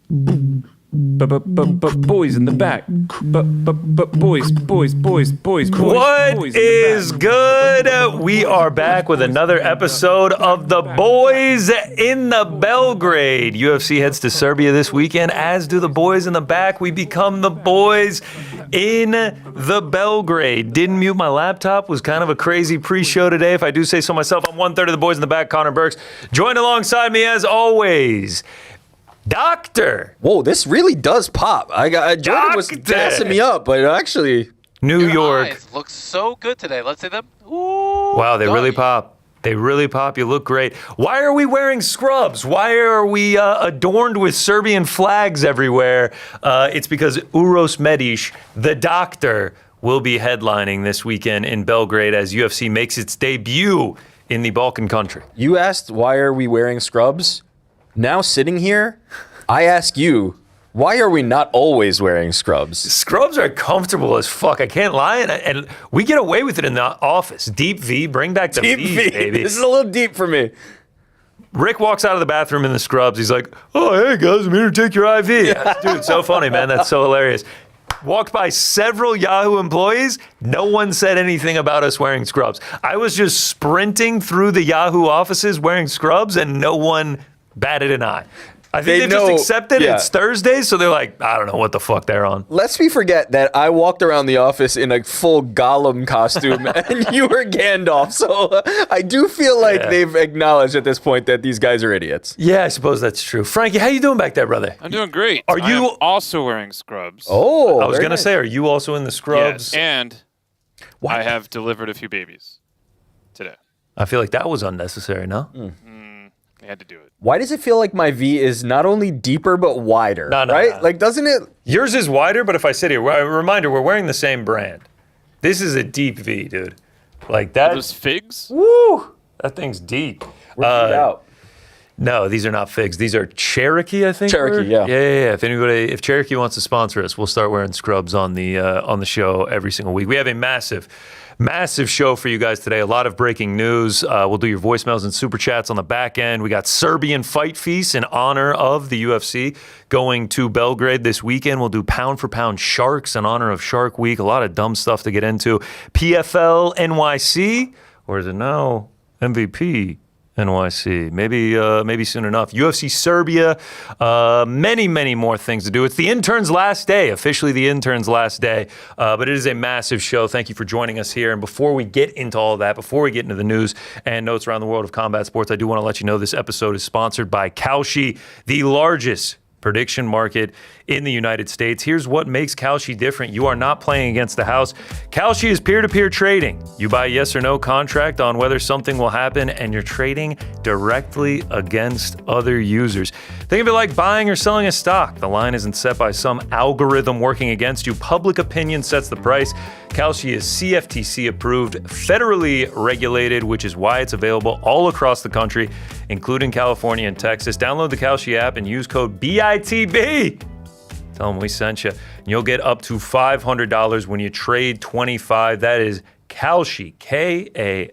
Boys in the back. Boys. What is good? We are back with another episode of The Boys in the Belgrade. UFC heads to Serbia this weekend, as do the boys in the back. We become the boys in the Belgrade. Didn't mute my laptop. Was kind of a crazy pre-show today, if I do say so myself. I'm 1/3 of the boys in the back, Connor Burks. Joined alongside me, as always, Doctor. Whoa, this really does pop. Jordan was gassing me up, but actually, New Your York. eyes look so good today. Let's see them. Ooh, Wow, they really doggy. pop. They really pop. You look great. Why are we wearing scrubs? Why are we adorned with Serbian flags everywhere? It's because Uros Medic, the Doctor, will be headlining this weekend in Belgrade as UFC makes its debut in the Balkan country. you asked why are we wearing scrubs? Now sitting here, I ask you, why are we not always wearing scrubs? Scrubs are comfortable as fuck. I can't lie, and we get away with it in the office. Deep V, bring back the Deep V, V. baby. This is a little deep for me. Rick walks out of the bathroom in the scrubs. He's like, "Oh, hey guys, I'm here to take your IV." Dude, so funny, man. That's so hilarious. Walked by several Yahoo employees. No one said anything about us wearing scrubs. I was just sprinting through the Yahoo offices wearing scrubs, and no one batted an eye. I think they just accepted it's Thursday, so they're like, I don't know what the fuck they're on. Lest we forget that I walked around the office in a full Gollum costume and you were Gandalf. So I do feel like they've acknowledged at this point that these guys are idiots. Yeah, I suppose that's true. Frankie, how you doing back there, brother? I'm doing great. Are you- I'm also wearing scrubs? Oh, I was very going to nice. say, are you also in the scrubs? Yes, and I have delivered a few babies today. I feel like that was unnecessary, no? I had to do it. Why does it feel like my V is not only deeper but wider? No, right? no. Like, doesn't it? Yours is wider, but if I sit here, reminder, we're wearing the same brand. This is a deep V, dude. Like that. Those figs? Woo! That thing's deep. We're beat out. No, these are not figs. These are Cherokee, I think. Cherokee, yeah. Yeah. If Cherokee wants to sponsor us, we'll start wearing scrubs on the show every single week. We have a massive show for you guys today. A lot of breaking news. We'll do your voicemails and super chats on the back end. We got Serbian Fight Feast in honor of the UFC going to Belgrade this weekend. We'll do pound for pound sharks in honor of Shark Week. A lot of dumb stuff to get into. PFL NYC, or is it now MVP NYC? Maybe soon enough. UFC Serbia, many more things to do. It's the intern's last day, officially the intern's last day, but it is a massive show. Thank you for joining us here. And before we get into all of that, before we get into the news and notes around the world of combat sports, I do want to let you know this episode is sponsored by Kalshi, the largest prediction market in the United States. Here's what makes Kalshi different. You are not playing against the house. Kalshi is peer-to-peer trading. You buy a yes or no contract on whether something will happen, and you're trading directly against other users. Think of it like buying or selling a stock. The line isn't set by some algorithm working against you. Public opinion sets the price. Kalshi is CFTC approved, federally regulated, which is why it's available all across the country, including California and Texas. Download the Kalshi app and use code BITB. Tell them we sent you. And you'll get up to $500 when you trade 25. That is Kalshi, Kalshi.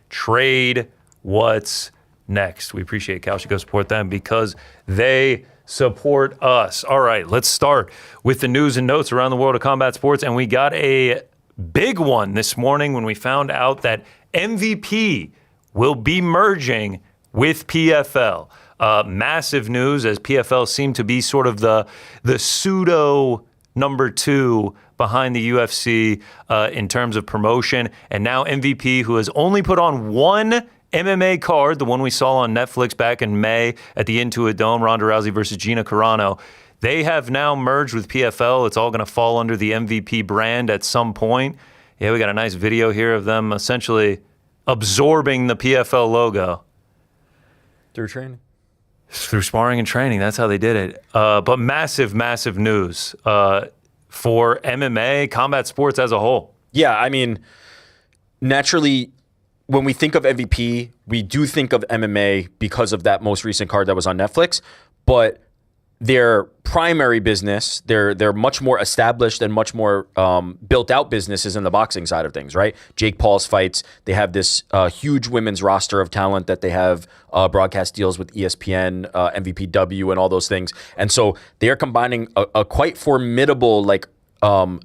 Trade what's next. We appreciate Kalshi. Go support them because they support us. All right, let's start with the news and notes around the world of combat sports. And we got a big one this morning when we found out that MVP will be merging with PFL. Massive news, as PFL seemed to be sort of the pseudo number two behind the UFC in terms of promotion. And now MVP, who has only put on one MMA card, the one we saw on Netflix back in May at the Intuit Dome, Ronda Rousey versus Gina Carano, they have now merged with PFL. It's all going to fall under the MVP brand at some point. Yeah, we got a nice video here of them essentially absorbing the PFL logo. Through training. Through sparring and training. That's how they did it. But massive news for MMA, combat sports as a whole. Yeah, I mean, naturally, when we think of MVP, we do think of MMA because of that most recent card that was on Netflix. But their primary business, they're much more established and much more built out businesses in the boxing side of things, right? Jake Paul's fights, they have this huge women's roster of talent that they have broadcast deals with ESPN, MVPW, and all those things. And so they are combining a quite formidable, like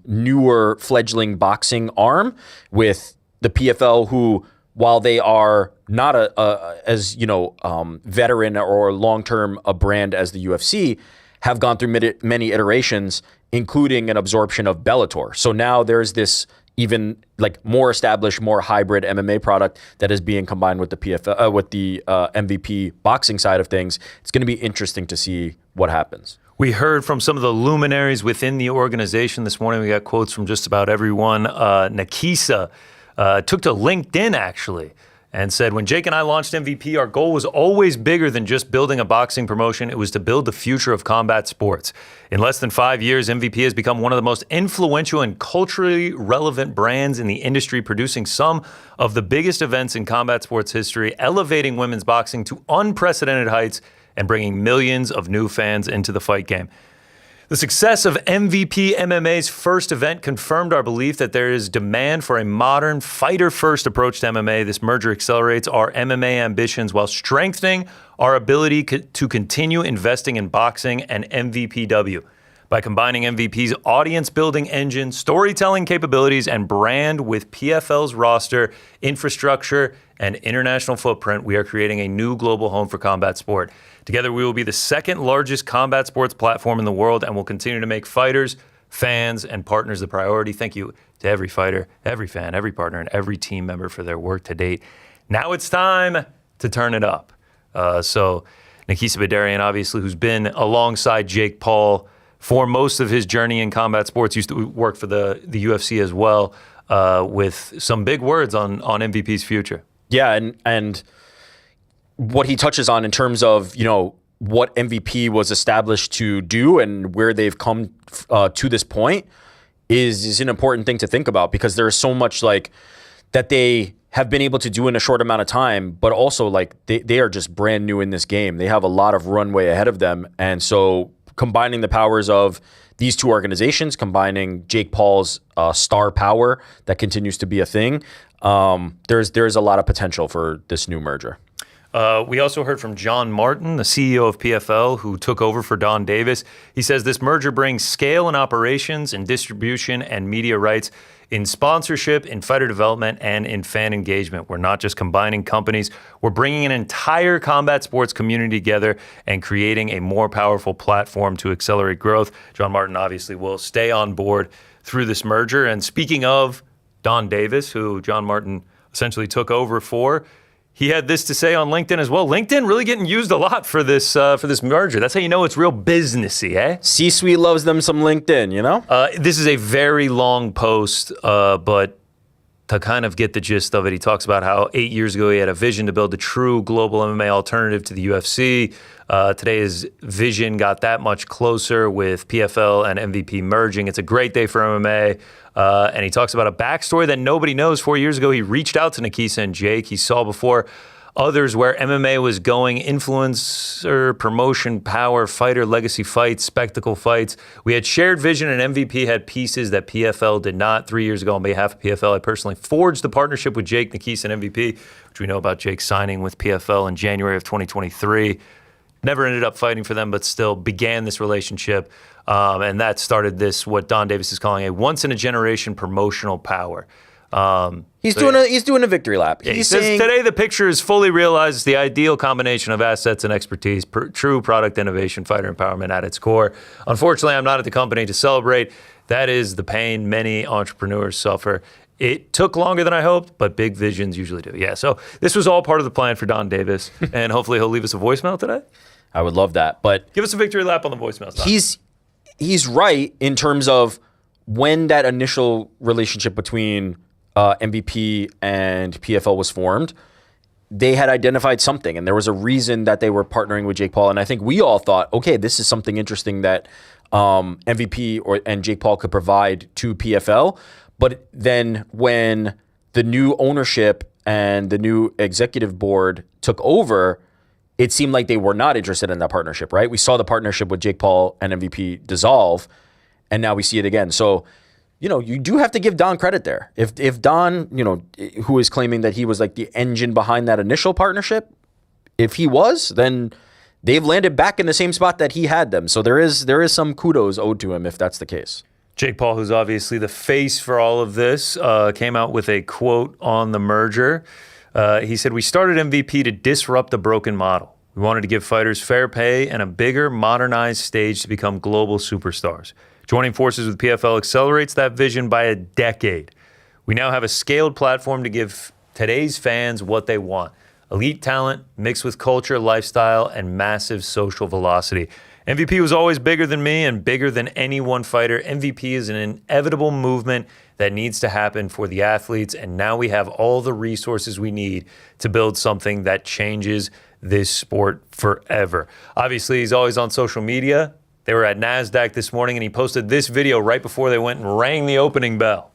newer fledgling boxing arm with the PFL, who, while they are not as veteran or long-term a brand as the UFC, have gone through many iterations, including an absorption of Bellator. So now there's this even like more established, more hybrid MMA product that is being combined with the PFL, with the MVP boxing side of things. It's going to be interesting to see what happens. We heard from some of the luminaries within the organization this morning. We got quotes from just about everyone. Nakisa took to LinkedIn, actually, and said, when Jake and I launched MVP, our goal was always bigger than just building a boxing promotion. It was to build the future of combat sports. In less than 5 years, MVP has become one of the most influential and culturally relevant brands in the industry, producing some of the biggest events in combat sports history, elevating women's boxing to unprecedented heights, and bringing millions of new fans into the fight game. The success of MVP MMA's first event confirmed our belief that there is demand for a modern, fighter-first approach to MMA. This merger accelerates our MMA ambitions while strengthening our ability to continue investing in boxing and MVPW. By combining MVP's audience-building engine, storytelling capabilities, and brand with PFL's roster, infrastructure, and international footprint, we are creating a new global home for combat sport. Together, we will be the second largest combat sports platform in the world and will continue to make fighters, fans, and partners the priority. Thank you to every fighter, every fan, every partner, and every team member for their work to date. Now it's time to turn it up. So Nakisa Badarian, obviously, who's been alongside Jake Paul for most of his journey in combat sports, used to work for the UFC as well, with some big words on MVP's future. Yeah, and what he touches on in terms of, what MVP was established to do and where they've come to this point is an important thing to think about, because there's so much like that they have been able to do in a short amount of time, but also like they are just brand new in this game. They have a lot of runway ahead of them. And so combining the powers of these two organizations, combining Jake Paul's star power that continues to be a thing, there's a lot of potential for this new merger. We also heard from John Martin, the CEO of PFL, who took over for Don Davis. He says this merger brings scale in operations, in distribution, and media rights, in sponsorship, in fighter development, and in fan engagement. We're not just combining companies. We're bringing an entire combat sports community together and creating a more powerful platform to accelerate growth. John Martin obviously will stay on board through this merger. And speaking of Don Davis, who John Martin essentially took over for, he had this to say on LinkedIn as well. LinkedIn really getting used a lot for this merger. That's how you know it's real businessy, eh? C-suite loves them some LinkedIn, This is a very long post, but to kind of get the gist of it, he talks about how 8 years ago he had a vision to build a true global MMA alternative to the UFC. Today his vision got that much closer with PFL and MVP merging. It's a great day for MMA. And he talks about a backstory that nobody knows. 4 years ago, he reached out to Nakisa and Jake. He saw before others where MMA was going: influencer, promotion, power, fighter, legacy fights, spectacle fights. We had shared vision, and MVP had pieces that PFL did not. 3 years ago, on behalf of PFL, I personally forged the partnership with Jake, Nakisa, and MVP, which we know about Jake signing with PFL in January of 2023. Never ended up fighting for them, but still began this relationship. And that started this, what Don Davis is calling a once-in-a-generation promotional power. He's doing a victory lap. Yeah, he says, today the picture is fully realized. It's the ideal combination of assets and expertise, true product innovation, fighter empowerment at its core. Unfortunately, I'm not at the company to celebrate. That is the pain many entrepreneurs suffer. It took longer than I hoped, but big visions usually do. Yeah, so this was all part of the plan for Don Davis, and hopefully he'll leave us a voicemail today. I would love that. But give us a victory lap on the voicemail. He's right in terms of when that initial relationship between MVP and PFL was formed. They had identified something, and there was a reason that they were partnering with Jake Paul. And I think we all thought, okay, this is something interesting that MVP and Jake Paul could provide to PFL. But then when the new ownership and the new executive board took over, it seemed like they were not interested in that partnership, right? We saw the partnership with Jake Paul and MVP dissolve, and now we see it again. So, you do have to give Don credit there. If Don, who is claiming that he was like the engine behind that initial partnership, if he was, then they've landed back in the same spot that he had them. So there is some kudos owed to him if that's the case. Jake Paul, who's obviously the face for all of this, came out with a quote on the merger. He said, "We started MVP to disrupt the broken model. We wanted to give fighters fair pay and a bigger, modernized stage to become global superstars. Joining forces with PFL accelerates that vision by a decade. We now have a scaled platform to give today's fans what they want. Elite talent mixed with culture, lifestyle, and massive social velocity. MVP was always bigger than me and bigger than any one fighter. MVP is an inevitable movement that needs to happen for the athletes, and now we have all the resources we need to build something that changes this sport forever." Obviously, he's always on social media. They were at NASDAQ this morning, and he posted this video right before they went and rang the opening bell.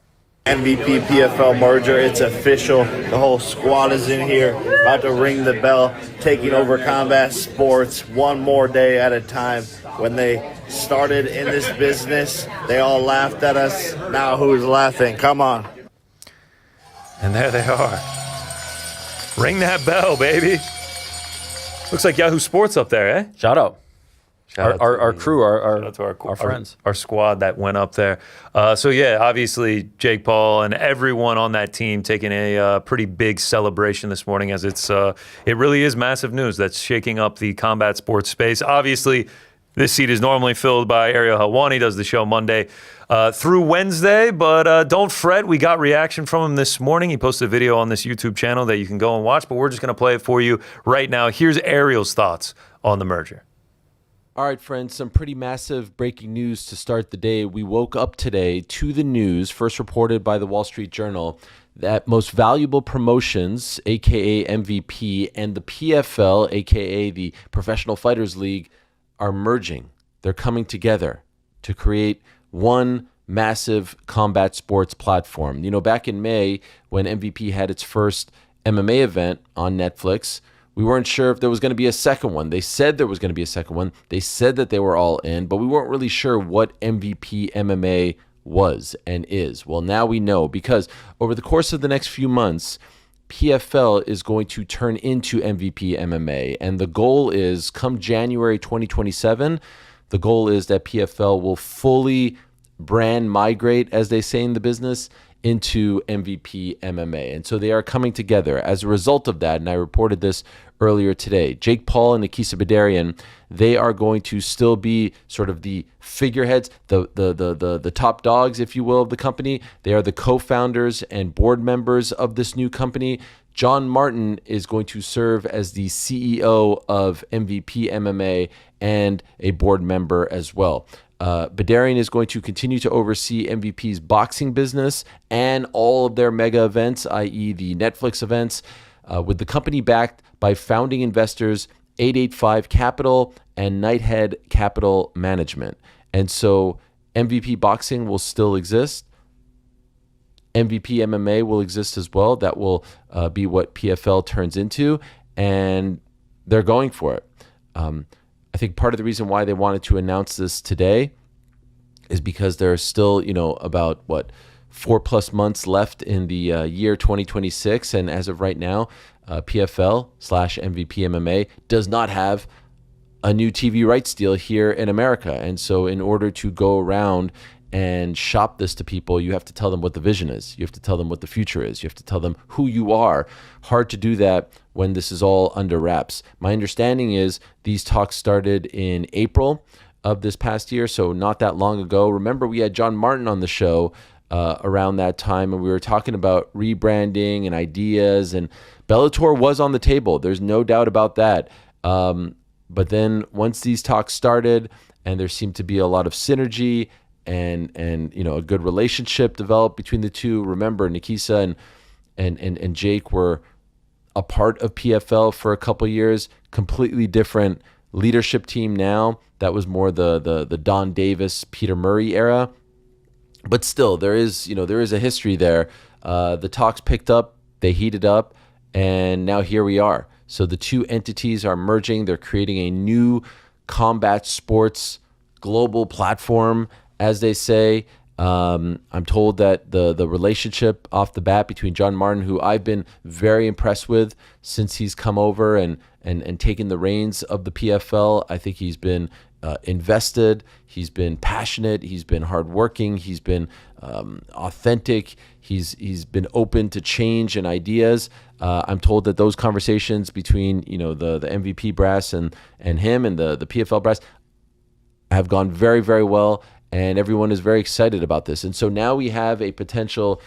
MVP PFL merger, it's official. The whole squad is in here, about to ring the bell, taking over combat sports one more day at a time. When they started in this business, they all laughed at us. Now who's laughing? Come on. And there they are. Ring that bell, baby. Looks like Yahoo Sports up there, eh? Shout out. Shout Our crew, Shout out to our friends. our squad that went up there. So yeah, obviously Jake Paul and everyone on that team taking a pretty big celebration this morning, as it really is massive news that's shaking up the combat sports space. Obviously, this seat is normally filled by Ariel Helwani, does the show Monday through Wednesday, but don't fret, we got reaction from him this morning. He posted a video on this YouTube channel that you can go and watch, but we're just going to play it for you right now. Here's Ariel's thoughts on the merger. All right, friends, some pretty massive breaking news to start the day. We woke up today to the news, first reported by the Wall Street Journal, that Most Valuable Promotions, a.k.a. MVP, and the PFL, a.k.a. the Professional Fighters League, are merging. They're coming together to create one massive combat sports platform. Back in May, when MVP had its first MMA event on Netflix, we weren't sure if there was going to be a second one. They said there was going to be a second one. They said that they were all in, but we weren't really sure what MVP MMA was and is. Well, now we know, because over the course of the next few months, PFL is going to turn into MVP MMA. And the goal is, come January 2027, the goal is that PFL will fully brand migrate, as they say in the business, into MVP MMA. And so they are coming together as a result of that. And I reported this earlier today. Jake Paul and Nikisa Bedarian, they are going to still be sort of the figureheads, the top dogs, if you will, of the company. They are the co-founders and board members of this new company. John Martin is going to serve as the CEO of MVP MMA and a board member as well. Bedarian is going to continue to oversee MVP's boxing business and all of their mega events, i.e. the Netflix events, with the company backed by founding investors 885 Capital and Nighthead Capital Management. And so MVP boxing will still exist. MVP MMA will exist as well. That will be what PFL turns into, and they're going for it. I think part of the reason why they wanted to announce this today is because there are still, about 4+ months left in the year 2026. And as of right now, PFL/MVP MMA does not have a new TV rights deal here in America. And so in order to go around and shop this to people, you have to tell them what the vision is. You have to tell them what the future is. You have to tell them who you are. Hard to do that when this is all under wraps. My understanding is these talks started in April of this past year, so not that long ago. Remember, we had John Martin on the show around that time, and we were talking about rebranding and ideas, and Bellator was on the table. There's no doubt about that. But then once these talks started, and there seemed to be a lot of synergy and a good relationship developed between the two. Remember, Nikisa and Jake were a part of PFL for a couple years. Completely different leadership team now. That was more the Don Davis, Peter Murray era. But still, there is a history there. The talks picked up, they heated up, and now here we are. So the two entities are merging. They're creating a new combat sports global platform, as they say. I'm told that the relationship off the bat between John Martin, who I've been very impressed with since he's come over and taken the reins of the PFL, I think he's been invested, he's been passionate, he's been hardworking, he's been authentic, he's been open to change and ideas. I'm told that those conversations between the MVP brass and him and the PFL brass have gone very, very well. And everyone is very excited about this. And so now we have a potential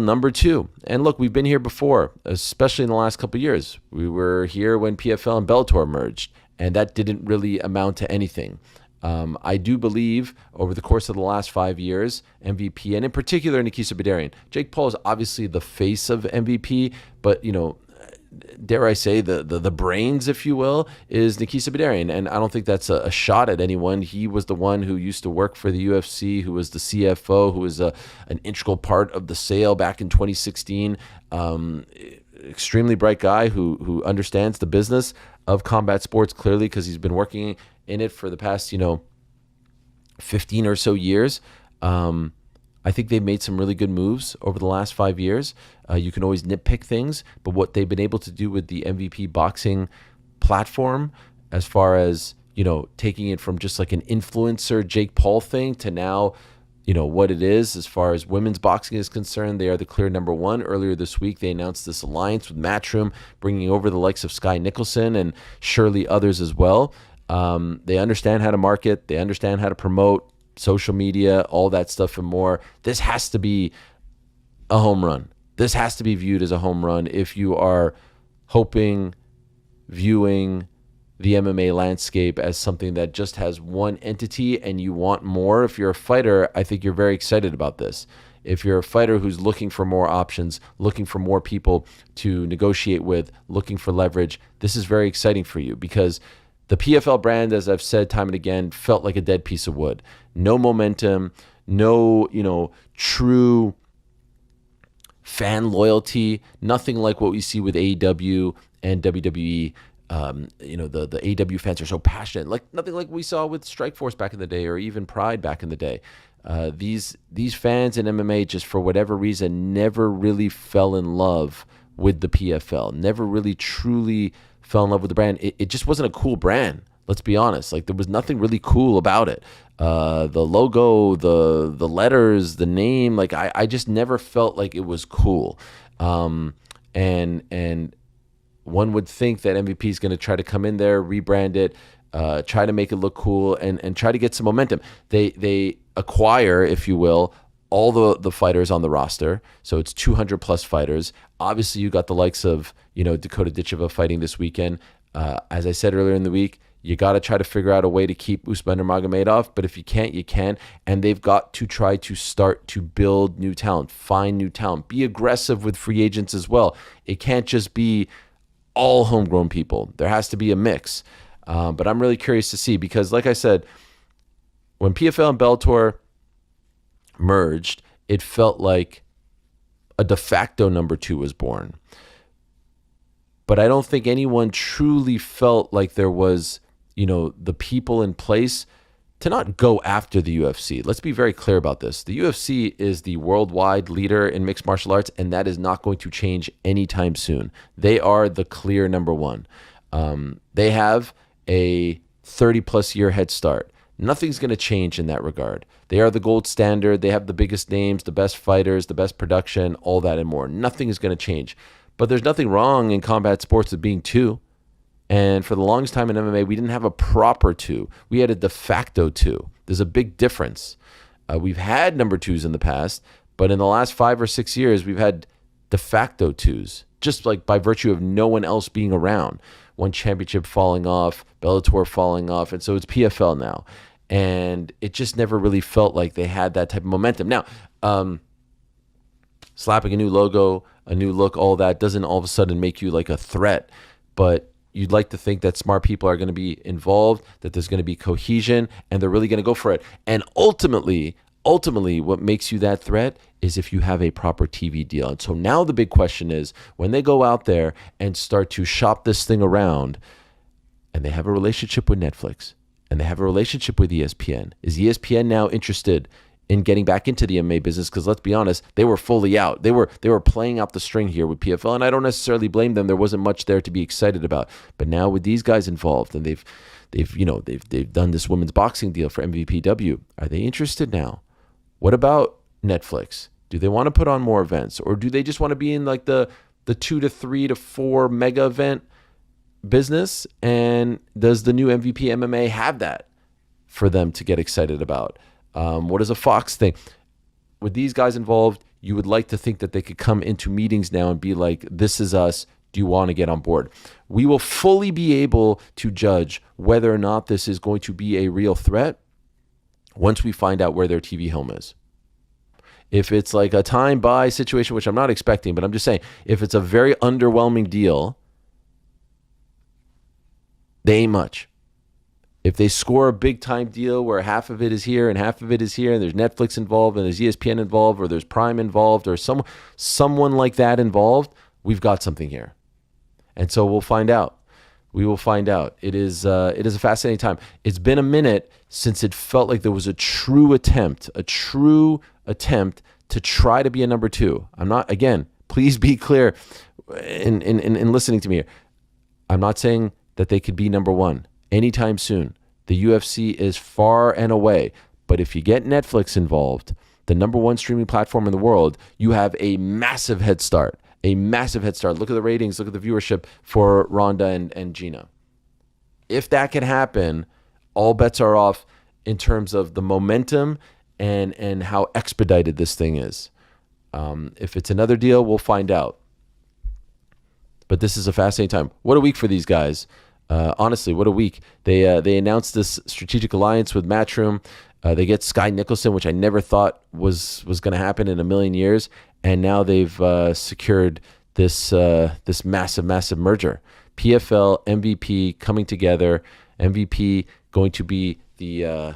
number two. And look, we've been here before, especially in the last couple of years. We were here when PFL and Bellator merged, and that didn't really amount to anything. I do believe over the course of the last 5 years, MVP, and in particular Nikisa Bidarian, Jake Paul is obviously the face of MVP, but dare I say, the brains, if you will, is Nikisa Bidarian. And I don't think that's a shot at anyone. He was the one who used to work for the UFC, who was the CFO, who was an integral part of the sale back in 2016. Extremely bright guy who understands the business of combat sports clearly, because he's been working in it for the past 15 or so years. I think they've made some really good moves over the last 5 years. You can always nitpick things, but what they've been able to do with the MVP boxing platform, as far as, taking it from just like an influencer Jake Paul thing to now, what it is as far as women's boxing is concerned. They are the clear number one. Earlier this week, they announced this alliance with Matchroom, bringing over the likes of Sky Nicholson and surely others as well. They understand how to market. They understand how to promote social media, all that stuff and more. This has to be a home run. This has to be viewed as a home run if you are viewing the MMA landscape as something that just has one entity and you want more. If you're a fighter, I think you're very excited about this. If you're a fighter who's looking for more options, looking for more people to negotiate with, looking for leverage, this is very exciting for you, because the PFL brand, as I've said time and again, felt like a dead piece of wood. No momentum, no, true fan loyalty, nothing like what we see with AEW and WWE. The AEW fans are so passionate, like nothing like we saw with Strikeforce back in the day, or even Pride back in the day. These fans in MMA, just for whatever reason, never really fell in love with the PFL, never really truly fell in love with the brand. It just wasn't a cool brand. Let's be honest. Like, there was nothing really cool about it. The logo, the letters, the name, like I just never felt like it was cool. And one would think that MVP is going to try to come in there, rebrand it, try to make it look cool, and try to get some momentum. They acquire, if you will, all the fighters on the roster. So it's 200 plus fighters. Obviously, you got the likes of, Dakota Ditcheva fighting this weekend. As I said earlier in the week, you got to try to figure out a way to keep Usman Nurmagomedov, but if you can't, you can. And they've got to try to start to build new talent, find new talent, be aggressive with free agents as well. It can't just be all homegrown people. There has to be a mix. But I'm really curious to see, because like I said, when PFL and Bellator merged, it felt like a de facto number two was born. But I don't think anyone truly felt like there was, the people in place to not go after the UFC. Let's be very clear about this. The UFC is the worldwide leader in mixed martial arts, and that is not going to change anytime soon. They are the clear number one. They have a 30-plus year head start. Nothing's going to change in that regard. They are the gold standard. They have the biggest names, the best fighters, the best production, all that and more. Nothing is going to change. But there's nothing wrong in combat sports with being two. And for the longest time in MMA, we didn't have a proper two. We had a de facto two. There's a big difference. We've had number twos in the past, but in the last 5 or 6 years, we've had de facto twos, just like by virtue of no one else being around. One championship falling off, Bellator falling off, and so it's PFL now. And it just never really felt like they had that type of momentum. Now, slapping a new logo, a new look, all that doesn't all of a sudden make you like a threat, but you'd like to think that smart people are going to be involved, that there's going to be cohesion, and they're really going to go for it. And ultimately, ultimately, what makes you that threat is if you have a proper TV deal. And so now the big question is, when they go out there and start to shop this thing around, and they have a relationship with Netflix, and they have a relationship with ESPN, is ESPN now interested in getting back into the MMA business? Because let's be honest, they were fully out. They were playing out the string here with PFL, and I don't necessarily blame them. There wasn't much there to be excited about. But now with these guys involved, and they've done this women's boxing deal for MVPW, are they interested now? What about Netflix? Do they want to put on more events, or do they just want to be in like the 2 to 3 to 4 mega event business? And does the new MVP MMA have that for them to get excited about? What does a Fox think? With these guys involved, you would like to think that they could come into meetings now and be like, this is us. Do you want to get on board? We will fully be able to judge whether or not this is going to be a real threat once we find out where their TV home is. If it's like a time-buy situation, which I'm not expecting, but I'm just saying, if it's a very underwhelming deal, they ain't much. If they score a big-time deal where half of it is here and half of it is here, and there's Netflix involved and there's ESPN involved or there's Prime involved or someone like that involved, we've got something here. And so we'll find out. We will find out. It is a fascinating time. It's been a minute since it felt like there was a true attempt to try to be a number two. I'm not, again, please be clear in listening to me here. I'm not saying that they could be number one anytime soon. The UFC is far and away. But if you get Netflix involved, the number one streaming platform in the world, you have a massive head start. A massive head start. Look at the ratings. Look at the viewership for Ronda and Gina. If that can happen, all bets are off in terms of the momentum and how expedited this thing is. If it's another deal, we'll find out. But this is a fascinating time. What a week for these guys. Honestly, what a week. They announced this strategic alliance with Matchroom. They get Sky Nicholson, which I never thought was going to happen in a million years. And now they've secured this massive merger. PFL, MVP coming together. MVP going to be the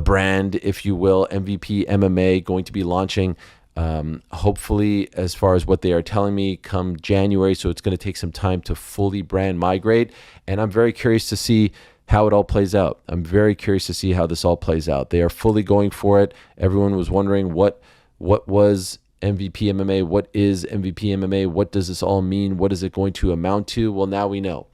brand, if you will. MVP MMA going to be launching, hopefully, as far as what they are telling me, come January. So it's going to take some time to fully brand migrate. And I'm very curious to see how it all plays out. I'm very curious to see how this all plays out. They are fully going for it. Everyone was wondering what was MVP MMA? What is MVP MMA? What does this all mean? What is it going to amount to? Well, now we know.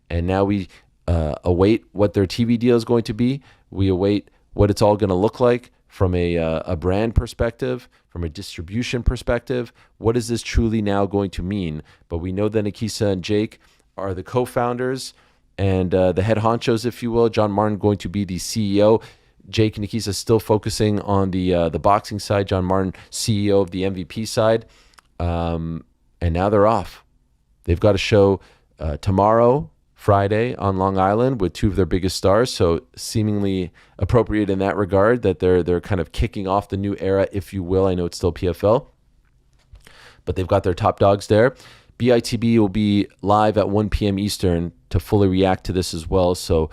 And now we await what their TV deal is going to be. We await what it's all going to look like from a brand perspective, from a distribution perspective. What is this truly now going to mean? But we know that Nikisa and Jake are the co-founders and the head honchos, if you will. John Martin going to be the CEO. Jake and Nikisa still focusing on the boxing side. John Martin, CEO of the MVP side. And now they're off. They've got a show tomorrow, Friday, on Long Island with two of their biggest stars. So seemingly appropriate in that regard that they're kind of kicking off the new era, if you will. I know it's still PFL, but they've got their top dogs there. BITB will be live at 1 p.m. Eastern to fully react to this as well. So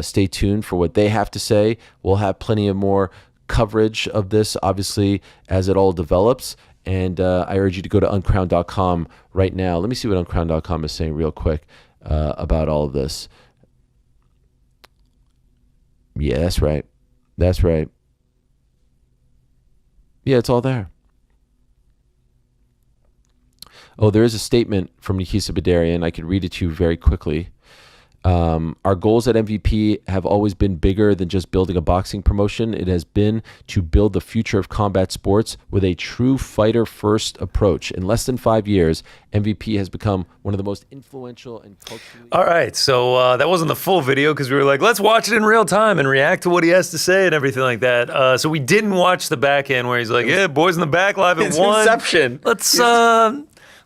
stay tuned for what they have to say. We'll have plenty of more coverage of this, obviously, as it all develops. And I urge you to go to uncrowned.com right now. Let me see what uncrowned.com is saying real quick about all of this. Yeah, that's right. That's right. Yeah, it's all there. Oh, there is a statement from Nikisa Badarian. I can read it to you very quickly. Our goals at MVP have always been bigger than just building a boxing promotion. It has been to build the future of combat sports with a true fighter-first approach. In less than 5 years, MVP has become one of the most influential and culturally... All right, so that wasn't the full video because we were like, let's watch it in real time and react to what he has to say and everything like that. So we didn't watch the back end where he's like, yeah, boys in the back live at 1. Inception.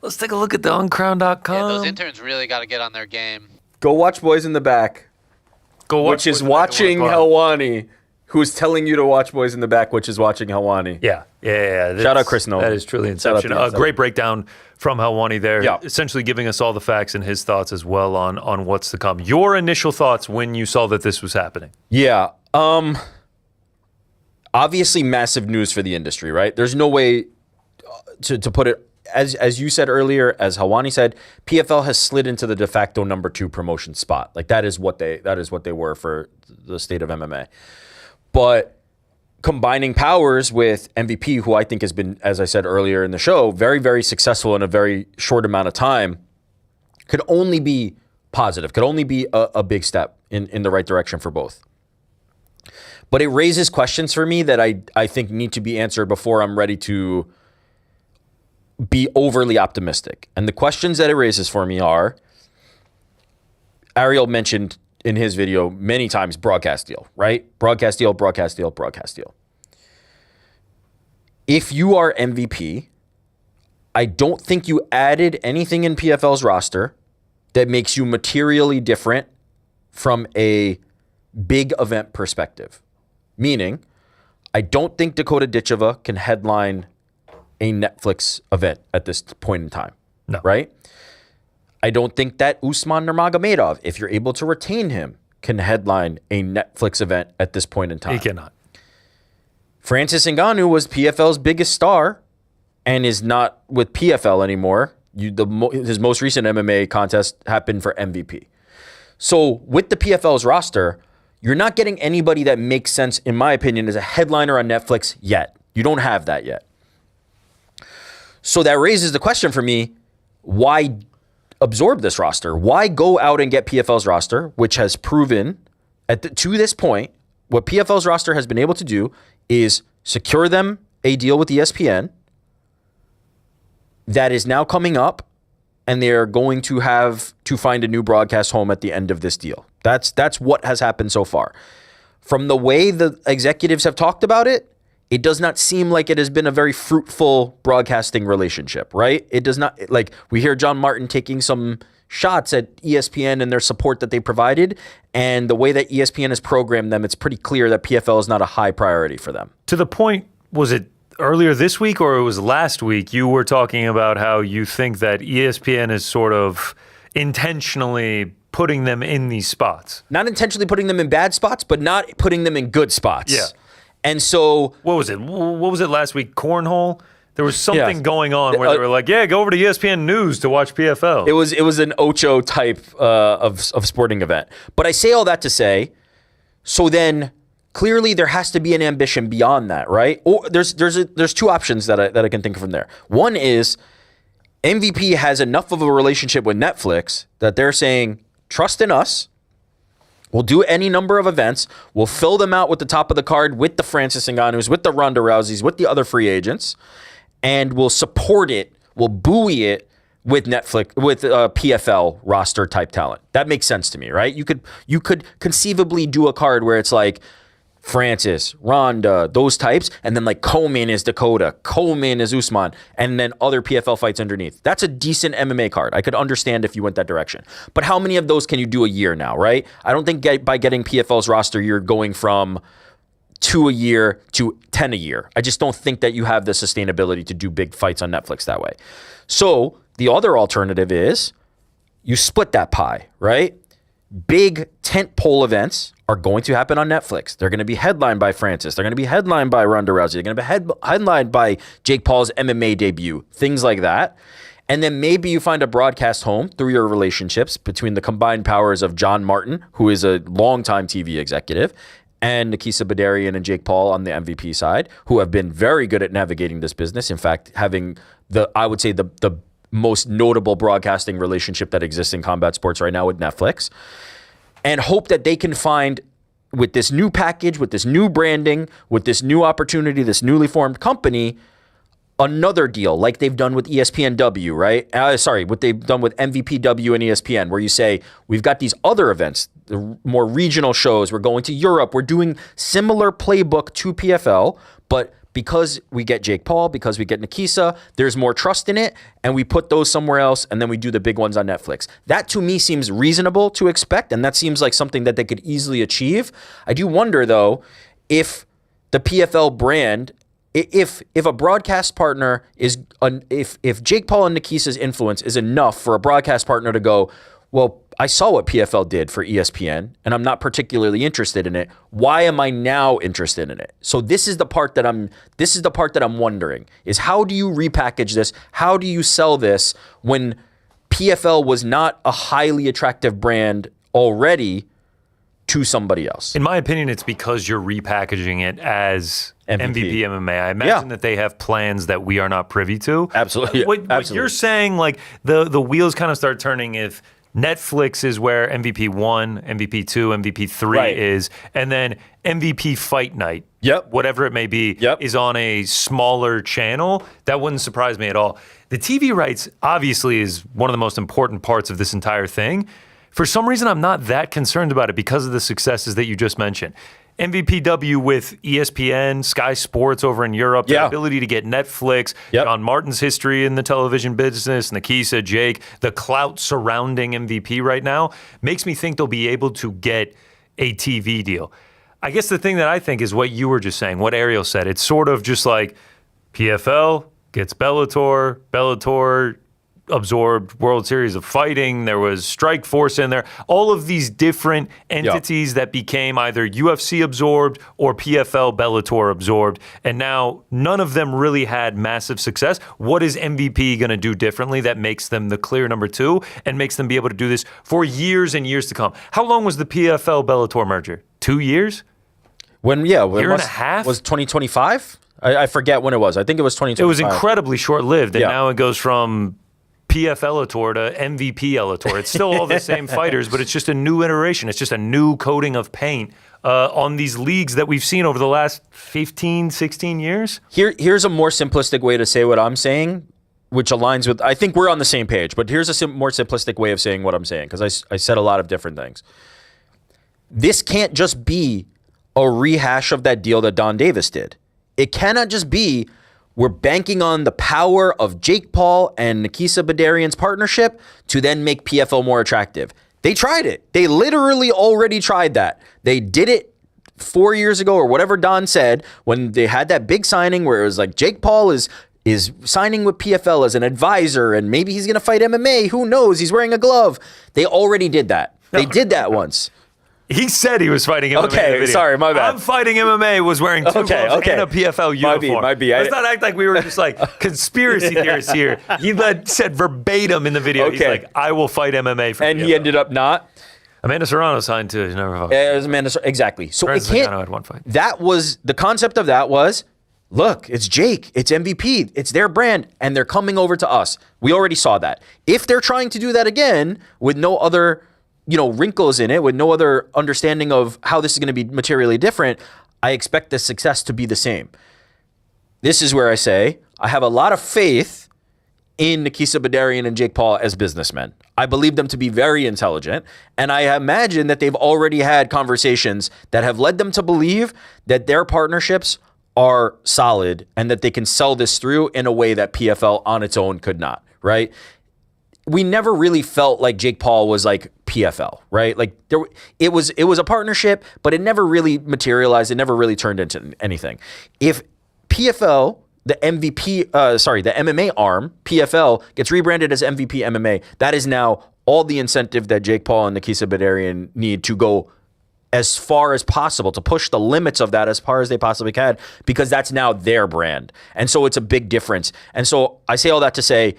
Let's take a look at the uncrowned.com. Yeah, those interns really got to get on their game. Go watch Boys in the Back. Go watch which is watching Helwani, who's telling you to watch Boys in the Back, which is watching Helwani. Yeah. Shout out Chris Nolan. That is truly Inception. Great breakdown from Helwani there, yeah. Essentially giving us all the facts and his thoughts as well on what's to come. Your initial thoughts when you saw that this was happening? Yeah. obviously massive news for the industry, right? There's no way to put it, as you said earlier, as Helwani said, PFL has slid into the de facto number 2 promotion spot. Like that is what they were for the state of MMA. But combining powers with MVP, who I think has been, as I said earlier in the show, very, very successful in a very short amount of time, could only be positive, could only be a big step in the right direction for both. But it raises questions for me that I think need to be answered before I'm ready to be overly optimistic. And the questions that it raises for me are, Ariel mentioned in his video many times, broadcast deal, right? Broadcast deal, broadcast deal, broadcast deal. If you are MVP, I don't think you added anything in PFL's roster that makes you materially different from a big event perspective. Meaning, I don't think Dakota Ditcheva can headline a Netflix event at this point in time. No. Right? I don't think that Usman Nurmagomedov, if you're able to retain him, can headline a Netflix event at this point in time. He cannot. Francis Ngannou was PFL's biggest star and is not with PFL anymore. His most recent MMA contest happened for MVP. So with the PFL's roster, you're not getting anybody that makes sense, in my opinion, as a headliner on Netflix yet. You don't have that yet. So that raises the question for me, why absorb this roster? Why go out and get PFL's roster, which has proven to this point, what PFL's roster has been able to do is secure them a deal with ESPN that is now coming up, and they're going to have to find a new broadcast home at the end of this deal. That's what has happened so far. From the way the executives have talked about it, it does not seem like it has been a very fruitful broadcasting relationship, right? It does not, like, we hear John Martin taking some shots at ESPN and their support that they provided, and the way that ESPN has programmed them, it's pretty clear that PFL is not a high priority for them. To the point, was it earlier this week or it was last week, you were talking about how you think that ESPN is sort of intentionally putting them in these spots. Not intentionally putting them in bad spots, but not putting them in good spots. Yeah. And so, What was it last week? Cornhole? There was something Yeah. going on where they were like, yeah, go over to ESPN News to watch PFL. it was an Ocho type of sporting event. But I say all that to say, so then clearly there has to be an ambition beyond that, right? Or there's two options that I can think of from there. One is MVP has enough of a relationship with Netflix that they're saying, trust in us. We'll do any number of events. We'll fill them out with the top of the card, with the Francis Ngannous, with the Ronda Rouseys, with the other free agents, and we'll support it. We'll buoy it with Netflix, with PFL roster type talent. That makes sense to me, right? You could conceivably do a card where it's like Francis, Ronda, those types, and then like Coleman is Dakota, Coleman is Usman, and then other PFL fights underneath. That's a decent MMA card. I could understand if you went that direction. But how many of those can you do a year now, right? I don't think by getting PFL's roster, you're going from 2 a year to 10 a year. I just don't think that you have the sustainability to do big fights on Netflix that way. So the other alternative is you split that pie, right? Big tentpole events are going to happen on Netflix. They're going to be headlined by Francis. They're going to be headlined by Ronda Rousey. They're going to be headlined by Jake Paul's MMA debut, things like that. And then maybe you find a broadcast home through your relationships between the combined powers of John Martin, who is a longtime TV executive, and Nikisa Badarian and Jake Paul on the MVP side, who have been very good at navigating this business. In fact, having I would say the most notable broadcasting relationship that exists in combat sports right now with Netflix, and hope that they can find, with this new package, with this new branding, with this new opportunity, this newly formed company, another deal like they've done with ESPNW, right? What they've done with MVPW and ESPN, where you say, we've got these other events, the more regional shows, we're going to Europe, we're doing similar playbook to PFL, but because we get Jake Paul, because we get Nikisa, there's more trust in it, and we put those somewhere else, and then we do the big ones on Netflix. That to me seems reasonable to expect, and that seems like something that they could easily achieve. I do wonder, though, if the PFL brand, if a broadcast partner is, if Jake Paul and Nikisa's influence is enough for a broadcast partner to go, well, I saw what PFL did for ESPN, and I'm not particularly interested in it. Why am I now interested in it? So this is the part that I'm wondering is how do you repackage this? How do you sell this when PFL was not a highly attractive brand already to somebody else? In my opinion, it's because you're repackaging it as MVP MMA. I imagine Yeah. that they have plans that we are not privy to. Absolutely. What you're saying, like the wheels kind of start turning if Netflix is where MVP 1, MVP 2, MVP 3 Right. is, and then MVP Fight Night, Yep. whatever it may be, Yep. is on a smaller channel. That wouldn't surprise me at all. The TV rights obviously is one of the most important parts of this entire thing. For some reason, I'm not that concerned about it because of the successes that you just mentioned. MVPW with ESPN, Sky Sports over in Europe, the Yeah. ability to get Netflix, Yep. John Martin's history in the television business, Nikisa, Jake, the clout surrounding MVP right now makes me think they'll be able to get a TV deal. I guess the thing that I think is what you were just saying, what Ariel said. It's sort of just like PFL gets Bellator, Bellator absorbed World Series of Fighting. There was Strike Force in there. All of these different entities that became either UFC absorbed or PFL Bellator absorbed. And now none of them really had massive success. What is MVP going to do differently that makes them the clear number 2 and makes them be able to do this for years and years to come? How long was the PFL Bellator merger? 2 years? Year and a half? Was 2025? I forget when it was. I think it was 2025. It was incredibly short-lived, and Yeah. now it goes from PFL-ator to MVP-Elator. It's still all the same fighters, but it's just a new iteration. It's just a new coating of paint on these leagues that we've seen over the last 15, 16 years. Here's a more simplistic way to say what I'm saying, which aligns with, I think we're on the same page, but here's a more simplistic way of saying what I'm saying, because I said a lot of different things. This can't just be a rehash of that deal that Don Davis did. It cannot just be we're banking on the power of Jake Paul and Nikisa Badarian's partnership to then make PFL more attractive. They tried it. They literally already tried that. They did it 4 years ago or whatever Don said when they had that big signing where it was like Jake Paul is signing with PFL as an advisor and maybe he's going to fight MMA. Who knows? He's wearing a glove. They already did that. They did that once. He said he was fighting MMA. Okay, in the video. sorry, my bad. I'm fighting MMA was wearing two gloves and a PFL uniform. Might be. Let's not act like we were just like conspiracy theorists here. He said verbatim in the video. He's Okay. like, I will fight MMA for And PFL. he ended up not. Amanda Serrano signed too. He's never fought. It was Amanda. Exactly. So it Francis Ngannou can't. had one fight. That was the concept of that was, look, it's Jake, it's MVP, it's their brand, and they're coming over to us. We already saw that. If they're trying to do that again with no other, wrinkles in it, with no other understanding of how this is going to be materially different, I expect the success to be the same. This is where I say I have a lot of faith in Nikisa Badarian and Jake Paul as businessmen. I believe them to be very intelligent, and I imagine that they've already had conversations that have led them to believe that their partnerships are solid and that they can sell this through in a way that PFL on its own could not, right? We never really felt like Jake Paul was like PFL, right? Like it was a partnership, but it never really materialized. It never really turned into anything. If PFL, the MMA arm, PFL, gets rebranded as MVP MMA, that is now all the incentive that Jake Paul and Nikisa Badarian need to go as far as possible, to push the limits of that as far as they possibly can, because that's now their brand. And so it's a big difference. And so I say all that to say,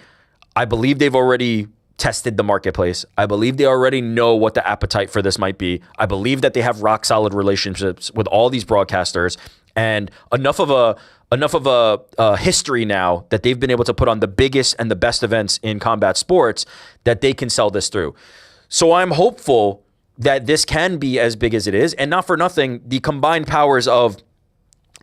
I believe they've already tested the marketplace. I believe they already know what the appetite for this might be. I believe that they have rock solid relationships with all these broadcasters and enough of a history now that they've been able to put on the biggest and the best events in combat sports that they can sell this through. So I'm hopeful that this can be as big as it is. And not for nothing, the combined powers of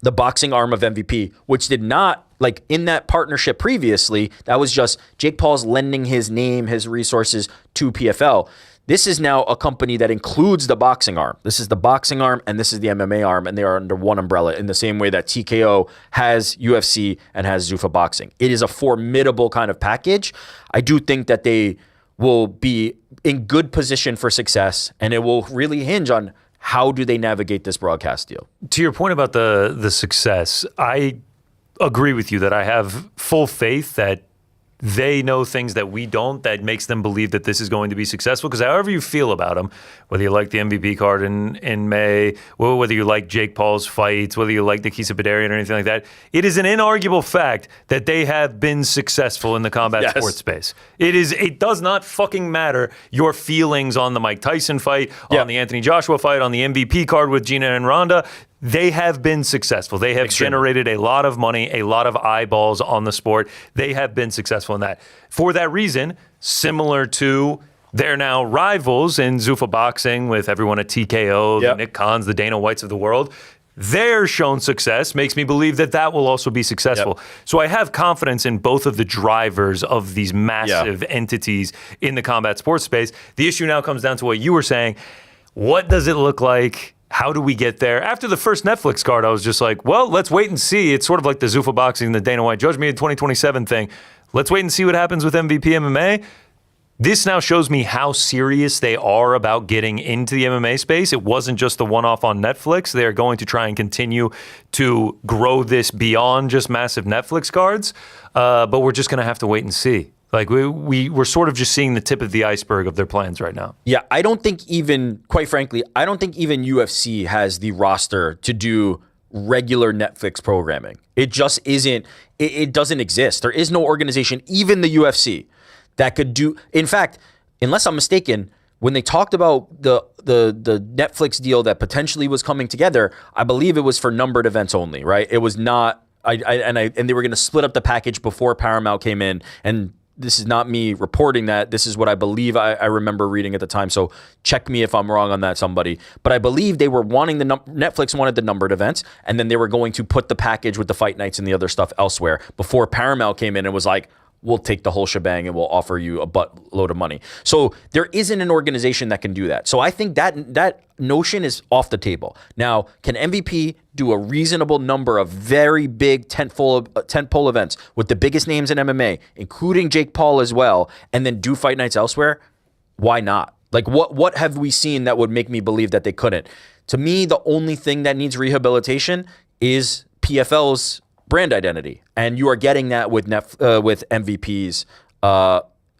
the boxing arm of MVP, which did not, like in that partnership previously, that was just Jake Paul's lending his name, his resources to PFL. This is now a company that includes the boxing arm. This is the boxing arm and this is the MMA arm, and they are under one umbrella in the same way that TKO has UFC and has Zuffa Boxing. It is a formidable kind of package. I do think that they will be in good position for success, and it will really hinge on how do they navigate this broadcast deal. To your point about the success, I agree with you that I have full faith that they know things that we don't that makes them believe that this is going to be successful. Because however you feel about them, whether you like the MVP card in May, whether you like Jake Paul's fights, whether you like Nikisa Badarian or anything like that, it is an inarguable fact that they have been successful in the combat sports space. It does not fucking matter your feelings on the Mike Tyson fight, on the Anthony Joshua fight, on the MVP card with Gina and Ronda. They have been successful. They have generated a lot of money, a lot of eyeballs on the sport. They have been successful in that. For that reason, similar to their now rivals in Zuffa Boxing with everyone at TKO, the Nick Khans, the Dana Whites of the world, their shown success makes me believe that that will also be successful. So I have confidence in both of the drivers of these massive entities in the combat sports space. The issue now comes down to what you were saying. What does it look like? How do we get there? After the first Netflix card, I was just like, well, let's wait and see. It's sort of like the Zuffa Boxing, the Dana White Judge Me in 2027 thing. Let's wait and see what happens with MVP MMA. This now shows me how serious they are about getting into the MMA space. It wasn't just the one-off on Netflix. They're going to try and continue to grow this beyond just massive Netflix cards. But we're just going to have to wait and see. Like we're sort of just seeing the tip of the iceberg of their plans right now. Yeah, I don't think even, quite frankly, I don't think even UFC has the roster to do regular Netflix programming. It just isn't, it doesn't exist. There is no organization, even the UFC, that could do, in fact, unless I'm mistaken, when they talked about the Netflix deal that potentially was coming together, I believe it was for numbered events only, right? It was not, and they were going to split up the package before Paramount came in, and this is not me reporting that. This is what I believe I remember reading at the time. So check me if I'm wrong on that, somebody. But I believe they were wanting Netflix wanted the numbered events, and then they were going to put the package with the fight nights and the other stuff elsewhere before Paramount came in and was like, we'll take the whole shebang and we'll offer you a buttload of money. So there isn't an organization that can do that. So I think that notion is off the table. Now, can MVP do a reasonable number of very big tentpole events with the biggest names in MMA, including Jake Paul as well, and then do fight nights elsewhere? Why not? Like what have we seen that would make me believe that they couldn't? To me, the only thing that needs rehabilitation is PFL's brand identity, and you are getting that with MVP's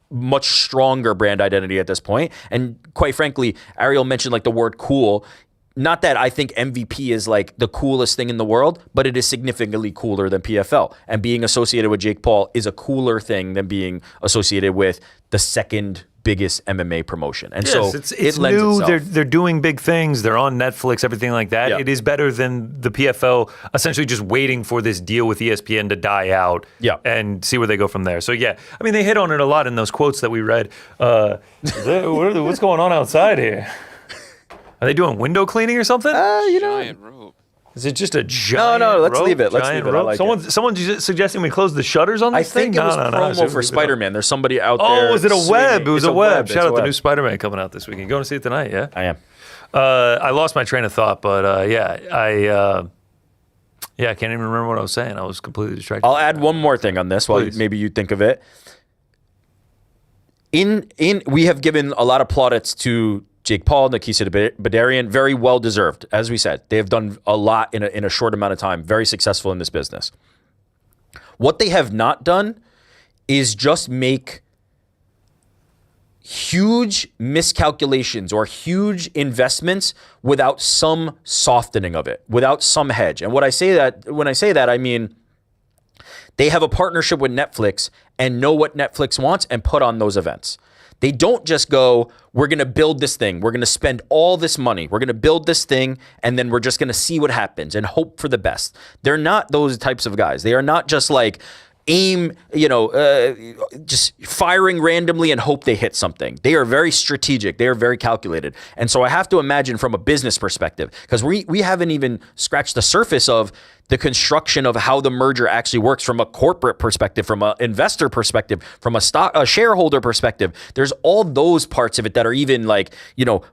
much stronger brand identity at this point. And quite frankly, Ariel mentioned like the word cool. Not that I think MVP is like the coolest thing in the world, but it is significantly cooler than PFL. And being associated with Jake Paul is a cooler thing than being associated with the second biggest MMA promotion. And so it's it lends new. itself. They're doing big things. They're on Netflix, everything like that. Yeah. It is better than the PFL essentially just waiting for this deal with ESPN to die out and see where they go from there. So, yeah, I mean, they hit on it a lot in those quotes that we read. What's going on outside here? Are they doing window cleaning or something? Giant rope. Is it just a giant No, let's rope? leave it. Let's Giant leave it. I rope? like Someone's suggesting we close the shutters on I this thing? think it was promo for Spider-Man. There's somebody out there. Oh, was it a web? It was It's a web. Shout It's out a the web. new Spider-Man coming out this weekend. You going to see it tonight, yeah? I am. I lost my train of thought, but I can't even remember what I was saying. I was completely distracted. I'll add one more thing on this while Please. maybe you think of it. We have given a lot of plaudits to Jake Paul, Nikisa Badarian, very well deserved. As we said, they have done a lot in a short amount of time, very successful in this business. What they have not done is just make huge miscalculations or huge investments without some softening of it, without some hedge. And when I say that, I mean they have a partnership with Netflix and know what Netflix wants and put on those events. They don't just go, we're going to build this thing. We're going to spend all this money. We're going to build this thing, and then we're just going to see what happens and hope for the best. They're not those types of guys. They are not just like just firing randomly and hope they hit something. They are very strategic. They are very calculated. And so I have to imagine from a business perspective, because we haven't even scratched the surface of the construction of how the merger actually works from a corporate perspective, from an investor perspective, from a shareholder perspective. There's all those parts of it that are even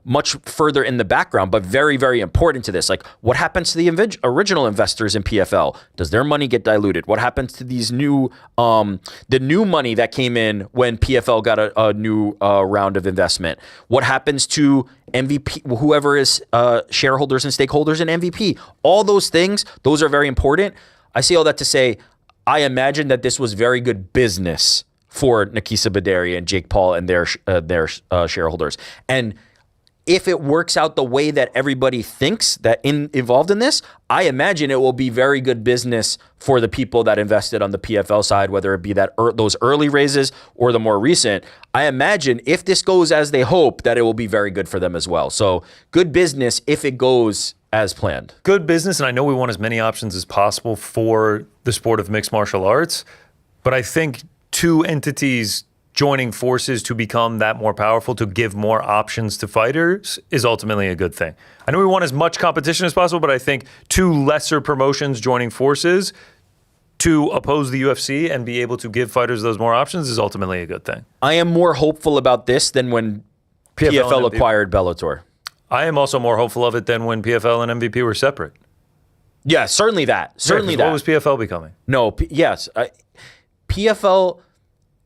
much further in the background, but very, very important to this. Like, what happens to the original investors in PFL? Does their money get diluted? What happens to these new, the new money that came in when PFL got a new round of investment? What happens to MVP, whoever is shareholders and stakeholders in MVP? All those things, those are very important. I say all that to say, I imagine that this was very good business for Nikisa Badari and Jake Paul and their shareholders. And if it works out the way that everybody thinks that involved in this, I imagine it will be very good business for the people that invested on the PFL side, whether it be those early raises or the more recent. I imagine if this goes as they hope, that it will be very good for them as well. So good business if it goes as planned. Good business, and I know we want as many options as possible for the sport of mixed martial arts, but I think two entities joining forces to become that more powerful, to give more options to fighters, is ultimately a good thing. I know we want as much competition as possible, but I think two lesser promotions joining forces to oppose the UFC and be able to give fighters those more options is ultimately a good thing. I am more hopeful about this than when PFL acquired Bellator. I am also more hopeful of it than when PFL and MVP were separate. Yeah, certainly that. Certainly that. What was PFL becoming? No, yes. PFL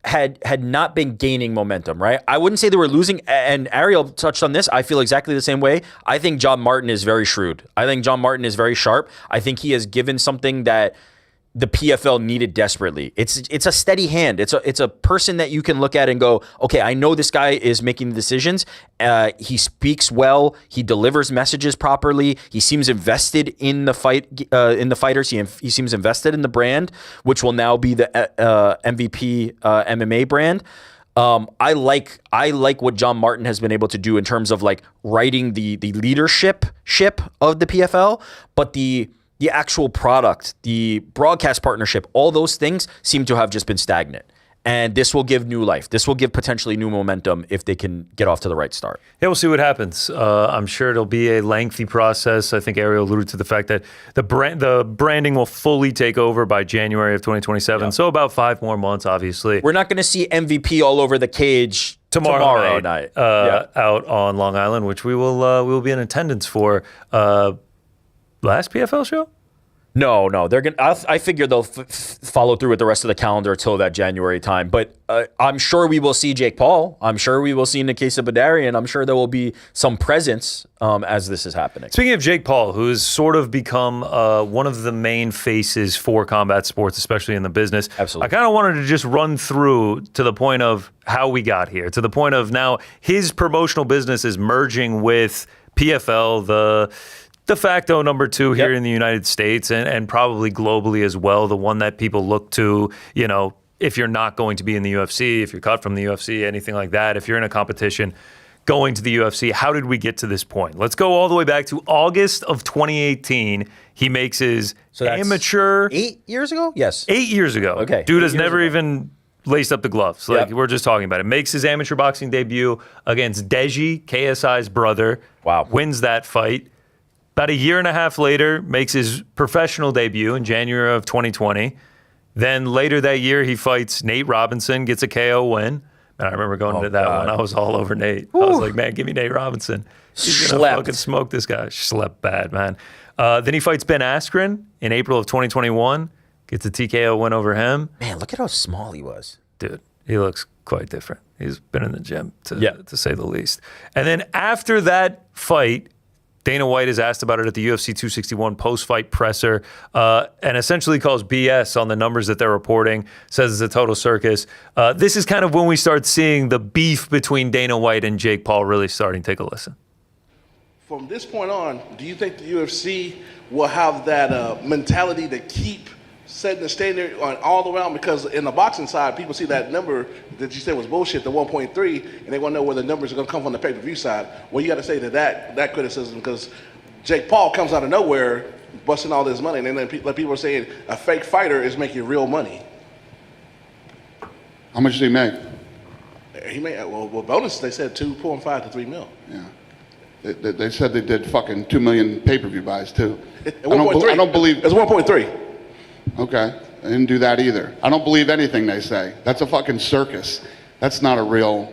had not been gaining momentum, right? I wouldn't say they were losing, and Ariel touched on this. I feel exactly the same way. I think John Martin is very shrewd. I think John Martin is very sharp. I think he has given something that the PFL needed desperately. It's a steady hand. It's a person that you can look at and go, okay, I know this guy is making the decisions. He speaks well. He delivers messages properly. He seems invested in the fighters. He seems invested in the brand, which will now be the MVP MMA brand. I like what John Martin has been able to do in terms of like writing the leadership ship of the PFL, but the actual product, the broadcast partnership, all those things seem to have just been stagnant. And this will give new life. This will give potentially new momentum if they can get off to the right start. Yeah, we'll see what happens. I'm sure it'll be a lengthy process. I think Ariel alluded to the fact that the branding will fully take over by January of 2027. Yep. So about 5 more months, obviously. We're not going to see MVP all over the cage tomorrow night. Out on Long Island, which we will be in attendance for. Last PFL show? No, they're gonna. I figure they'll follow through with the rest of the calendar till that January time. But I'm sure we will see Jake Paul. I'm sure we will see Nikisa Badari, and I'm sure there will be some presence as this is happening. Speaking of Jake Paul, who has sort of become one of the main faces for combat sports, especially in the business. Absolutely. I kind of wanted to just run through to the point of how we got here, to the point of now his promotional business is merging with PFL, the de facto number 2 here in the United States and probably globally as well, the one that people look to, if you're not going to be in the UFC, if you're cut from the UFC, anything like that, if you're in a competition going to the UFC, how did we get to this point? Let's go all the way back to August of 2018. He makes his amateur... 8 years ago? Yes. 8 years ago. Okay. Dude has never even laced up the gloves. We're just talking about it. Makes his amateur boxing debut against Deji, KSI's brother. Wow. Wins that fight. About a year and a half later, makes his professional debut in January of 2020. Then later that year, he fights Nate Robinson, gets a KO win. And I remember going to that one. I was all over Nate. I was like, man, give me Nate Robinson. He's going to fucking smoke this guy. Slept bad, man. Then he fights Ben Askren in April of 2021. Gets a TKO win over him. Man, look at how small he was. Dude, he looks quite different. He's been in the gym, to say the least. And then after that fight, Dana White is asked about it at the UFC 261 post-fight presser and essentially calls BS on the numbers that they're reporting, says it's a total circus. This is kind of when we start seeing the beef between Dana White and Jake Paul really starting. Take a listen. From this point on, do you think the UFC will have that mentality to keep setting the standard on all around? Because in the boxing side, people see that number that you said was bullshit, the 1.3, and they want to know where the numbers are going to come from the pay-per-view side. Well, you got to say that criticism, because Jake Paul comes out of nowhere busting all this money, and then people are saying a fake fighter is making real money. How much did he make? He made, well, bonus, they said 2.5 to 3 mil. Yeah. They said they did fucking 2 million pay-per-view buys, too. I don't believe... It's 1.3. Okay. I didn't do that either. I don't believe anything they say. That's a fucking circus. That's not a real...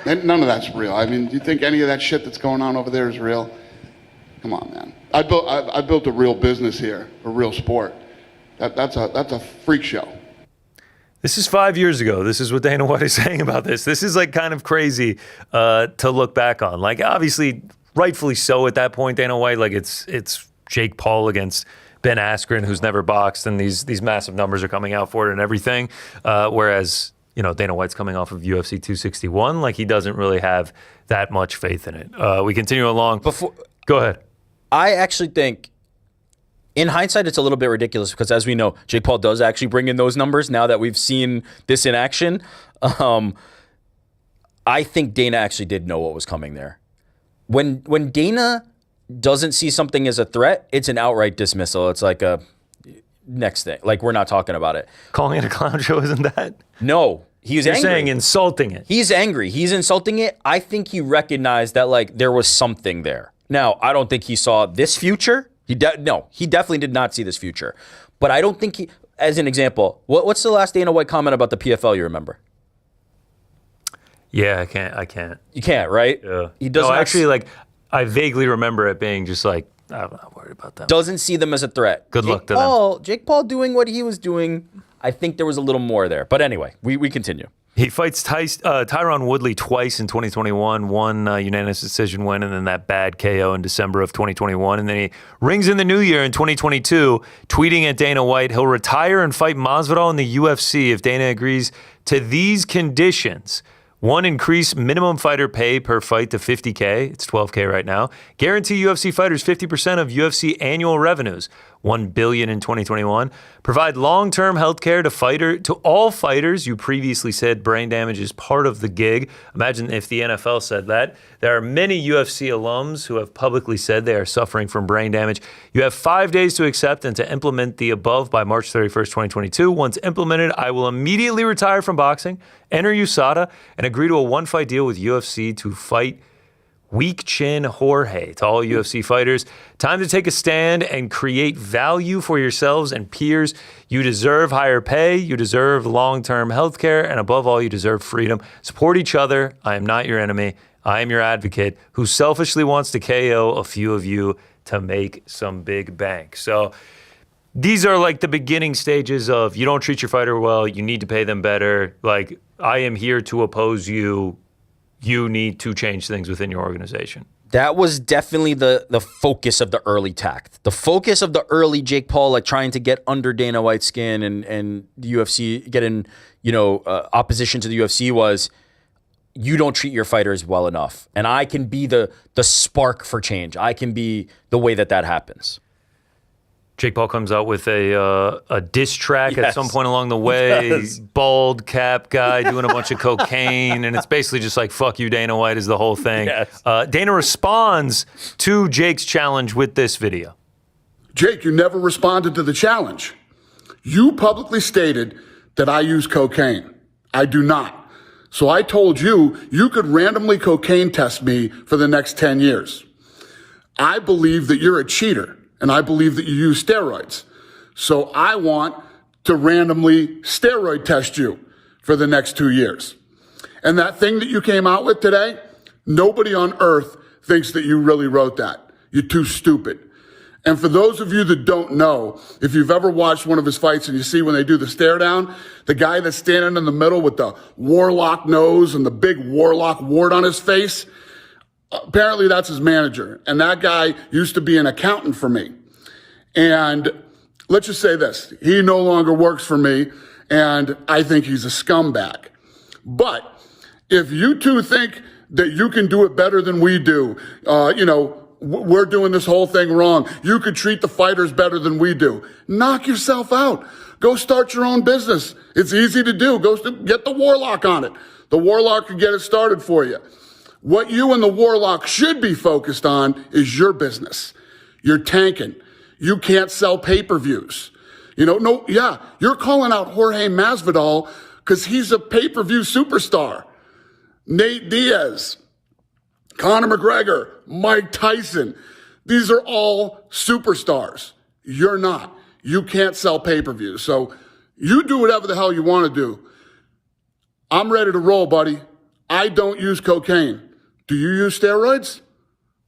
None of that's real. I mean, do you think any of that shit that's going on over there is real? Come on, man. I built a real business here, a real sport. That's a freak show. This is 5 years ago. This is what Dana White is saying about this. This is like kind of crazy to look back on. Like, obviously, rightfully so at that point, Dana White. Like, it's Jake Paul against Ben Askren, who's never boxed, and these massive numbers are coming out for it and everything. Whereas Dana White's coming off of UFC 261. Like, he doesn't really have that much faith in it. We continue along. Go ahead. I actually think, in hindsight, it's a little bit ridiculous because, as we know, Jake Paul does actually bring in those numbers now that we've seen this in action. I think Dana actually did know what was coming there. When Dana doesn't see something as a threat, it's an outright dismissal. It's like a next thing. Like, we're not talking about it. Calling it a clown show, isn't that? No. He's angry. You're saying insulting it. He's angry. He's insulting it. I think he recognized that, like, there was something there. Now, I don't think he saw this future. He definitely did not see this future. But I don't think he, as an example, what's the last Dana White comment about the PFL you remember? Yeah, I can't. You can't, right? Yeah. He doesn't actually, like, I vaguely remember it being just like, I'm not worried about that. Doesn't see them as a threat. Good luck to them. Jake Paul doing what he was doing, I think there was a little more there. But anyway, we continue. He fights Tyron Woodley twice in 2021, one unanimous decision win, and then that bad KO in December of 2021. And then he rings in the new year in 2022, tweeting at Dana White, he'll retire and fight Masvidal in the UFC if Dana agrees to these conditions. 1, increase minimum fighter pay per fight to $50K. It's $12K right now. Guarantee UFC fighters 50% of UFC annual revenues. $1 billion in 2021. Provide long-term health care to all fighters. You previously said brain damage is part of the gig. Imagine if the NFL said that. There are many UFC alums who have publicly said they are suffering from brain damage. You have 5 days to accept and to implement the above by March 31st, 2022. Once implemented, I will immediately retire from boxing, enter USADA, and agree to a one-fight deal with UFC to fight Weak Chin Jorge. To all UFC fighters, time to take a stand and create value for yourselves and peers. You deserve higher pay, you deserve long-term health care, and above all, you deserve freedom. Support each other. I am not your enemy. I am your advocate who selfishly wants to KO a few of you to make some big bank. So these are like the beginning stages of, you don't treat your fighter well, you need to pay them better. Like, I am here to oppose you. You need to change things within your organization. That was definitely the focus of the early tact. The focus of the early Jake Paul, like, trying to get under Dana White's skin and the UFC get in, opposition to the UFC was, you don't treat your fighters well enough. And I can be the spark for change. I can be the way that happens. Jake Paul comes out with a diss track at some point along the way. Bald cap guy doing a bunch of cocaine, and it's basically just like, fuck you, Dana White is the whole thing. Yes. Dana responds to Jake's challenge with this video. Jake, you never responded to the challenge. You publicly stated that I use cocaine. I do not. So I told you could randomly cocaine test me for the next 10 years. I believe that you're a cheater. And I believe that you use steroids. So I want to randomly steroid test you for the next 2 years. And that thing that you came out with today, nobody on earth thinks that you really wrote that. You're too stupid. And for those of you that don't know, if you've ever watched one of his fights and you see when they do the stare down, the guy that's standing in the middle with the warlock nose and the big warlock wart on his face, apparently that's his manager. And that guy used to be an accountant for me. And let's just say this, he no longer works for me, and I think he's a scumbag. But if you two think that you can do it better than we do, we're doing this whole thing wrong. You could treat the fighters better than we do. Knock yourself out. Go start your own business. It's easy to do. Go get the Warlock on it. The Warlock can get it started for you. What you and the Warlock should be focused on is your business. You're tanking. You can't sell pay-per-views. You're calling out Jorge Masvidal because he's a pay-per-view superstar. Nate Diaz, Conor McGregor, Mike Tyson. These are all superstars. You're not. You can't sell pay-per-views. So you do whatever the hell you want to do. I'm ready to roll, buddy. I don't use cocaine. Do you use steroids?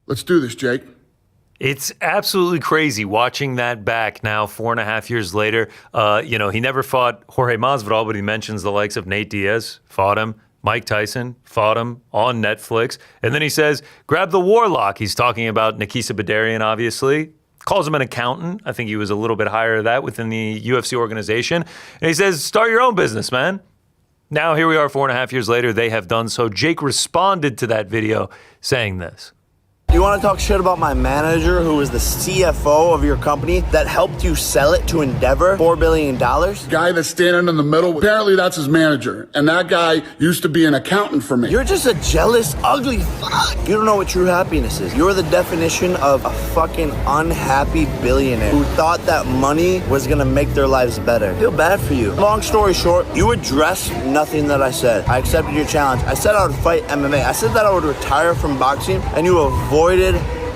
Let's do this, Jake. It's absolutely crazy watching that back now 4.5 years later. He never fought Jorge Masvidal, but he mentions the likes of Nate Diaz, fought him. Mike Tyson, fought him on Netflix. And then he says, grab the Warlock. He's talking about Nikisa Badarian, obviously. Calls him an accountant. I think he was a little bit higher than that within the UFC organization. And he says, start your own business, man. Now here we are 4.5 years later. They have done so. Jake responded to that video saying this. You want to talk shit about my manager, who is the CFO of your company, that helped you sell it to Endeavor, $4 billion? Guy that's standing in the middle, apparently that's his manager. And that guy used to be an accountant for me. You're just a jealous, ugly fuck. You don't know what true happiness is. You're the definition of a fucking unhappy billionaire who thought that money was going to make their lives better. I feel bad for you. Long story short, you addressed nothing that I said. I accepted your challenge. I said I would fight MMA. I said that I would retire from boxing, and you avoided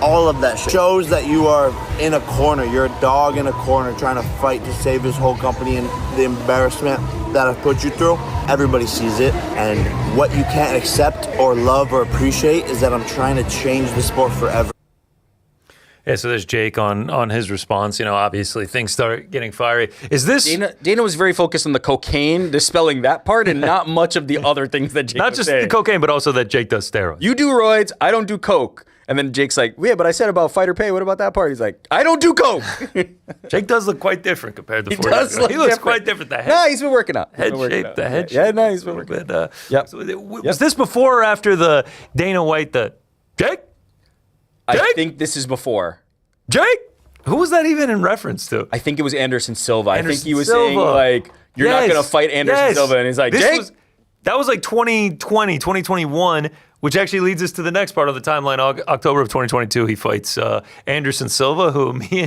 all of that shit. Shows that you are in a corner. You're a dog in a corner trying to fight to save his whole company, and the embarrassment that I've put you through, everybody sees it. And what you can't accept or love or appreciate is that I'm trying to change the sport forever. Yeah, so there's Jake on his response. You know, obviously things start getting fiery. Is this Dana was very focused on the cocaine, dispelling that part, and not much of the other things that Jake not was just saying. the cocaine, but also that Jake does steroids? You do roids, I don't do coke. And then Jake's like, yeah, but I said about fighter pay. What about that part? He's like, I don't do coke. Jake does look quite different compared to He 4 does years ago. look He looks different. quite different. The head, Nah, he's been working out. head shape, the head shape. Yeah, no, he's been working out. Bit, Yep. So was this before or after the Dana White, Jake? I think this is before. Jake? Who was that even in reference to? I think it was Anderson Silva. I think Anderson he was Silva. saying, like, you're not Yes, going to fight Anderson yes. Silva. And he's like, This Jake? That was like 2020, 2021, which actually leads us to the next part of the timeline. October of 2022, he fights Anderson Silva, who me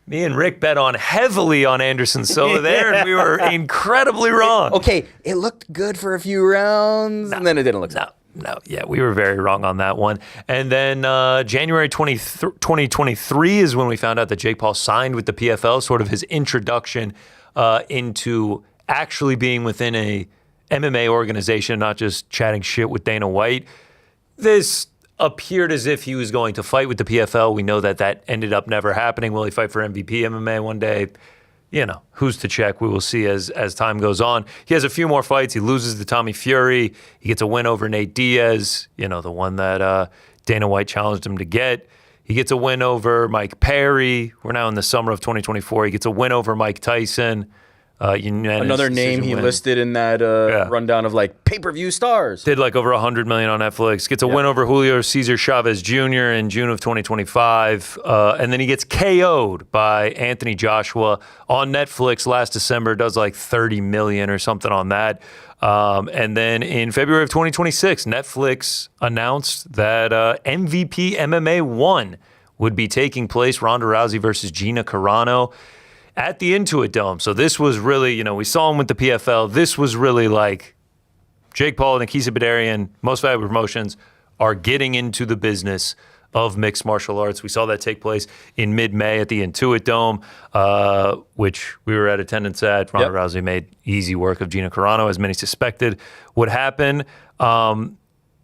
and Rick bet on heavily on Anderson Silva there, and we were incredibly wrong. Okay, it looked good for a few rounds, and then it didn't look so. No, yeah, we were very wrong on that one. And then January 2023 is when we found out that Jake Paul signed with the PFL, sort of his introduction into actually being within a MMA organization, not just chatting shit with Dana White. This appeared as if he was going to fight with the PFL. We know that ended up never happening. Will he fight for MVP MMA one day? You know, who's to check? We will see as time goes on. He has a few more fights. He loses to Tommy Fury. He gets a win over Nate Diaz, you know, the one that Dana White challenged him to get. He gets a win over Mike Perry. We're now in the summer of 2024. He gets a win over Mike Tyson. Another name he listed in that rundown of like pay-per-view stars. Did like over $100 million on Netflix. Gets a win over Julio Cesar Chavez Jr. in June of 2025. And then he gets KO'd by Anthony Joshua on Netflix last December. Does like $30 million or something on that. And then in February of 2026, Netflix announced that MVP MMA 1 would be taking place. Ronda Rousey versus Gina Carano at the Intuit Dome. So this was really, you know, we saw him with the PFL. This was really like Jake Paul and Akisa Badarian, Most Valuable Promotions, are getting into the business of mixed martial arts. We saw that take place in mid-May at the Intuit Dome, which we were at attendance at. Ronda Rousey made easy work of Gina Carano, as many suspected would happen.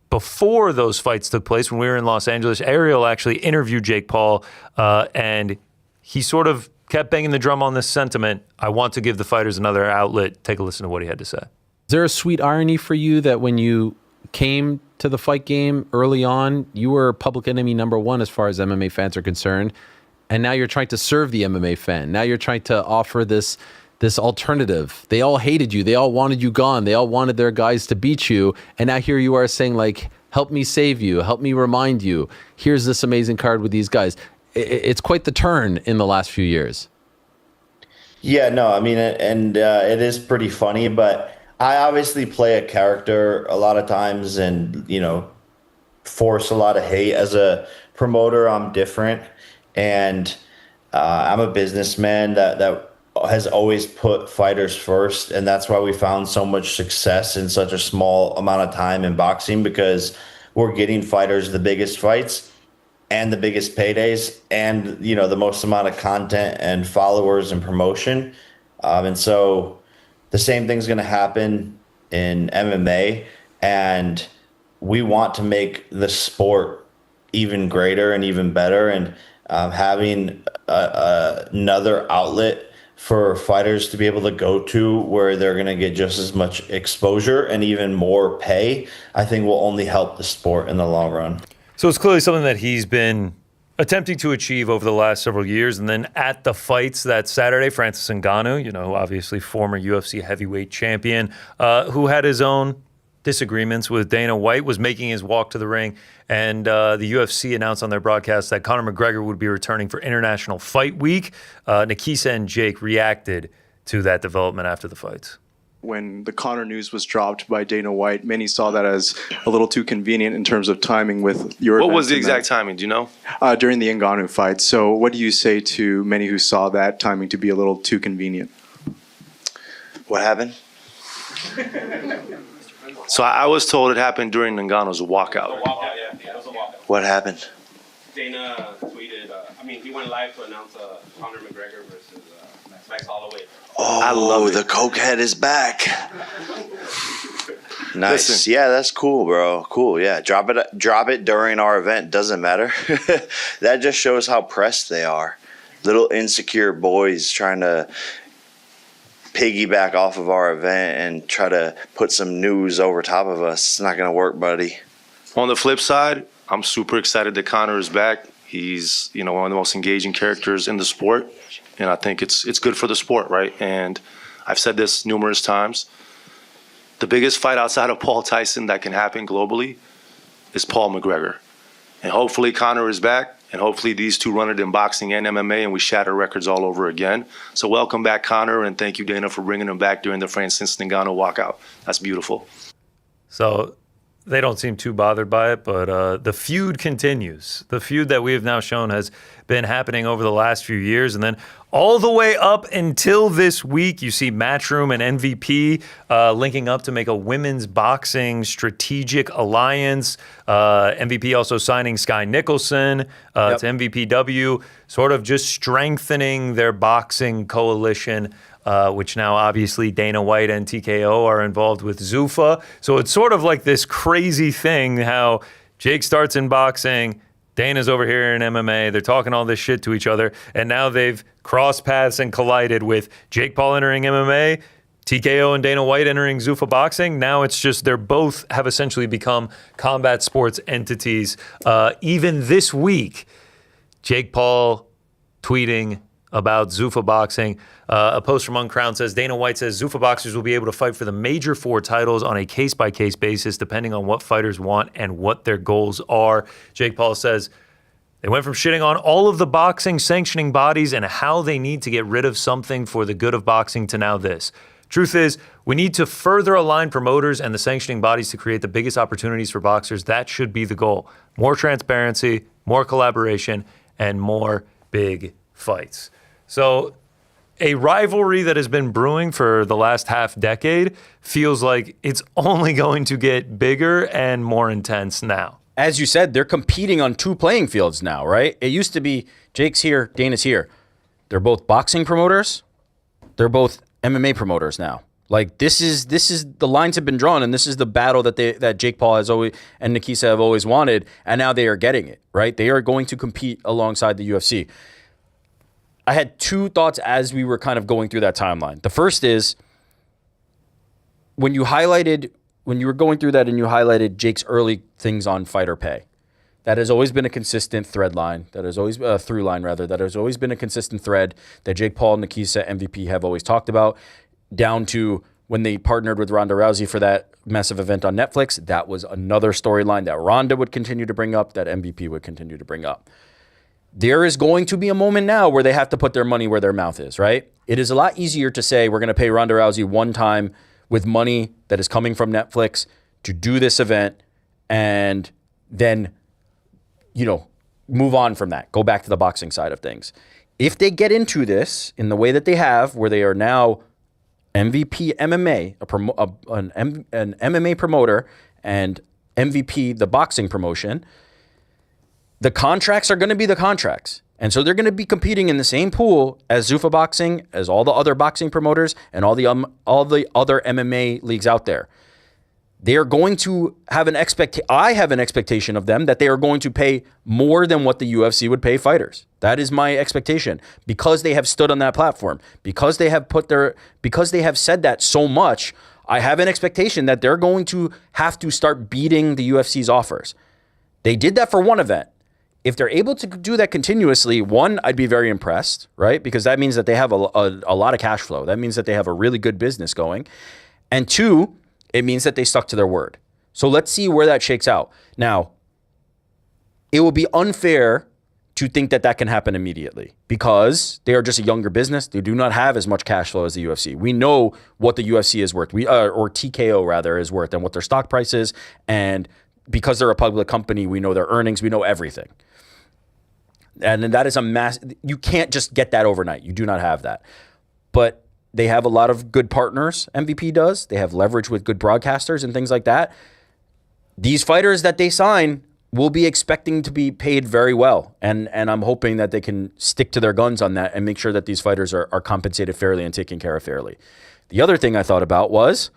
Before those fights took place, when we were in Los Angeles, Ariel actually interviewed Jake Paul, and he sort of kept banging the drum on this sentiment. I want to give the fighters another outlet. Take a listen to what he had to say. Is there a sweet irony for you that when you came to the fight game early on, you were public enemy number one as far as MMA fans are concerned, and now you're trying to serve the MMA fan. Now you're trying to offer this alternative. They all hated you. They all wanted you gone. They all wanted their guys to beat you. And now here you are saying, like, help me save you. Help me remind you. Here's this amazing card with these guys. It's quite the turn in the last few years. Yeah, no, I mean, and it is pretty funny, but I obviously play a character a lot of times and, you know, force a lot of hate. As a promoter, I'm different. And I'm a businessman that has always put fighters first. And that's why we found so much success in such a small amount of time in boxing, because we're getting fighters the biggest fights and the biggest paydays and, you know, the most amount of content and followers and promotion. And so the same thing's going to happen in MMA. And we want to make the sport even greater and even better. And having another outlet for fighters to be able to go to where they're going to get just as much exposure and even more pay, I think will only help the sport in the long run. So it's clearly something that he's been attempting to achieve over the last several years. And then at the fights that Saturday, Francis Ngannou, obviously former UFC heavyweight champion, who had his own disagreements with Dana White, was making his walk to the ring. And the UFC announced on their broadcast that Conor McGregor would be returning for International Fight Week. Nikisa and Jake reacted to that development after the fights. When the Conor news was dropped by Dana White, many saw that as a little too convenient in terms of timing with your What was the exact timing? Do you know? During the Ngannou fight. So what do you say to many who saw that timing to be a little too convenient? What happened? So I was told it happened during Ngannou's walkout. What happened? Dana tweeted, he went live to announce Conor McGregor versus Max Holloway. Oh, The cokehead is back. Nice. Listen. Yeah, that's cool, bro. Cool. Yeah, drop it during our event. Doesn't matter. That just shows how pressed they are. Little insecure boys trying to piggyback off of our event and try to put some news over top of us. It's not gonna work, buddy. On the flip side, I'm super excited that Conor is back. He's, one of the most engaging characters in the sport, and I think it's good for the sport, right? And I've said this numerous times. The biggest fight outside of Paul Tyson that can happen globally is Paul McGregor. And hopefully Conor is back, and hopefully these two run it in boxing and MMA, and we shatter records all over again. So welcome back, Conor, and thank you, Dana, for bringing him back during the Francis Ngannou walkout. That's beautiful. So they don't seem too bothered by it, but the feud continues. The feud that we have now shown has been happening over the last few years. And then all the way up until this week, you see Matchroom and MVP linking up to make a women's boxing strategic alliance. MVP also signing Sky Nicholson to MVPW, sort of just strengthening their boxing coalition, which now obviously Dana White and TKO are involved with Zuffa. So it's sort of like this crazy thing how Jake starts in boxing, Dana's over here in MMA. They're talking all this shit to each other, and now they've crossed paths and collided with Jake Paul entering MMA, TKO and Dana White entering Zuffa boxing. Now it's just they're both have essentially become combat sports entities. Even this week, Jake Paul tweeting about Zuffa boxing. A post from Uncrowned says, Dana White says Zuffa boxers will be able to fight for the major 4 titles on a case-by-case basis, depending on what fighters want and what their goals are. Jake Paul says, they went from shitting on all of the boxing sanctioning bodies and how they need to get rid of something for the good of boxing to now this. Truth is, we need to further align promoters and the sanctioning bodies to create the biggest opportunities for boxers. That should be the goal. More transparency, more collaboration, and more big fights. So a rivalry that has been brewing for the last half decade feels like it's only going to get bigger and more intense now. As you said, they're competing on 2 playing fields now, right? It used to be Jake's here, Dana's here. They're both boxing promoters. They're both MMA promoters now. Like this is the lines have been drawn, and this is the battle that Jake Paul has always and Nikisa have always wanted, and now they are getting it, right? They are going to compete alongside the UFC. I had 2 thoughts as we were kind of going through that timeline. The first is when you were going through that and you highlighted Jake's early things on fighter pay. That has always been a consistent through line, that has always been a consistent thread that Jake Paul, Nikisa, MVP have always talked about, down to when they partnered with Ronda Rousey for that massive event on Netflix. That was another storyline that Ronda would continue to bring up, that MVP would continue to bring up. There is going to be a moment now where they have to put their money where their mouth is, right? It is a lot easier to say we're going to pay Ronda Rousey one time with money that is coming from Netflix to do this event and then, move on from that, go back to the boxing side of things. If they get into this in the way that they have, where they are now MVP MMA, an MMA promoter, and MVP, the boxing promotion, the contracts are going to be the contracts. And so they're going to be competing in the same pool as Zuffa Boxing, as all the other boxing promoters, and all the other MMA leagues out there. They are going to have I have an expectation of them that they are going to pay more than what the UFC would pay fighters. That is my expectation, because they have stood on that platform, because they have said that so much. I have an expectation that they're going to have to start beating the UFC's offers. They did that for one event. if they're able to do that continuously, one, I'd be very impressed, right? Because that means that they have a lot of cash flow. That means that they have a really good business going. And two, it means that they stuck to their word. So let's see where that shakes out. Now, it will be unfair to think that that can happen immediately because they are just a younger business. They do not have as much cash flow as the UFC. We know what the UFC is worth, or TKO rather, is worth, and what their stock price is. And because they're a public company, we know their earnings. We know everything. And that is you can't just get that overnight. You do not have that. But they have a lot of good partners, MVP does. They have leverage with good broadcasters and things like that. These fighters that they sign will be expecting to be paid very well. And I'm hoping that they can stick to their guns on that and make sure that these fighters are compensated fairly and taken care of fairly. The other thing I thought about was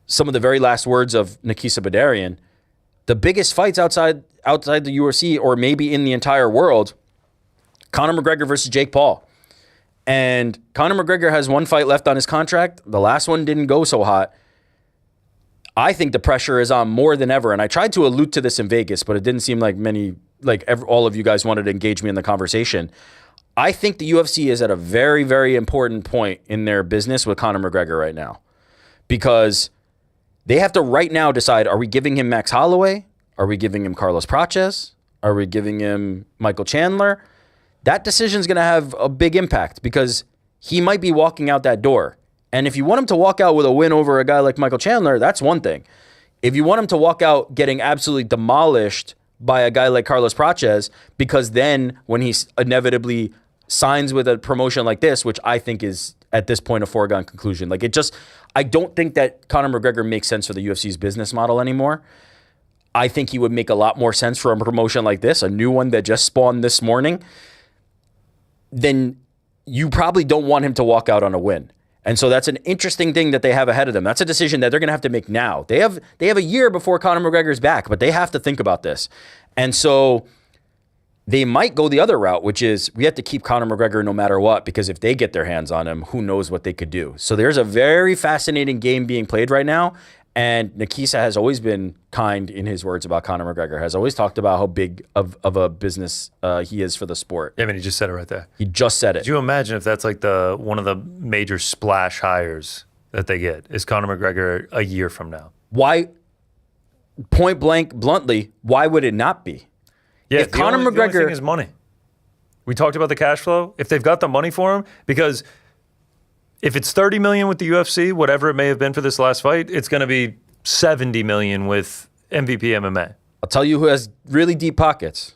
some of the very last words of Nikisa Badarian. The biggest fights outside the UFC, or maybe in the entire world, Conor McGregor versus Jake Paul. And Conor McGregor has one fight left on his contract. The last one didn't go so hot. I think the pressure is on more than ever. And I tried to allude to this in Vegas, but it didn't seem like all of you guys wanted to engage me in the conversation. I think the UFC is at a very, very important point in their business with Conor McGregor right now. Because they have to right now decide, are we giving him Max Holloway? Are we giving him Carlos Prates? Are we giving him Michael Chandler? That decision is going to have a big impact because he might be walking out that door. And if you want him to walk out with a win over a guy like Michael Chandler, that's one thing. If you want him to walk out getting absolutely demolished by a guy like Carlos Prates, because then when he inevitably signs with a promotion like this, which I think is at this point a foregone conclusion, I don't think that Conor McGregor makes sense for the UFC's business model anymore. I think he would make a lot more sense for a promotion like this, a new one that just spawned this morning. Then you probably don't want him to walk out on a win. And so that's an interesting thing that they have ahead of them. That's a decision that they're going to have to make now. They have a year before Conor McGregor's back, but they have to think about this. And so they might go the other route, which is we have to keep Conor McGregor no matter what, because if they get their hands on him, who knows what they could do. So there's a very fascinating game being played right now. And Nikisa has always been kind in his words about Conor McGregor, has always talked about how big of a business he is for the sport. Yeah, I mean, he just said it right there. He just said it. Could you imagine if that's like one of the major splash hires that they get is Conor McGregor a year from now? Why, point blank, bluntly, why would it not be? Yeah, if Conor McGregor, the only thing is money. We talked about the cash flow. If they've got the money for him, because if it's $30 million with the UFC, whatever it may have been for this last fight, it's going to be $70 million with MVP MMA. I'll tell you who has really deep pockets.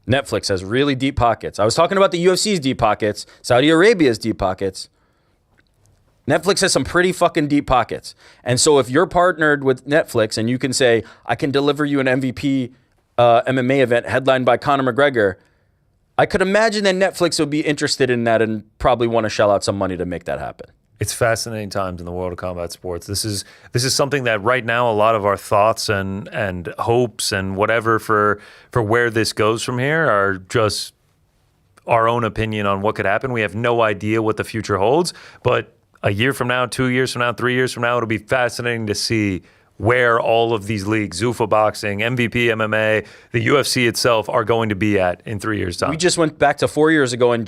Netflix has really deep pockets. I was talking about the UFC's deep pockets, Saudi Arabia's deep pockets. Netflix has some pretty fucking deep pockets. And so if you're partnered with Netflix and you can say, I can deliver you an MVP MMA event headlined by Conor McGregor, I could imagine that Netflix would be interested in that and probably want to shell out some money to make that happen. It's fascinating times in the world of combat sports. This is something that right now a lot of our thoughts and hopes and whatever for where this goes from here are just our own opinion on what could happen. We have no idea what the future holds, but a year from now, 2 years from now, 3 years from now, it'll be fascinating to see where all of these leagues, Zuffa Boxing, MVP MMA, the UFC itself are going to be at in 3 years' time. We just went back to 4 years ago and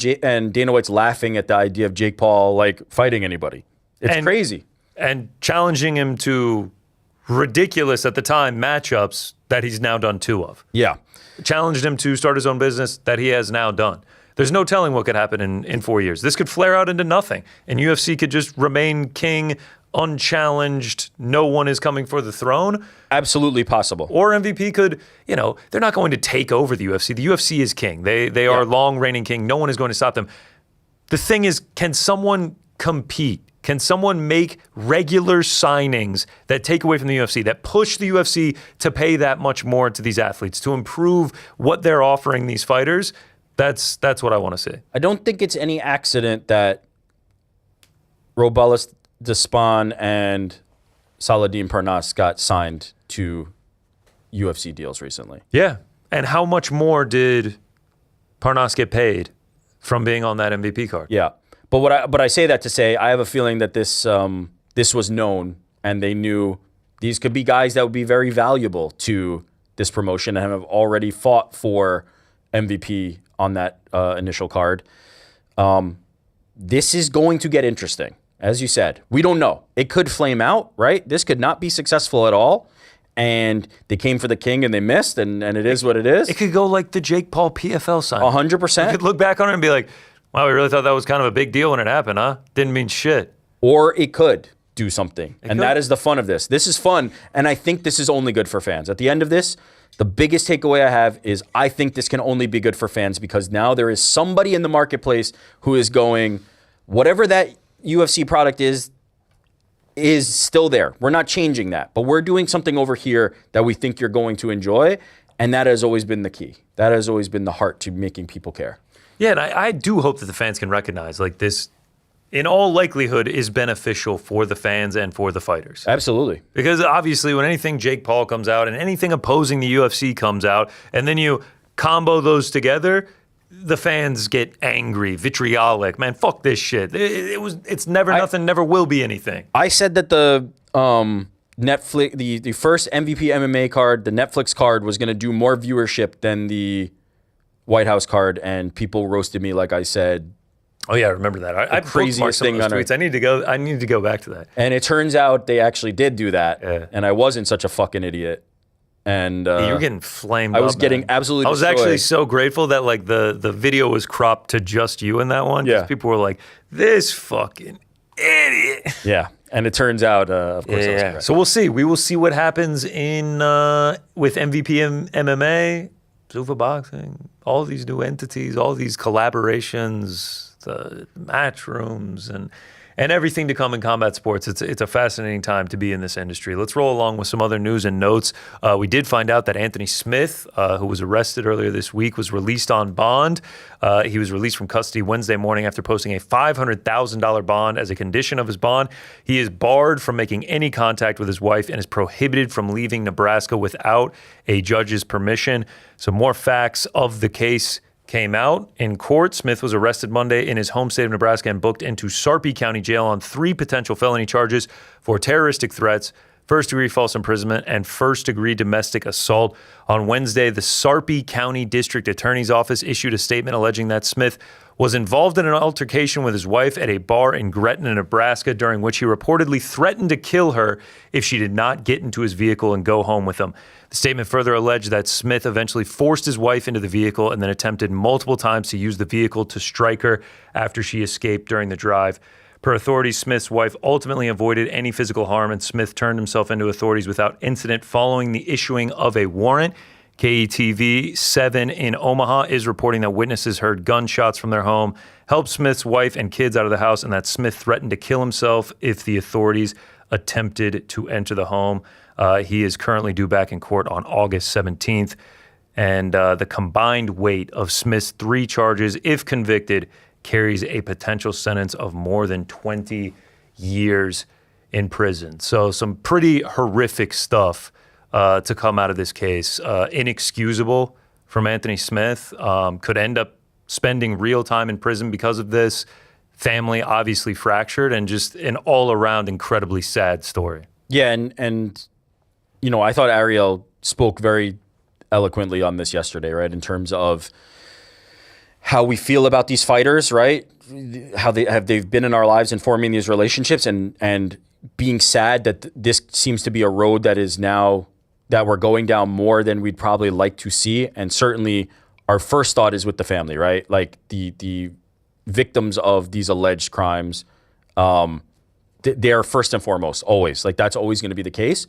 Dana White's laughing at the idea of Jake Paul fighting anybody. It's crazy. And challenging him to ridiculous at the time matchups that he's now done 2 of. Yeah. Challenged him to start his own business that he has now done. There's no telling what could happen in 4 years. This could flare out into nothing, and UFC could just remain king unchallenged, no one is coming for the throne. Absolutely possible. Or MVP could, they're not going to take over the UFC. The UFC is king. They are long reigning king. No one is going to stop them. The thing is, can someone compete? Can someone make regular signings that take away from the UFC, that push the UFC to pay that much more to these athletes, to improve what they're offering these fighters? That's what I want to see. I don't think it's any accident that Robelis Despan and Saladin Parnasse got signed to UFC deals recently. Yeah. And how much more did Parnasse get paid from being on that MVP card? Yeah. But I say that to say I have a feeling that this was known and they knew these could be guys that would be very valuable to this promotion and have already fought for MVP on that initial card. This is going to get interesting. As you said, we don't know. It could flame out, right? This could not be successful at all. And they came for the king and they missed, and it is what it is. It could go like the Jake Paul PFL sign. 100%. You could look back on it and be like, wow, we really thought that was kind of a big deal when it happened, huh? Didn't mean shit. Or it could do something. And that is the fun of this. This is fun, and I think this is only good for fans. At the end of this, the biggest takeaway I have is I think this can only be good for fans because now there is somebody in the marketplace who is going, whatever that UFC product is still there. We're not changing that, but we're doing something over here that we think you're going to enjoy, and that has always been the key. That has always been the heart to making people care. Yeah, and I do hope that the fans can recognize like this, in all likelihood, is beneficial for the fans and for the fighters. Absolutely. Because obviously when anything Jake Paul comes out and anything opposing the UFC comes out, and then you combo those together, the fans get angry, vitriolic. Man, fuck this shit. It's never nothing, never will be anything. I said that the Netflix, the first MVP MMA card, the Netflix card, was going to do more viewership than the White House card, and people roasted me like I said. Oh yeah, I remember that. I craziest thing on tweets. I need to go back to that. And it turns out they actually did do that, and I wasn't such a fucking idiot. And you were getting flamed. I was getting absolutely. I was actually so grateful that like the video was cropped to just you in that one. Yeah, people were like, "This fucking idiot." Yeah, and it turns out, of course, I was correct. So we'll see. We will see what happens in with MVP MMA, Zuffa Boxing, all these new entities, all these collaborations, the match rooms, and everything to come in combat sports. It's a fascinating time to be in this industry. Let's roll along with some other news and notes. We did find out that Anthony Smith, who was arrested earlier this week, was released on bond. He was released from custody Wednesday morning after posting a $500,000 bond as a condition of his bond. He is barred from making any contact with his wife and is prohibited from leaving Nebraska without a judge's permission. Some more facts of the case came out in court. Smith was arrested Monday in his home state of Nebraska and booked into Sarpy County Jail on 3 potential felony charges for terroristic threats, first-degree false imprisonment, and first-degree domestic assault. On Wednesday, the Sarpy County District Attorney's Office issued a statement alleging that Smith was involved in an altercation with his wife at a bar in Gretna, Nebraska, during which he reportedly threatened to kill her if she did not get into his vehicle and go home with him. The statement further alleged that Smith eventually forced his wife into the vehicle and then attempted multiple times to use the vehicle to strike her after she escaped during the drive. Per authorities, Smith's wife ultimately avoided any physical harm, and Smith turned himself into authorities without incident following the issuing of a warrant. KETV 7 in Omaha is reporting that witnesses heard gunshots from their home, helped Smith's wife and kids out of the house, and that Smith threatened to kill himself if the authorities attempted to enter the home. He is currently due back in court on August 17th. And the combined weight of Smith's 3 charges, if convicted, carries a potential sentence of more than 20 years in prison. So some pretty horrific stuff to come out of this case. Inexcusable from Anthony Smith. Could end up spending real time in prison because of this. Family obviously fractured, and just an all-around incredibly sad story. Yeah, and you know, I thought Ariel spoke very eloquently on this yesterday, right? In terms of how we feel about these fighters, right? How they've been in our lives and forming these relationships, and being sad that this seems to be a road that is now that we're going down more than we'd probably like to see. And certainly our first thought is with the family, right? Like the victims of these alleged crimes, they're first and foremost, always. Like that's always going to be the case.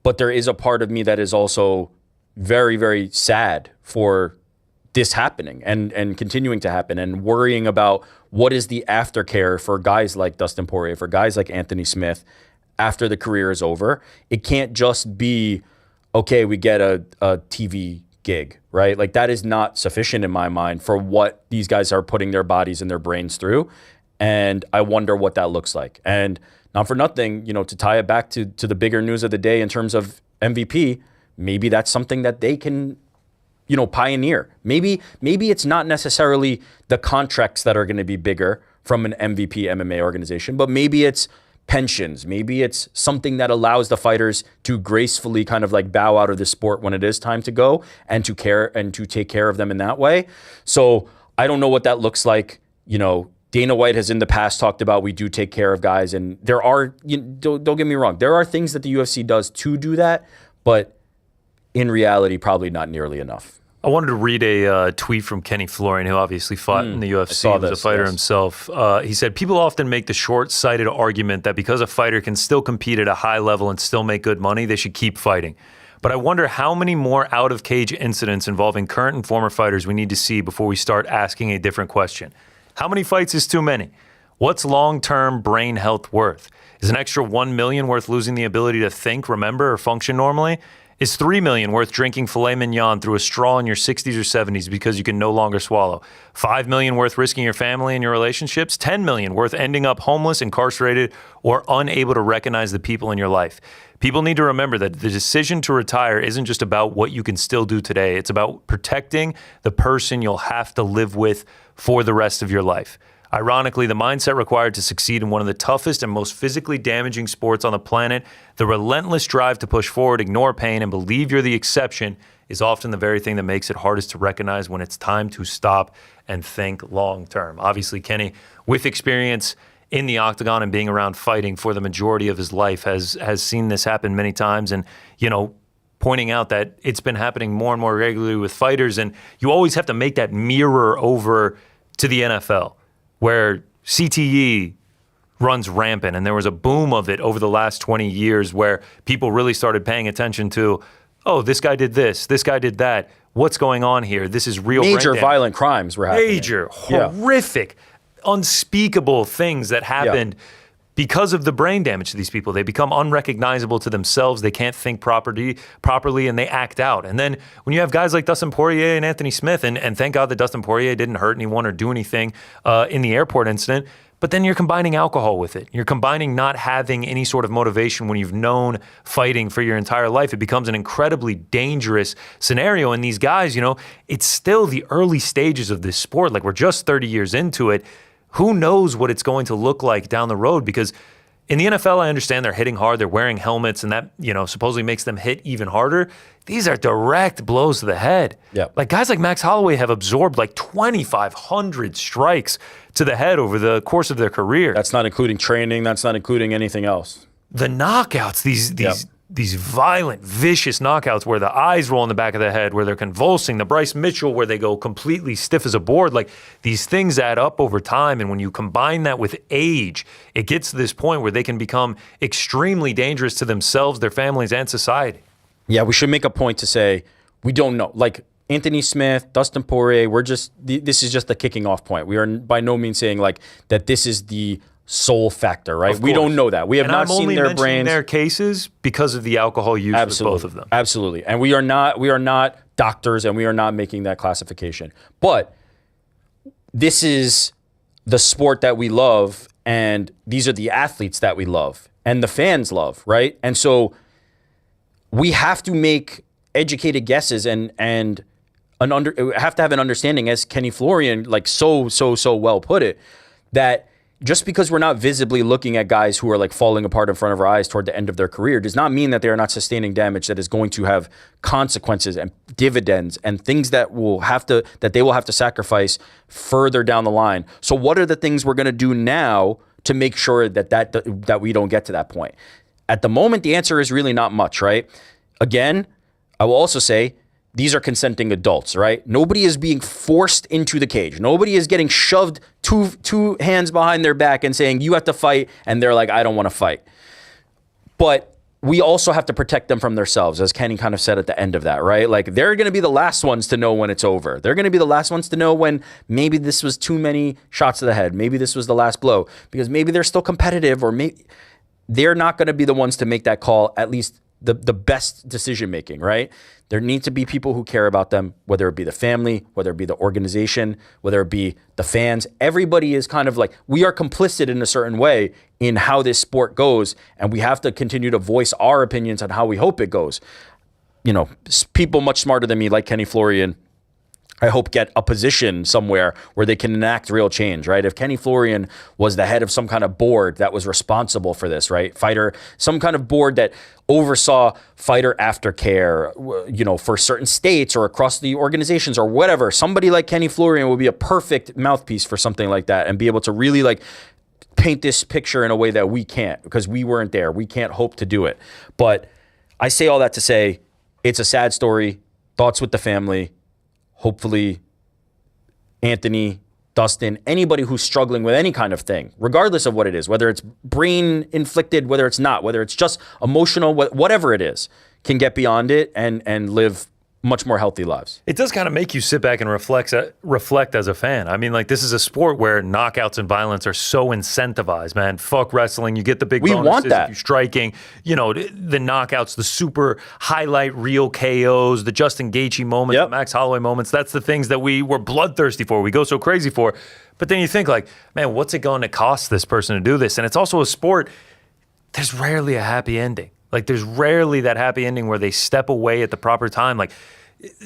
But there is a part of me that is also very, very sad for this happening and continuing to happen, and worrying about what is the aftercare for guys like Dustin Poirier, for guys like Anthony Smith after the career is over. It can't just be, okay, we get a TV gig, right? Like that is not sufficient in my mind for what these guys are putting their bodies and their brains through. And I wonder what that looks like. And not for nothing, you know, to tie it back to the bigger news of the day in terms of MVP, maybe that's something that they can, you know, pioneer. Maybe it's not necessarily the contracts that are going to be bigger from an MVP MMA organization, but maybe it's pensions. Maybe it's something that allows the fighters to gracefully kind of like bow out of the sport when it is time to go and to take care of them in that way. So I don't know what that looks like. Dana White has in the past talked about we do take care of guys, and there are, don't get me wrong, there are things that the UFC does to do that, but in reality, probably not nearly enough. I wanted to read a tweet from Kenny Florian, who obviously fought in the UFC. He was a fighter himself. He said, people often make the short-sighted argument that because a fighter can still compete at a high level and still make good money, they should keep fighting. But I wonder how many more out-of-cage incidents involving current and former fighters we need to see before we start asking a different question. How many fights is too many? What's long-term brain health worth? Is an extra $1 million worth losing the ability to think, remember, or function normally? Is $3 million worth drinking filet mignon through a straw in your 60s or 70s because you can no longer swallow? $5 million worth risking your family and your relationships? $10 million worth ending up homeless, incarcerated, or unable to recognize the people in your life? People need to remember that the decision to retire isn't just about what you can still do today. It's about protecting the person you'll have to live with for the rest of your life. Ironically, the mindset required to succeed in one of the toughest and most physically damaging sports on the planet, the relentless drive to push forward, ignore pain, and believe you're the exception, is often the very thing that makes it hardest to recognize when it's time to stop and think long term. Obviously, Kenny, with experience in the octagon and being around fighting for the majority of his life, has seen this happen many times, and pointing out that it's been happening more and more regularly with fighters, and you always have to make that mirror over to the NFL, where CTE runs rampant, and there was a boom of it over the last 20 years where people really started paying attention to, oh, this guy did this guy did that. What's going on here? This is real. Major violent crimes were happening. Major, horrific, unspeakable things that happened because of the brain damage to these people. They become unrecognizable to themselves. They can't think properly, and they act out. And then when you have guys like Dustin Poirier and Anthony Smith, and thank God that Dustin Poirier didn't hurt anyone or do anything in the airport incident, but then you're combining alcohol with it. You're combining not having any sort of motivation when you've known fighting for your entire life. It becomes an incredibly dangerous scenario. And these guys, it's still the early stages of this sport. Like, we're just 30 years into it. Who knows what it's going to look like down the road? Because in the NFL, I understand they're hitting hard, they're wearing helmets, and that, supposedly makes them hit even harder. These are direct blows to the head. Yep. Like, guys like Max Holloway have absorbed like 2,500 strikes to the head over the course of their career. That's not including training. That's not including anything else. The knockouts, these violent, vicious knockouts where the eyes roll in the back of the head, where they're convulsing, the Bryce Mitchell where they go completely stiff as a board, like, these things add up over time. And when you combine that with age, it gets to this point where they can become extremely dangerous to themselves, their families, and society. Yeah, we should make a point to say we don't know. Like Anthony Smith, Dustin Poirier, this is just the kicking off point. We are by no means saying like that this is the sole factor, right? We don't know that. We have not seen their brains. Their cases because of the alcohol use with both of them. Absolutely. And we are not doctors, and we are not making that classification. But this is the sport that we love, and these are the athletes that we love and the fans love, right? And so we have to make educated guesses and have to have an understanding, as Kenny Florian like so well put it, that just because we're not visibly looking at guys who are like falling apart in front of our eyes toward the end of their career does not mean that they are not sustaining damage that is going to have consequences and dividends and things that they will have to sacrifice further down the line. So what are the things we're going to do now to make sure that we don't get to that point? At the moment, the answer is really not much, right? Again, I will also say, these are consenting adults, right? Nobody is being forced into the cage. Nobody is getting shoved two hands behind their back and saying, you have to fight. And they're like, I don't want to fight. But we also have to protect them from themselves, as Kenny kind of said at the end of that, right? Like, they're going to be the last ones to know when it's over. They're going to be the last ones to know when maybe this was too many shots to the head. Maybe this was the last blow, because maybe they're still competitive, or maybe they're not going to be the ones to make that call, at least the best decision making, right? There need to be people who care about them, whether it be the family, whether it be the organization, whether it be the fans. Everybody is kind of like, we are complicit in a certain way in how this sport goes, and we have to continue to voice our opinions on how we hope it goes. People much smarter than me, like Kenny Florian, I hope, get a position somewhere where they can enact real change, right? If Kenny Florian was the head of some kind of board that was responsible for this, right? Some kind of board that oversaw fighter aftercare, for certain states or across the organizations or whatever. Somebody like Kenny Florian would be a perfect mouthpiece for something like that and be able to really like paint this picture in a way that we can't, because we weren't there. We can't hope to do it. But I say all that to say it's a sad story. Thoughts with the family. Hopefully, Anthony, Dustin, anybody who's struggling with any kind of thing, regardless of what it is, whether it's brain inflicted, whether it's not, whether it's just emotional, whatever it is, can get beyond it and live much more healthy lives. It does kind of make you sit back and reflect as a fan. I mean, like, this is a sport where knockouts and violence are so incentivized, man. Fuck wrestling. You get the big bonuses. We want that. If you're striking, the knockouts, the super highlight reel KOs, the Justin Gaethje moments, the Max Holloway moments. That's the things that we were bloodthirsty for. We go so crazy for. But then you think like, man, what's it going to cost this person to do this? And it's also a sport. There's rarely a happy ending. Like, there's rarely that happy ending where they step away at the proper time. Like,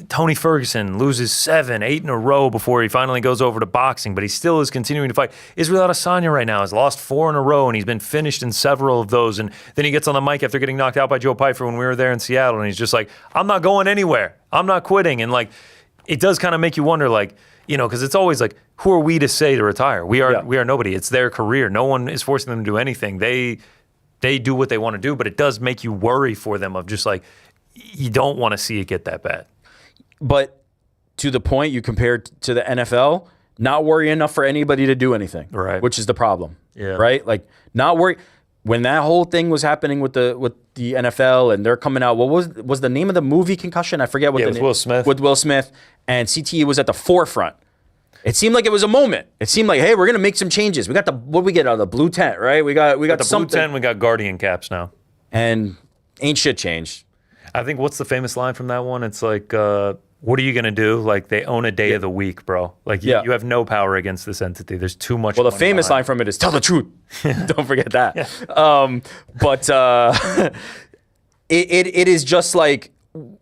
Tony Ferguson loses 7, 8 in a row before he finally goes over to boxing, but he still is continuing to fight. Israel Adesanya right now has lost 4 in a row, and he's been finished in several of those. And then he gets on the mic after getting knocked out by Joe Pyfer when we were there in Seattle, and he's just like, I'm not going anywhere. I'm not quitting. And, like, it does kind of make you wonder, like, because it's always like, who are we to say to retire? We are nobody. It's their career. No one is forcing them to do anything. They do what they want to do, but it does make you worry for them of just like, you don't want to see it get that bad. But to the point you compared to the NFL, not worry enough for anybody to do anything, right? Which is the problem, yeah. Right? Like, not worry. When that whole thing was happening with the NFL and they're coming out, what was the name of the movie Concussion? I forget what it was Will Smith. With Will Smith, and CTE was at the forefront. It seemed like it was a moment. It seemed like, hey, we're gonna make some changes. We got what we get out of the blue tent, right? We got the something. Blue tent. We got Guardian caps now, and ain't shit changed. I think what's the famous line from that one? It's like, what are you gonna do? Like, they own a day of the week, bro. Like, you have no power against this entity. There's too much. Well, the famous line from it is "Tell the truth." Don't forget that. But it is just like,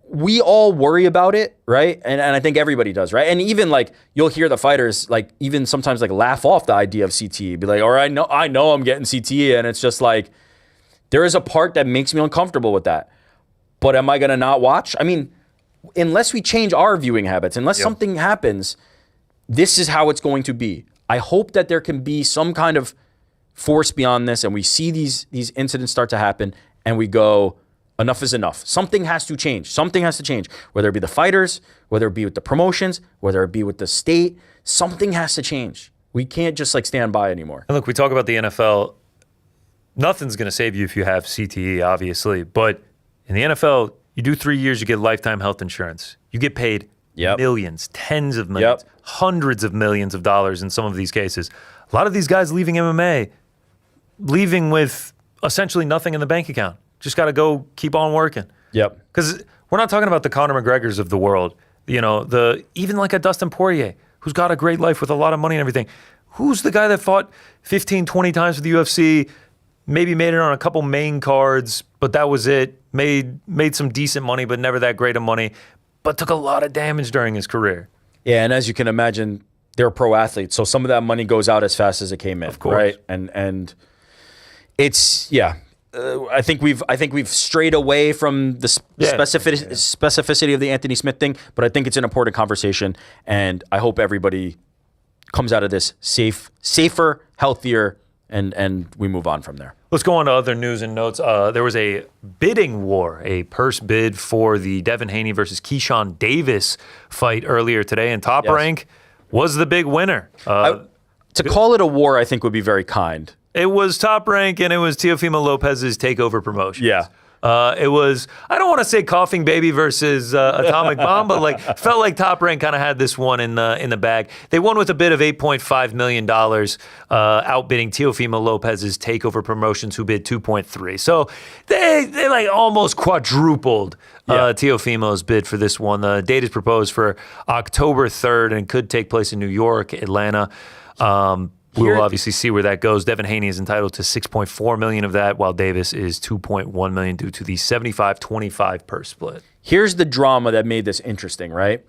we all worry about it, right? And I think everybody does, right? And even like, you'll hear the fighters like even sometimes like laugh off the idea of CTE, be like, all right, I know I'm getting CTE, and it's just like, there is a part that makes me uncomfortable with that. But am I gonna not watch? I mean, unless we change our viewing habits, unless something happens, this is how it's going to be. I hope that there can be some kind of force beyond this, and we see these incidents start to happen, and we go, enough is enough. Something has to change. Something has to change. Whether it be the fighters, whether it be with the promotions, whether it be with the state, something has to change. We can't just like stand by anymore. And look, we talk about the NFL. Nothing's going to save you if you have CTE, obviously. But in the NFL, you do 3 years, you get lifetime health insurance. You get paid millions, tens of millions, hundreds of millions of dollars in some of these cases. A lot of these guys leaving MMA, leaving with essentially nothing in the bank account. Just got to go keep on working. Yep. Because we're not talking about the Conor McGregors of the world. Even like a Dustin Poirier, who's got a great life with a lot of money and everything. Who's the guy that fought 15, 20 times for the UFC, maybe made it on a couple main cards, but that was it. Made some decent money, but never that great of money, but took a lot of damage during his career. Yeah, and as you can imagine, they're pro athletes, so some of that money goes out as fast as it came in. Of course. Right? And it's I think we've strayed away from the specificity of the Anthony Smith thing, but I think it's an important conversation, and I hope everybody comes out of this safer, healthier, and we move on from there. Let's go on to other news and notes. There was a bidding war, a purse bid for the Devin Haney versus Keyshawn Davis fight earlier today, and Top Rank was the big winner. To call it a war, I think, would be very kind. It was Top Rank, and it was Teofimo Lopez's Takeover Promotions. Yeah. It was, I don't want to say Coughing Baby versus Atomic Bomb, but like felt like Top Rank kind of had this one in the bag. They won with a bid of $8.5 million, outbidding Teofimo Lopez's Takeover Promotions, who bid 2.3. So they like almost quadrupled Teofimo's bid for this one. The date is proposed for October 3rd and could take place in New York, Atlanta. We will obviously see where that goes. Devin Haney is entitled to $6.4 million of that, while Davis is $2.1 million due to the 75-25 purse split. Here's the drama that made this interesting, right?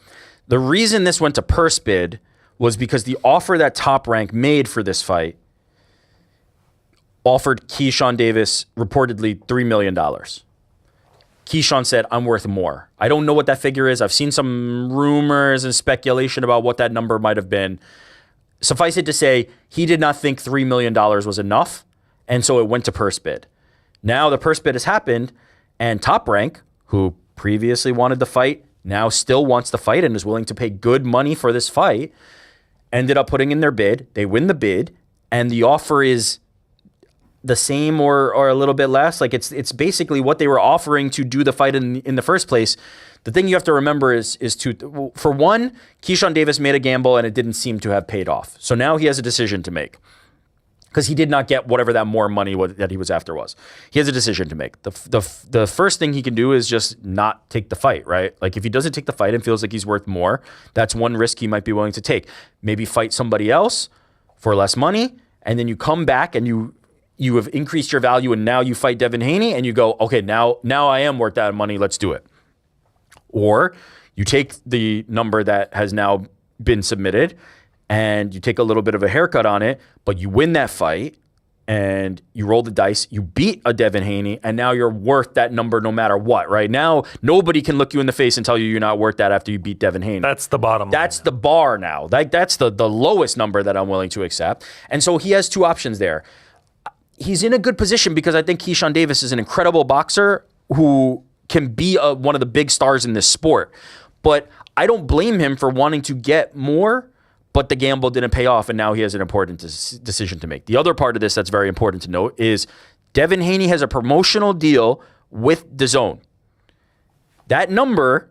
The reason this went to purse bid was because the offer that Top Rank made for this fight offered Keyshawn Davis reportedly $3 million. Keyshawn said, I'm worth more. I don't know what that figure is. I've seen some rumors and speculation about what that number might have been. Suffice it to say, he did not think $3 million was enough, and so it went to purse bid. Now the purse bid has happened, and Top Rank, who previously wanted the fight, now still wants the fight and is willing to pay good money for this fight, ended up putting in their bid. They win the bid, and the offer is the same or a little bit less. Like it's basically what they were offering to do the fight in the first place. The thing you have to remember is for one, Keyshawn Davis made a gamble and it didn't seem to have paid off. So now he has a decision to make because he did not get whatever that more money that he was after was. He has a decision to make. The first thing he can do is just not take the fight, right? Like if he doesn't take the fight and feels like he's worth more, that's one risk he might be willing to take. Maybe fight somebody else for less money, and then you come back and you have increased your value, and now you fight Devin Haney and you go, okay, now I am worth that money. Let's do it. Or you take the number that has now been submitted and you take a little bit of a haircut on it, but you win that fight and you roll the dice, you beat a Devin Haney, and now you're worth that number no matter what, right? Now, nobody can look you in the face and tell you you're not worth that after you beat Devin Haney. That's the bottom line. That's the bar now. That's the lowest number that I'm willing to accept. And so he has two options there. He's in a good position because I think Keyshawn Davis is an incredible boxer who can be one of the big stars in this sport. But I don't blame him for wanting to get more, but the gamble didn't pay off, and now he has an important decision to make. The other part of this that's very important to note is Devin Haney has a promotional deal with DAZN. That number,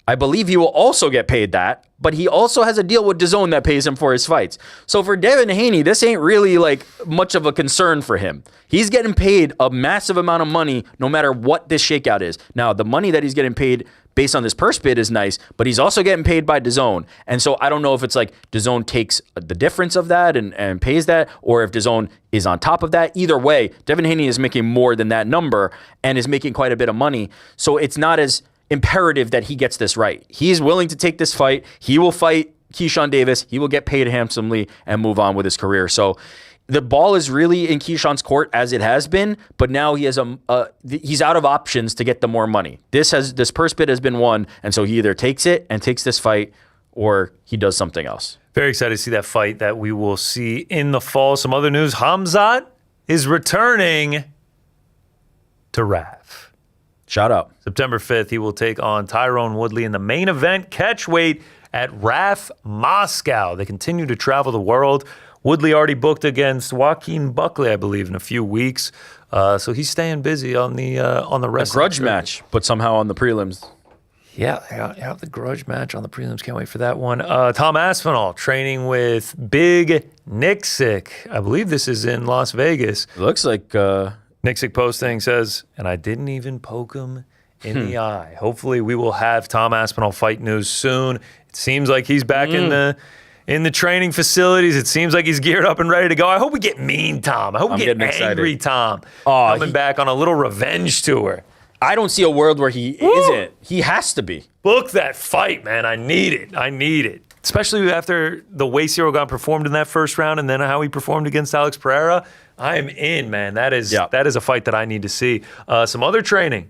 I believe he will also get paid that, but he also has a deal with DAZN that pays him for his fights. So for Devin Haney, this ain't really like much of a concern for him. He's getting paid a massive amount of money no matter what this shakeout is. Now, the money that he's getting paid based on this purse bid is nice, but he's also getting paid by DAZN. And so I don't know if it's like DAZN takes the difference of that and pays that, or if DAZN is on top of that. Either way, Devin Haney is making more than that number and is making quite a bit of money. So it's not as imperative that he gets this right. He's willing to take this fight. He will fight Keyshawn Davis. He will get paid handsomely and move on with his career. So the ball is really in Keyshawn's court as it has been, but now he has he's out of options to get the more money. This purse bid has been won, and so he either takes it and takes this fight, or he does something else. Very excited to see that fight that we will see in the fall. Some other news: Hamzat is returning to RAF. Shout out. September 5th, he will take on Tyrone Woodley in the main event catchweight at RAF Moscow. They continue to travel the world. Woodley already booked against Joaquin Buckley, I believe, in a few weeks. So he's staying busy on the rest. A grudge match, but somehow on the prelims. Yeah, the grudge match on the prelims. Can't wait for that one. Tom Aspinall training with Big Nixick. I believe this is in Las Vegas. It looks like Nixick posting says, and I didn't even poke him in the eye. Hopefully we will have Tom Aspinall fight news soon. It seems like he's back in the training facilities. It seems like he's geared up and ready to go. I hope we get mean Tom. I hope we get angry Tom coming back on a little revenge tour. I don't see a world where he isn't. He has to be. Book that fight, man. I need it. Especially after the way Cyril Gane performed in that first round and then how he performed against Alex Pereira. I am in, man. That is a fight that I need to see. Some other training.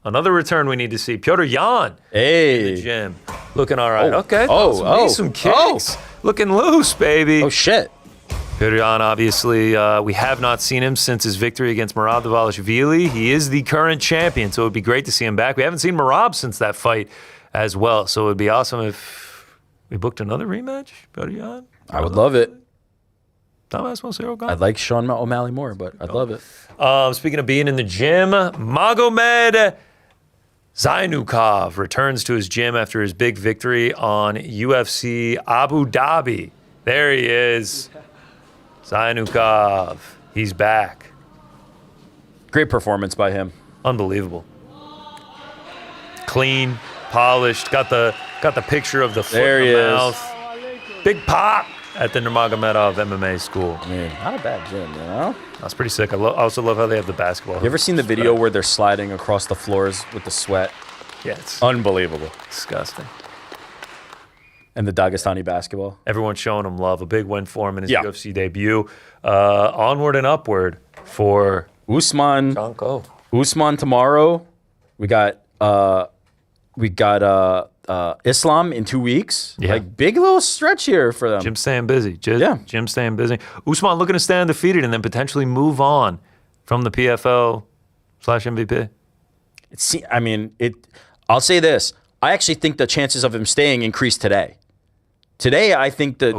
Another return we need to see. Petr Yan in the gym. Looking all right. Some kicks. Looking loose, baby. Oh, shit. Petr Yan, obviously, we have not seen him since his victory against Merab Dvalishvili. He is the current champion, so it would be great to see him back. We haven't seen Merab since that fight as well, so it would be awesome if we booked another rematch. Petr Yan. I would love it. I'd like Sean O'Malley more, but I'd love it. Speaking of being in the gym, Magomed Zainukov returns to his gym after his big victory on UFC Abu Dhabi. There he is. Zainukov. He's back. Great performance by him. Unbelievable. Clean, polished, got the picture of the foot in the mouth. Big pop at the Nurmagomedov MMA school. Man, not a bad gym, you know? That's pretty sick. I also love how they have the basketball. You ever seen the video where they're sliding across the floors with the sweat? Yeah, it's unbelievable. Disgusting. And the Dagestani basketball. Everyone's showing him love. A big win for him in his Yeah. UFC debut. Onward and upward for Usman. Jonko. Usman tomorrow. We got Islam in 2 weeks. Yeah. Like big little stretch here for them. Jim's staying busy. Jim's staying busy. Usman looking to stay undefeated and then potentially move on from the PFL/MVP. I'll say this. I actually think the chances of him staying increased today. Today, I think that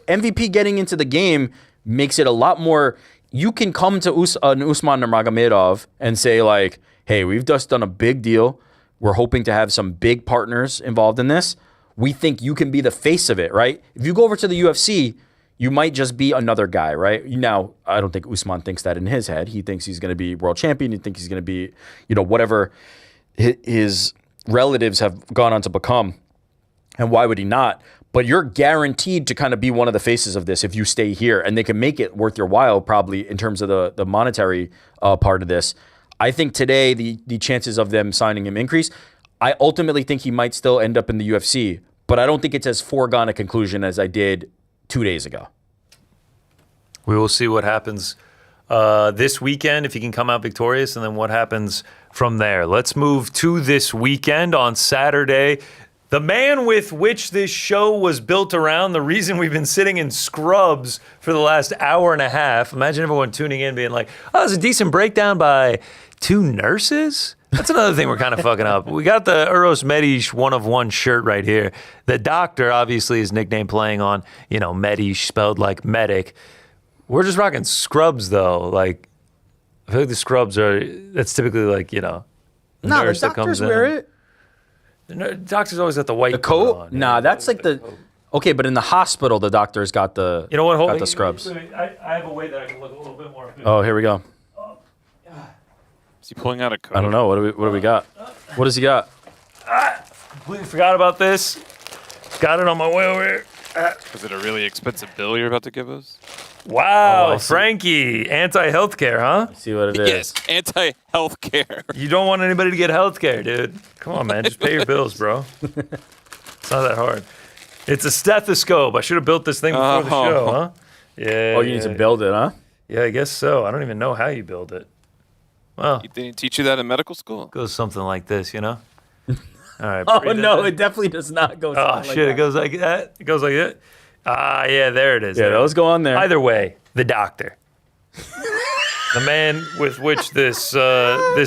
MVP getting into the game makes it a lot more. You can come to Usman Nurmagomedov and say like, "Hey, we've just done a big deal. We're hoping to have some big partners involved in this. We think you can be the face of it, right? If you go over to the UFC, you might just be another guy, right? Now, I don't think Usman thinks that in his head. He thinks he's going to be world champion. He thinks he's going to be, whatever his relatives have gone on to become. And why would he not? But you're guaranteed to kind of be one of the faces of this if you stay here, and they can make it worth your while probably in terms of the monetary part of this. I think today the chances of them signing him increase. I ultimately think he might still end up in the UFC, but I don't think it's as foregone a conclusion as I did 2 days ago. We will see what happens this weekend if he can come out victorious, and then what happens from there. Let's move to this weekend on Saturday. The man with which this show was built around, the reason we've been sitting in scrubs for the last hour and a half. Imagine everyone tuning in being like, oh, it's a decent breakdown by two nurses? That's another thing we're kind of fucking up. We got the Uros Medish one-of-one shirt right here. The doctor, obviously, is nickname playing on, Medish, spelled like medic. We're just rocking scrubs, though. Like, I feel like the scrubs that's typically like, nurse the that comes doctors in. wear it. The doctor's always got the white coat on. Nah, that's like okay, but in the hospital, the doctor's got the got the scrubs. I have a way that I can look a little bit more. Oh, here we go. Is he pulling out a coat? I don't know. What do we got? What does he got? Completely forgot about this. Got it on my way over here. Is it a really expensive bill you're about to give us? Wow, Frankie, anti-healthcare, huh? I see what it is. Yes, anti-healthcare. You don't want anybody to get healthcare, dude. Come on, man. Just pay your bills, bro. It's not that hard. It's a stethoscope. I should have built this thing before the show, huh? Yeah. Oh, you need to build it, huh? Yeah, I guess so. I don't even know how you build it. Well, They didn't teach you that in medical school? goes something like this, All right. Oh breathe no, in. it definitely does not go. Oh like shit! that. It goes like that. It goes like that. Ah, yeah, there it is. Yeah, There. those go on there. Either way, the doctor, the man with which this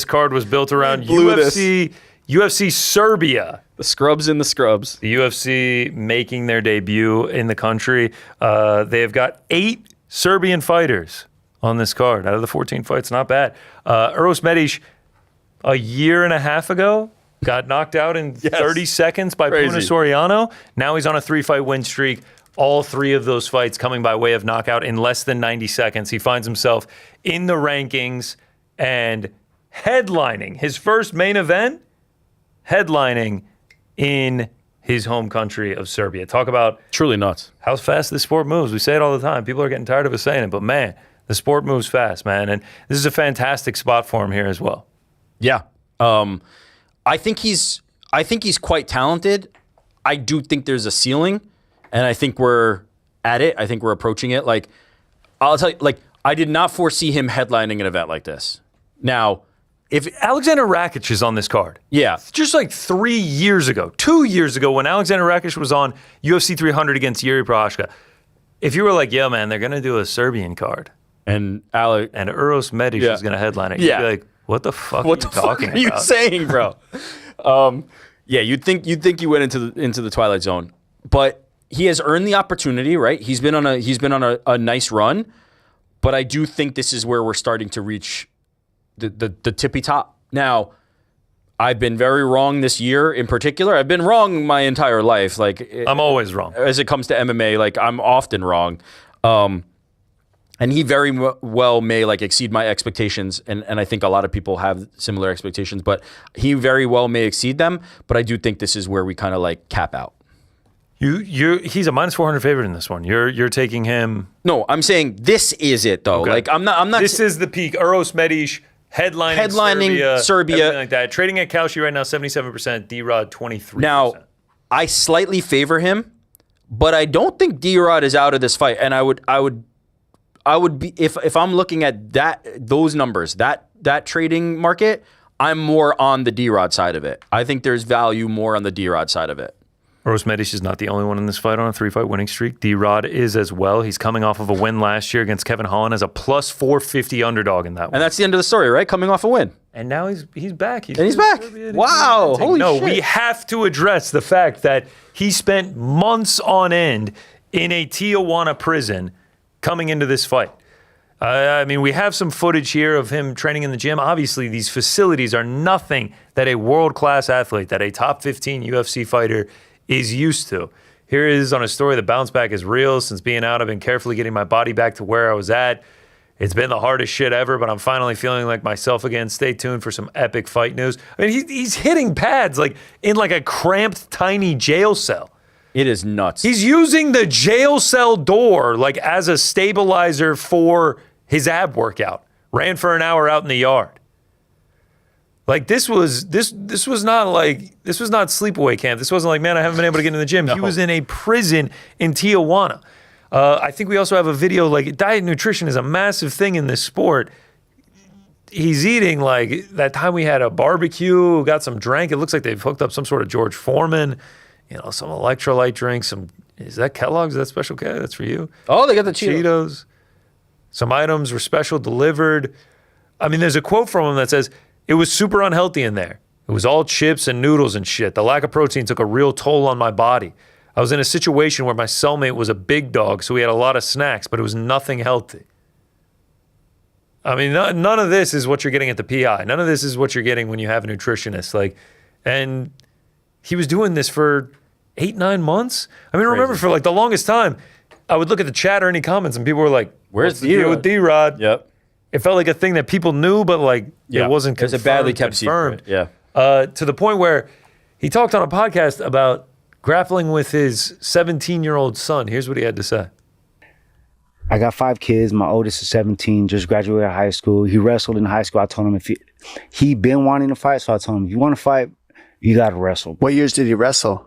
card was built around, blew UFC Serbia. The scrubs in the scrubs. The UFC making their debut in the country. They have got 8 Serbian fighters on this card out of the 14 fights. Not bad. Uros Medish, a year and a half ago, got knocked out in 30 seconds by Puna Soriano. Now he's on a 3-fight win streak. All 3 of those fights coming by way of knockout in less than 90 seconds. He finds himself in the rankings and headlining his first main event, headlining in his home country of Serbia. Talk about Truly nuts. how fast this sport moves. We say it all the time. People are getting tired of us saying it, but man, the sport moves fast, man. And this is a fantastic spot for him here as well. Yeah. I think he's quite talented. I do think there's a ceiling, and I think we're at it. I think we're approaching it. Like, I'll tell you, like, I did not foresee him headlining an event like this. Now, If Alexander Rakic is on this card, yeah, just like 2 years ago, when Alexander Rakic was on UFC 300 against Yuri Prochazka, if you were like, yeah, man, they're going to do a Serbian card, and Uros Medish is going to headline it, you'd be like, what the fuck what are you the talking fuck are you about? saying, bro? Yeah, you'd think you went into the Twilight Zone, but he has earned the opportunity, right? He's been on a nice run, but I do think this is where we're starting to reach the tippy top. Now, I've been very wrong this year in particular. I've been wrong my entire life. Like, I'm always wrong. As it comes to MMA, like, I'm often wrong. And he very well may like exceed my expectations, and I think a lot of people have similar expectations, but he very well may exceed them. But I do think this is where we kind of like cap out. He's a minus 400 favorite in this one. You're taking him. No, I'm saying this is it though. Okay. Like I'm not. This is the peak. Uros Medish headlining Serbia, everything like that. Trading at Kalshi right now 77%. D-Rod 23%. Now, I slightly favor him but I don't think D-Rod is out of this fight. And I would be if I'm looking at those numbers, that trading market, I'm more on the D-Rod side of it. I think there's value more on the D-Rod side of it. Uros Medic is not the only one in this fight on a 3-fight winning streak. D-Rod is as well. He's coming off of a win last year against Kevin Holland as a plus 450 underdog in that one. And that's the end of the story, right? Coming off a win. And now he's back. He's back. Wow. Holy shit. We have to address the fact that he spent months on end in a Tijuana prison coming into this fight. I mean, we have some footage here of him training in the gym. Obviously, these facilities are nothing that a world-class athlete, that a top 15 UFC fighter is used to. Here it is on a story. The bounce back is real. Since being out, I've been carefully getting my body back to where I was at. It's been the hardest shit ever, but I'm finally feeling like myself again. Stay tuned for some epic fight news. I mean, he's hitting pads like in like a cramped, tiny jail cell. It is nuts. He's using the jail cell door like as a stabilizer for his ab workout. Ran for an hour out in the yard. Like this was not sleepaway camp. This wasn't like, man, I haven't been able to get in the gym. No. He was in a prison in Tijuana. I think we also have a video, like diet and nutrition is a massive thing in this sport. He's eating like that time we had a barbecue, got some drink. It looks like they've hooked up some sort of George Foreman, some electrolyte drinks. Is that Kellogg's? Is that Special K? That's for you. Oh, they got the Cheetos. Some items were special delivered. I mean, there's a quote from him that says, "It was super unhealthy in there. It was all chips and noodles and shit. The lack of protein took a real toll on my body. I was in a situation where my cellmate was a big dog, so we had a lot of snacks, but it was nothing healthy." I mean, none of this is what you're getting at the PI. None of this is what you're getting when you have a nutritionist. And he was doing this for 8-9 months. I mean, remember for like the longest time, I would look at the chat or any comments, and people were like, "Where's the deal with D-Rod?" Yep. It felt like a thing that people knew, but it wasn't confirmed. It's a badly kept secret. Yeah. To the point where he talked on a podcast about grappling with his 17-year-old son. Here's what he had to say. I got 5 kids. My oldest is 17, just graduated high school. He wrestled in high school. I told him if he been wanting to fight, so I told him, if you want to fight, you got to wrestle. What years did he wrestle?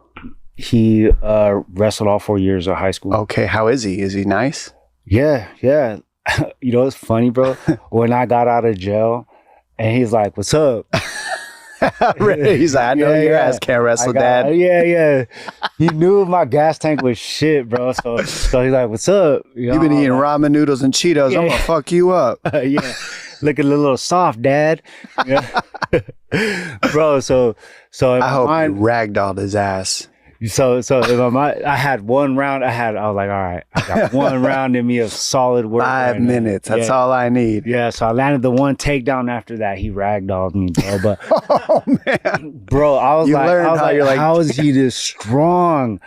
He wrestled all 4 years of high school. Okay, how is he? Is he nice? Yeah. It's funny, bro. When I got out of jail, and he's like, "What's up?" He's like, "I know your ass can't wrestle, Dad." Yeah. He knew my gas tank was shit, bro. So he's like, "What's up?" You've been eating ramen noodles and Cheetos. I'm gonna fuck you up. Yeah, looking a little soft, Dad. Yeah. Bro. So I hope you ragdolled his ass. So in my mind, I had one round. I was like, all right, I got one round in me of solid work. 5 minutes. That's all I need. Yeah. So I landed the one takedown after that. He ragdolled me, bro. But oh man, bro, I was like, how is he this strong?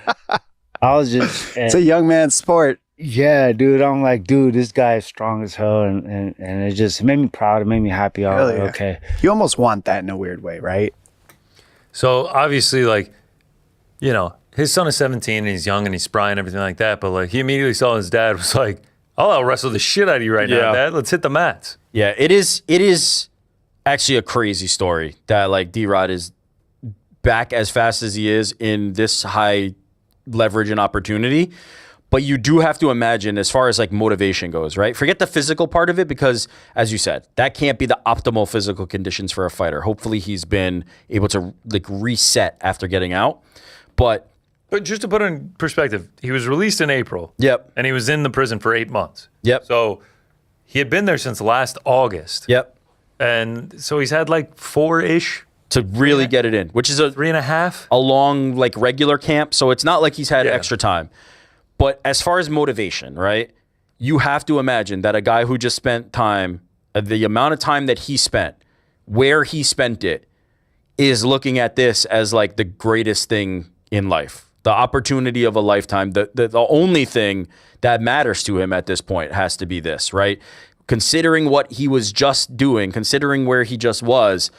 I was just. It's a young man's sport. Yeah, dude. I'm like, dude, this guy is strong as hell, and it just made me proud. It made me happy. I was like, okay. You almost want that in a weird way, right? So obviously, his son is 17 and he's young and he's spry and everything like that. But he immediately saw his dad was like, "I'll wrestle the shit out of you right now, Dad. Let's hit the mats." Yeah, it is actually a crazy story that D-Rod is back as fast as he is in this high leverage and opportunity. But you do have to imagine, as far as motivation goes, right? Forget the physical part of it, because as you said, that can't be the optimal physical conditions for a fighter. Hopefully he's been able to reset after getting out. But just to put it in perspective, he was released in April. Yep. And he was in the prison for 8 months. Yep. So he had been there since last August. Yep. And so he's had 4-ish to really get it in, which is 3.5 a long regular camp. So it's not like he's had extra time. But as far as motivation, right, you have to imagine that a guy who just spent time, the amount of time that he spent, where he spent it, is looking at this as the greatest thing in life, the opportunity of a lifetime. The only thing that matters to him at this point has to be this, right? Considering what he was just doing, considering where he just was,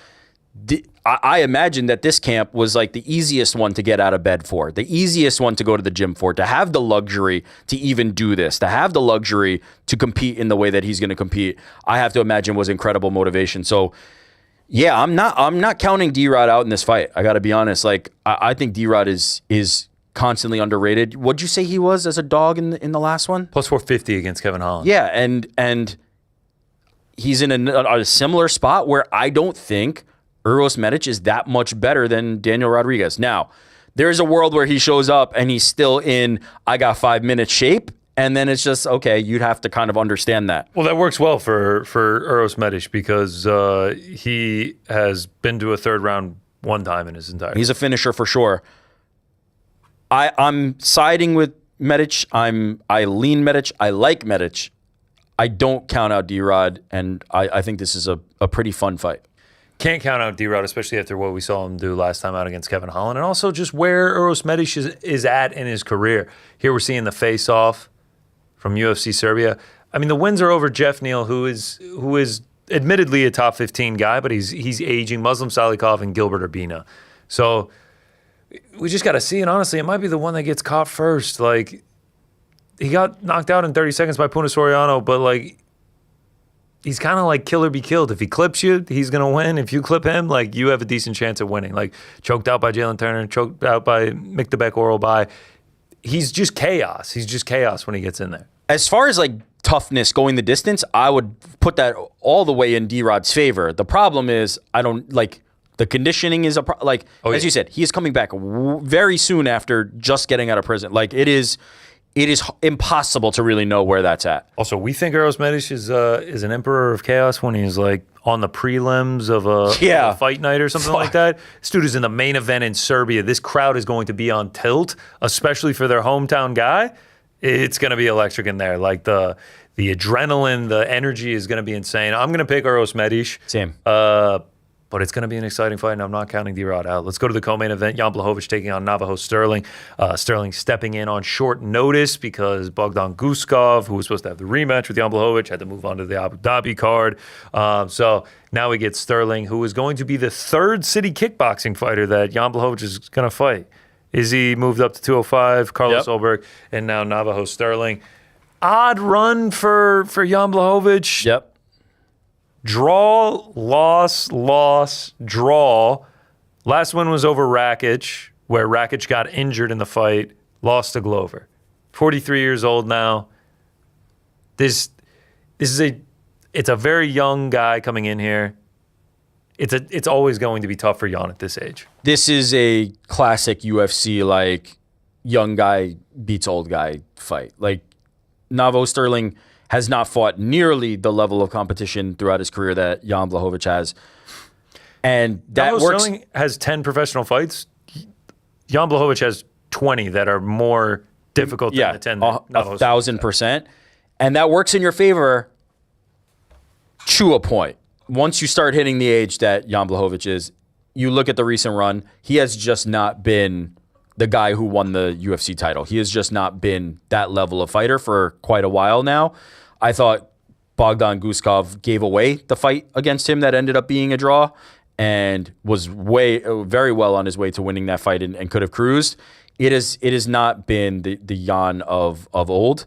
I imagine that this camp was the easiest one to get out of bed for, the easiest one to go to the gym for, to have the luxury to even do this, to have the luxury to compete in the way that he's going to compete. I have to imagine was incredible motivation. So yeah, I'm not counting D-Rod out in this fight. I got to be honest. I think D-Rod is constantly underrated. What'd you say he was as a dog in the last one? Plus 450 against Kevin Holland. Yeah, and he's in a similar spot where I don't think Uros Medic is that much better than Daniel Rodriguez. Now, there's a world where he shows up and he's still in I got 5 minutes shape, and then it's just, okay, you'd have to kind of understand that. Well, that works well for Uros Medic because he has been to a third round one time in his entire. He's a finisher for sure. I'm siding with Medic. I lean Medic. I like Medic. I don't count out D-Rod, and I think this is a pretty fun fight. Can't count out D-Rod, especially after what we saw him do last time out against Kevin Holland, and also just where Uros Medic is at in his career. Here we're seeing the face-off from UFC Serbia. I mean, the wins are over Jeff Neal, who is admittedly a top 15 guy, but he's aging. Muslim Salikov and Gilbert Urbina. So we just got to see, and honestly, it might be the one that gets caught first. Like, he got knocked out in 30 seconds by Puna Soriano, but like, he's kind of like kill or be killed. If he clips you, he's going to win. If you clip him, like, you have a decent chance of winning. Like, choked out by Jalen Turner, choked out by Mick DeBeck oral by. He's just chaos. He's just chaos when he gets in there. As far as like toughness going the distance, I would put that all the way in D-Rod's favor. The problem is I don't like the conditioning is as you said, he is coming back very soon after just getting out of prison. Like it is impossible to really know where that's at. Also, we think Uros Medic is an emperor of chaos when he's like on the prelims of a fight night or something like that. This dude is in the main event in Serbia. This crowd is going to be on tilt, especially for their hometown guy. It's going to be electric in there. Like the adrenaline, the energy is going to be insane. I'm going to pick Uros Medic. Same. But it's going to be an exciting fight, and I'm not counting D-Rod out. Let's go to the co-main event. Jan Blachowicz taking on Navajo Sterling. Sterling stepping in on short notice because Bogdan Guskov, who was supposed to have the rematch with Jan Blachowicz, had to move on to the Abu Dhabi card. So now we get Sterling, who is going to be the third city kickboxing fighter that Jan Blachowicz is going to fight. Izzy moved up to 205, Carlos Ulberg, and now Navajo Sterling. Odd run for Jan Blachowicz. Yep. Draw, loss, draw. Last one was over Rakic, where Rakic got injured in the fight, lost to Glover. 43 years old now. It's a very young guy coming in here. It's always going to be tough for Jan at this age. This is a classic UFC like young guy beats old guy fight. Like Navo Sterling has not fought nearly the level of competition throughout his career that Jan Blachowicz has. And that works. Sterling has 10 professional fights. Jan Blachowicz has 20 that are more difficult than the 10 that Navo 1,000%. And that works in your favor to a point. Once you start hitting the age that Jan Blachowicz is, you look at the recent run, he has just not been the guy who won the UFC title. He has just not been that level of fighter for quite a while now. I thought Bogdan Guskov gave away the fight against him that ended up being a draw and was very well on his way to winning that fight and could have cruised. It has not been the Jan of old.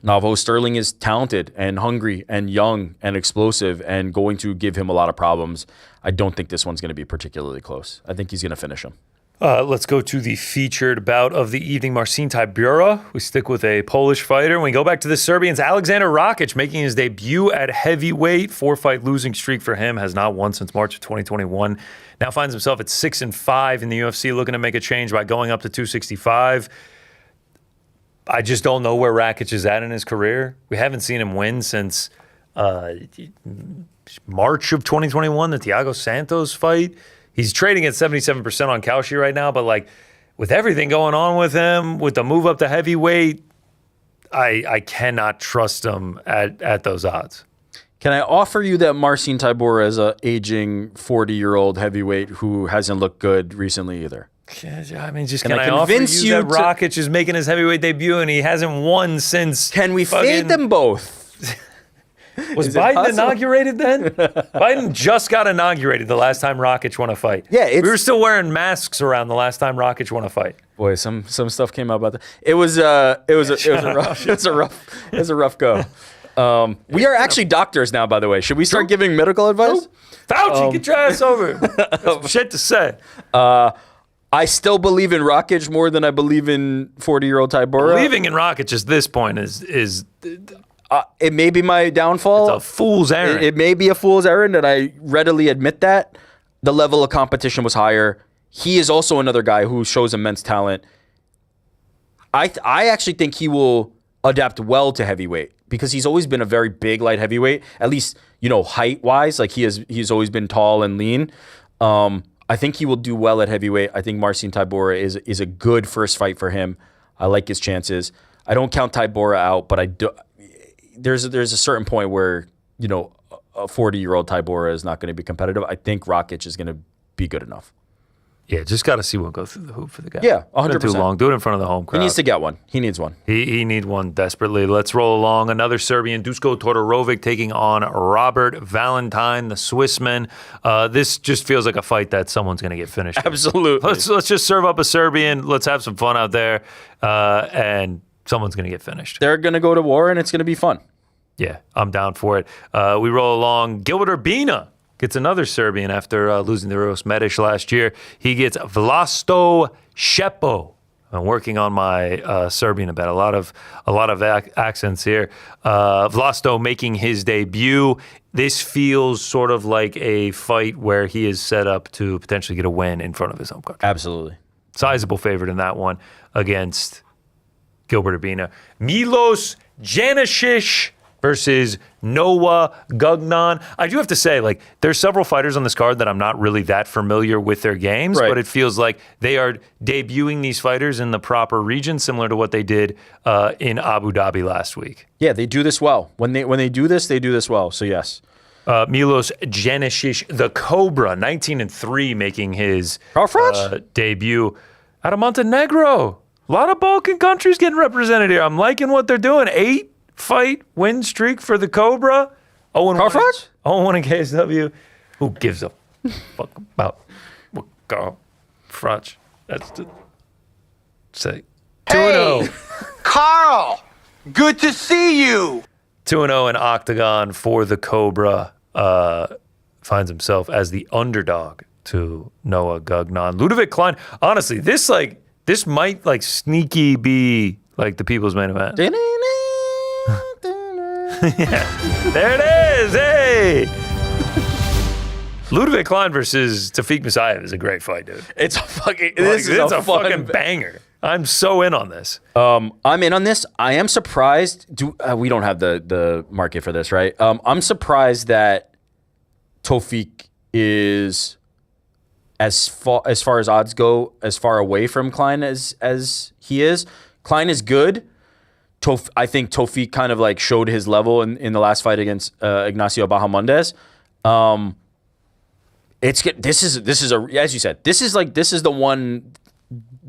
Navo Sterling is talented and hungry and young and explosive and going to give him a lot of problems. I don't think this one's going to be particularly close. I think he's going to finish him. Let's go to the featured bout of the evening, Marcin Tybura. We stick with a Polish fighter. And we go back to the Serbians, Alexander Rakic, making his debut at heavyweight. 4-fight losing streak for him, has not won since March of 2021. Now finds himself at 6-5 in the UFC, looking to make a change by going up to 265. I just don't know where Rakic is at in his career. We haven't seen him win since March of 2021, the Thiago Santos fight. He's trading at 77% on Cauchy right now, but like with everything going on with him, with the move up to heavyweight, I cannot trust him at those odds. Can I offer you that Marcin Tybura is a aging 40-year-old heavyweight who hasn't looked good recently either? I mean, can I convince you that Rakic is making his heavyweight debut and he hasn't won since? Can we fade them both? Was Biden inaugurated then? Biden just got inaugurated the last time Rakic won a fight. Yeah, we were still wearing masks around the last time Rakic won a fight. Boy, some stuff came out about that. It was a rough go. We are actually doctors now, by the way. Should we start giving medical advice? Fauci, get your ass over. Shit to say. I still believe in Rakic more than I believe in 40-year-old Tybura. Believing in Rakic at this point is it may be my downfall. It's a fool's errand. It may be a fool's errand, and I readily admit that. The level of competition was higher. He is also another guy who shows immense talent. I actually think he will adapt well to heavyweight because he's always been a very big light heavyweight, at least, height-wise. Like he's always been tall and lean. I think he will do well at heavyweight. I think Marcin Tybura is a good first fight for him. I like his chances. I don't count Tybura out, but there's a certain point where, a 40-year-old Tybura is not going to be competitive. I think Rakic is going to be good enough. Yeah, just got to see one go through the hoop for the guy. Yeah, 100%. Been too long. Do it in front of the home crowd. He needs to get one. He needs one. He needs one desperately. Let's roll along. Another Serbian, Dusko Todorovic, taking on Robert Valentine, the Swissman. This just feels like a fight that someone's going to get finished. Absolutely. Let's just serve up a Serbian. Let's have some fun out there, and someone's going to get finished. They're going to go to war, and it's going to be fun. Yeah, I'm down for it. We roll along. Gilbert Urbina gets another Serbian after losing to Ross Medic last year. He gets Vlasto Shepo. I'm working on my Serbian a bit. A lot of accents here. Vlasto making his debut. This feels sort of like a fight where he is set up to potentially get a win in front of his home country. Absolutely. Sizable favorite in that one against Gilbert Urbina. Milos Janicic versus Noah Gugnon. I do have to say, there's several fighters on this card that I'm not really that familiar with their games, right. But it feels like they are debuting these fighters in the proper region, similar to what they did in Abu Dhabi last week. Yeah, they do this well. When they do this, they do this well. So yes. Milos Janicic, the Cobra, 19-3, making his debut out of Montenegro. A lot of Balkan countries getting represented here. I'm liking what they're doing. 8-fight win streak for the Cobra. 0-1 in KSW. Who gives a fuck about what Carl Froch? That's the say. 2-0. Carl, good to see you. 2-0 in Octagon for the Cobra. Finds himself as the underdog to Noah Gugnon. Ludovic Klein. Honestly, this might sneaky be the people's main event. Yeah, there it is. Hey, Ludovic Klein versus Tafik Musayev is a great fight, dude. It's a fucking. It's a fucking banger. I'm so in on this. I'm in on this. I am surprised. We don't have the market for this, right? I'm surprised that Tofik is as far as odds go, as far away from Klein as he is. Klein is good. I think Tofik kind of showed his level in the last fight against Ignacio Bahamondes. This is as you said, this is the one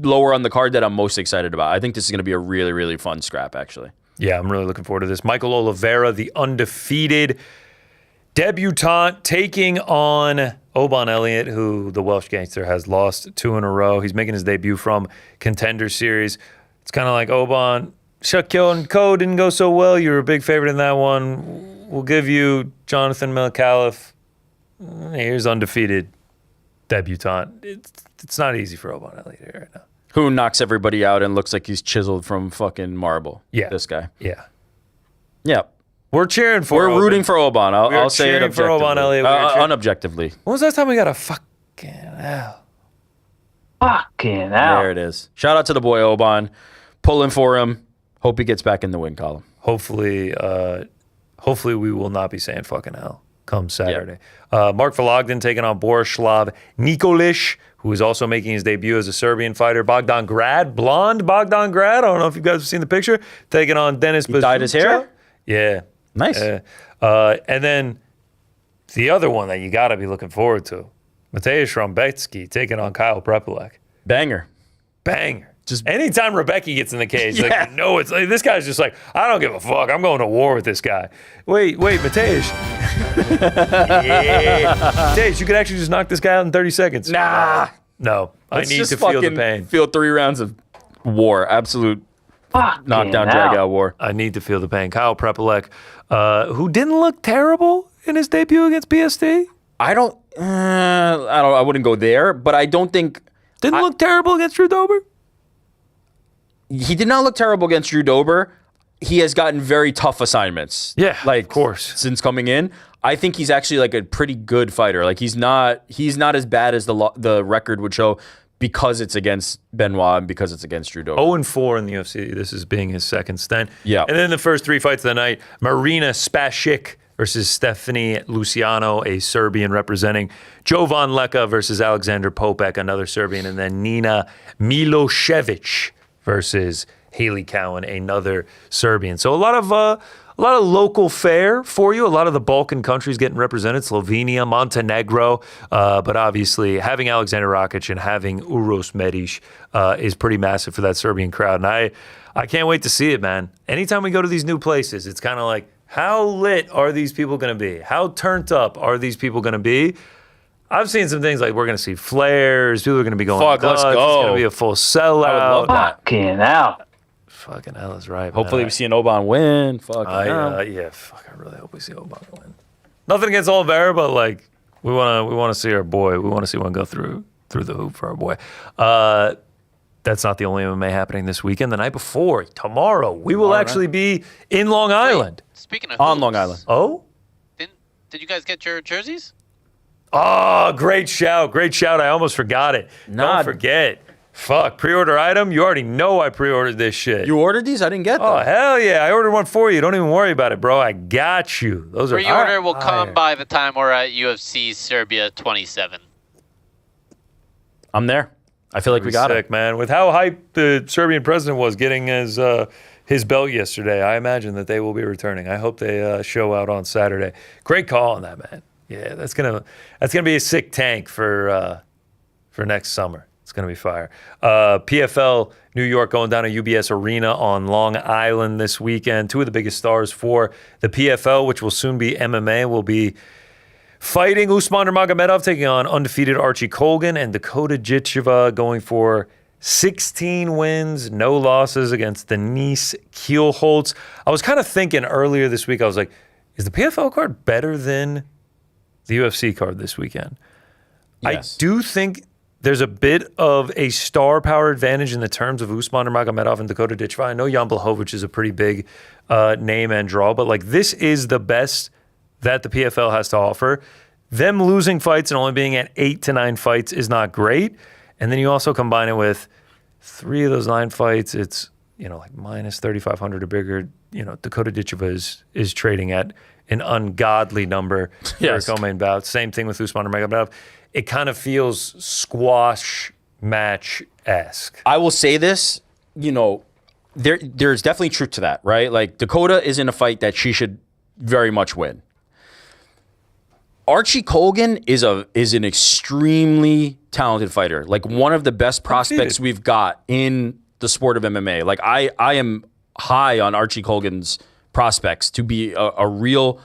lower on the card that I'm most excited about. I think this is going to be a really, really fun scrap, actually. Yeah, I'm really looking forward to this. Michael Oliveira, the undefeated debutant, taking on Oban Elliott, who the Welsh gangster has lost 2 in a row. He's making his debut from Contender Series. It's kind of like Oban, Shaquille and Co. didn't go so well. You were a big favorite in that one. We'll give you Jonathan McAuliffe. Here's undefeated debutant. It's not easy for Oban Elliott here right now. Who knocks everybody out and looks like he's chiseled from fucking marble. Yeah. This guy. Yeah. Yeah. We're cheering for We're Oban. rooting for Oban. I'll say it objectively. For Oban Elliott. Unobjectively. When was the last time we got a fucking hell? Fucking hell. There it is. Shout out to the boy Oban. Pulling for him. Hope he gets back in the win column. Hopefully we will not be saying fucking hell come Saturday. Yeah. Mark Vologdin taking on Borislav Nikolic, who is also making his debut as a Serbian fighter. Bogdan Grad, blonde Bogdan Grad. I don't know if you guys have seen the picture. Taking on Denis Bazucha. Dyed his hair? Yeah. Nice. And then the other one that you got to be looking forward to, Mateusz Rąbecki taking on Kyle Prepolek. Banger. Just anytime Rebecca gets in the cage, it's this guy's just I don't give a fuck. I'm going to war with this guy. Wait, Mateusz. Yeah. Mateusz, you could actually just knock this guy out in 30 seconds. Nah. No, I need to feel the pain. Feel 3 rounds of war. Absolute knockdown, drag out war. I need to feel the pain. Kyle Prepolek, who didn't look terrible in his debut against PST. I wouldn't go there, but I don't think Didn't look terrible against Drew Dober? He did not look terrible against Drew Dober. He has gotten very tough assignments. Yeah, like of course. Since coming in, I think he's actually like a pretty good fighter. Like he's not as bad as the record would show because it's against Benoit and because it's against Drew Dober. 0-4 in the UFC. This is being his second stint. Yeah. And then the first 3 fights of the night, Marina Spasic versus Stephanie Luciano, a Serbian representing Jovan Leka versus Alexander Popek, another Serbian, and then Nina Milosevic versus Haley Cowan, another Serbian. So a lot of local fare for you. A lot of the Balkan countries getting represented, Slovenia, Montenegro, but obviously having Alexander Rakic and having Uros Medic is pretty massive for that Serbian crowd. And I can't wait to see it, man. Anytime we go to these new places, it's kind of like, how lit are these people going to be? How turned up are these people going to be? I've seen some things like we're going to see flares. People are going to be going, fuck, let's go. It's going to be a full sellout. I would love that. Fucking hell. Fucking hell is right. Hopefully man. we see an Oban win. Yeah, fuck, I really hope we see Oban win. Nothing against Oliveira, but like we want to see our boy. We want to see one go through the hoop for our boy. That's not the only MMA happening this weekend. The night before, tomorrow, we will actually be in Long Island. Speaking of On hoops, Long Island. Oh? Did you guys get your jerseys? Oh, great shout. Great shout. I almost forgot it. Don't forget. Fuck, pre-order item? You already know I pre-ordered this shit. You ordered these? I didn't get them. Oh, hell yeah. I ordered one for you. Don't even worry about it, bro. I got you. Those are Pre-order will come by the time we're at UFC Serbia 27. I'm there. I feel like we got sick, man. With how hyped the Serbian president was getting his belt yesterday, I imagine that they will be returning. I hope they show out on Saturday. Great call on that, man. Yeah, that's gonna be a sick tank for next summer. It's gonna be fire. PFL New York going down to UBS Arena on Long Island this weekend. 2 of the biggest stars for the PFL, which will soon be MMA, will be fighting Usman Nurmagomedov, taking on undefeated Archie Colgan, and Dakota Jicheva going for 16 wins, no losses against Denise Kielholtz. I was kind of thinking earlier this week, I was like, is the PFL card better than the UFC card this weekend? Yes. I do think there's a bit of a star power advantage in the terms of Usman Nurmagomedov and Dakota Jicheva. I know Jan Blachowicz is a pretty big name and draw, but like this is the best that the PFL has to offer. Them losing fights and only being at 8 to 9 fights is not great. And then you also combine it with 3 of those 9 fights, it's, like minus 3,500 or bigger. Dakota Jicheva is trading at an ungodly number for a co-main bout. Same thing with Usman Nurmagomedov. It kind of feels squash match-esque. I will say this, there's definitely truth to that, right? Like Dakota is in a fight that she should very much win. Archie Colgan is an extremely talented fighter, like one of the best prospects we've got in the sport of MMA. Like I am high on Archie Colgan's prospects to be a real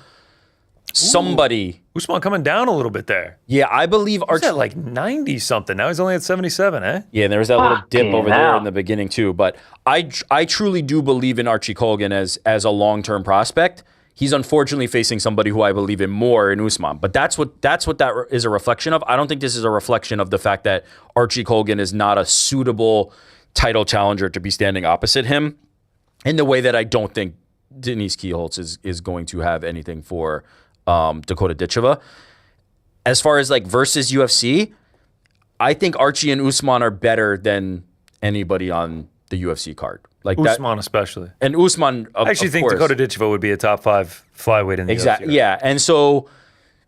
somebody. Usman coming down a little bit there. Yeah, I believe Archie at like 90 something. Now he's only at 77, eh? Yeah, and there was that little dip over there in the beginning too. But I truly do believe in Archie Colgan as a long-term prospect. He's unfortunately facing somebody who I believe in more in Usman. But that's what that is a reflection of. I don't think this is a reflection of the fact that Archie Colgan is not a suitable title challenger to be standing opposite him, in the way that I don't think Denise Kielholtz is going to have anything for Dakota Jicheva. As far as like versus UFC, I think Archie and Usman are better than anybody on the UFC card. Like Usman especially. And Usman, I actually think Dakota Jicheva would be a top 5 flyweight in the UFC. Exactly. Yeah. And so,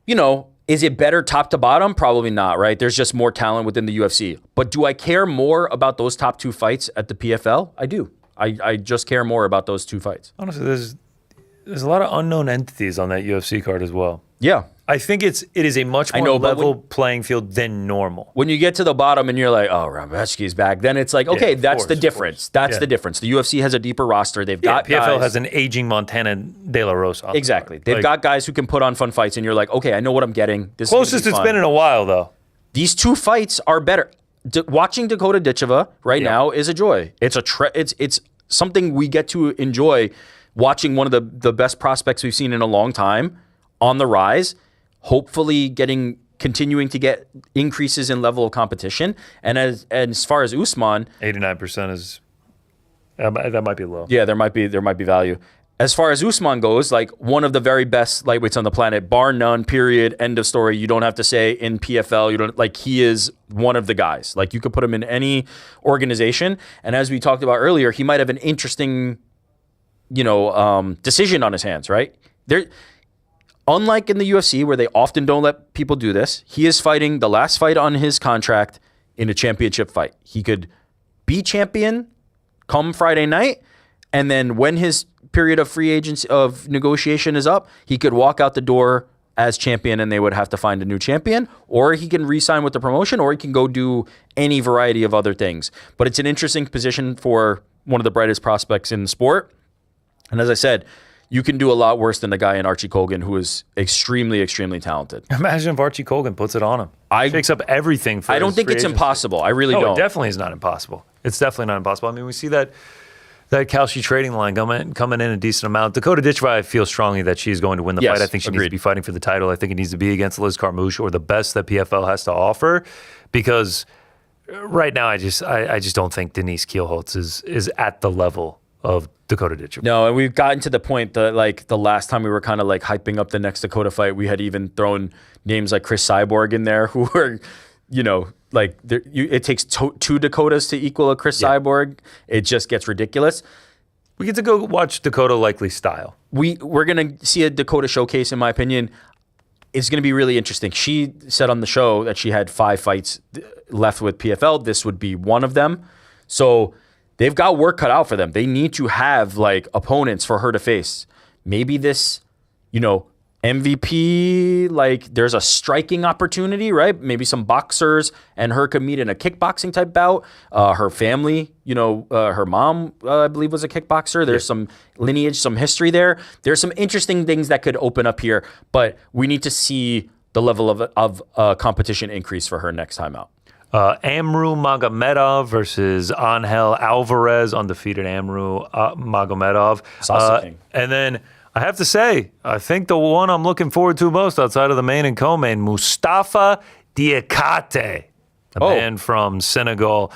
is it better top to bottom? Probably not, right? There's just more talent within the UFC. But do I care more about those top 2 fights at the PFL? I do. I just care more about those 2 fights. Honestly, there's a lot of unknown entities on that UFC card as well. Yeah. I think it is a much more level playing field than normal. When you get to the bottom and you're like, oh, Rambetsky's back, then it's like, okay, that's the difference. That's the difference. The UFC has a deeper roster. They've got PFL has an aging Montana De La Rosa. Exactly. They've got guys who can put on fun fights, and you're like, okay, I know what I'm getting. This closest it's been in a while, though. These 2 fights are better. Watching Dakota Jicheva right now is a joy. It's it's something we get to enjoy, watching one of the best prospects we've seen in a long time on the rise, hopefully getting continuing to get increases in level of competition. And as far as Usman, 89% is that might be low. Yeah, there might be value. As far as Usman goes, like one of the very best lightweights on the planet, bar none, period, end of story. You don't have to say in PFL, you don't like he is one of the guys. Like you could put him in any organization. And as we talked about earlier, he might have an interesting, decision on his hands, right? Unlike in the UFC where they often don't let people do this, he is fighting the last fight on his contract in a championship fight. He could be champion come Friday night, and then when his period of free agency of negotiation is up, he could walk out the door as champion and they would have to find a new champion, or he can re-sign with the promotion, or he can go do any variety of other things. But it's an interesting position for one of the brightest prospects in the sport. And as I said, you can do a lot worse than the guy in Archie Colgan, who is extremely, extremely talented. Imagine if Archie Colgan puts it on him. Shakes up everything for I don't think it's impossible. I really don't. It definitely is not impossible. It's definitely not impossible. I mean, we see that Kalshi trading line coming in a decent amount. Dakota Ditchva, I feel strongly that she's going to win the fight. I think she needs to be fighting for the title. I think it needs to be against Liz Carmouche or the best that PFL has to offer, because right now I just don't think Denise Kielholtz is at the level of Dakota Ditchva. No, and we've gotten to the point that like the last time we were kind of like hyping up the next Dakota fight, we had even thrown names like Chris Cyborg in there, who were, like it takes two Dakotas to equal a Chris Cyborg. It just gets ridiculous. We get to go watch Dakota Likely style. We're going to see a Dakota showcase, in my opinion. It's going to be really interesting. She said on the show that she had 5 fights left with PFL. This would be one of them. So they've got work cut out for them. They need to have like opponents for her to face. Maybe this, MVP, like there's a striking opportunity, right? Maybe some boxers and her could meet in a kickboxing type bout. Her family, her mom, I believe, was a kickboxer. There's some lineage, some history there. There's some interesting things that could open up here, but we need to see the level of competition increase for her next time out. Amru Magomedov versus Angel Alvarez, undefeated Amru Magomedov. And then I have to say, I think the one I'm looking forward to most outside of the main and co-main, Mustafa Diakate, the man from Senegal,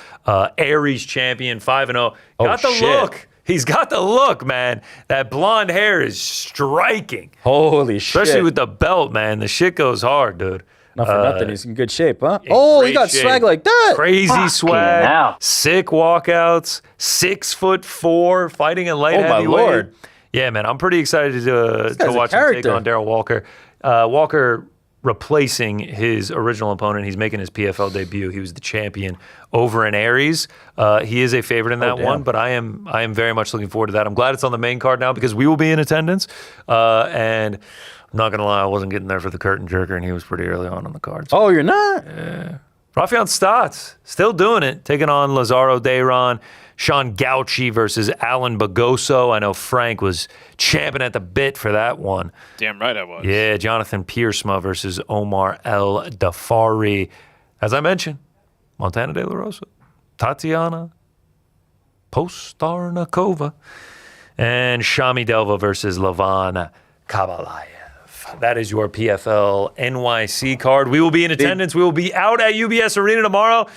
Aries champion, 5-0. Got the look. He's got the look, man. That blonde hair is striking. Holy shit. Especially with the belt, man. The shit goes hard, dude. Not for nothing. He's in good shape, huh? He got shape. swag like that. Crazy swag. Sick walkouts. 6'4", fighting in light heavyweight. Oh, my Lord. Yeah, man. I'm pretty excited to watch him take on Darrell Walker. Walker replacing his original opponent. He's making his PFL debut. He was the champion over in Aries. He is a favorite in that one, but I am very much looking forward to that. I'm glad it's on the main card now because we will be in attendance. And I'm not going to lie, I wasn't getting there for the curtain jerker, and he was pretty early on the card. So. Oh, you're not? Yeah. Rafion Stotts, still doing it, taking on Lazaro Dayron. Sean Gauchi versus Alan Bagoso. I know Frank was champing at the bit for that one. Damn right I was. Yeah, Jonathan Piersma versus Omar El Dafari. As I mentioned, Montana De La Rosa, Tatiana Postarnikova, and Shami Delva versus Levan Kabalayev. That is your PFL NYC card. We will be in attendance. We will be out at UBS Arena tomorrow.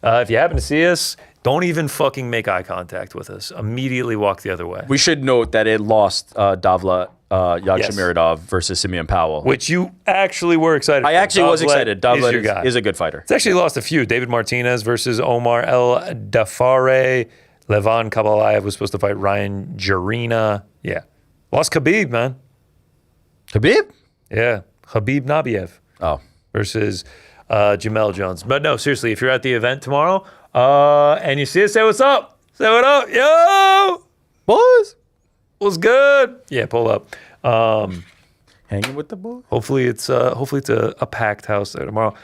If you happen to see us, don't even fucking make eye contact with us. Immediately walk the other way. We should note that it lost Davla Yagshimuradov versus Simeon Powell. Which you actually were excited I actually was excited. Davla is a good fighter. It's actually lost a few. David Martinez versus Omar El Dafare. Levan Kabalayev was supposed to fight Ryan Jarina. Yeah. Lost Khabib, man. Khabib? Yeah. Khabib Nabiev. Oh. Versus Jamel Jones. But no, seriously, if you're at the event tomorrow, and you see us, say what's up. Say what up. Yo! Boys. What's good? Yeah, pull up. Hanging with the boys? Hopefully it's a packed house there tomorrow.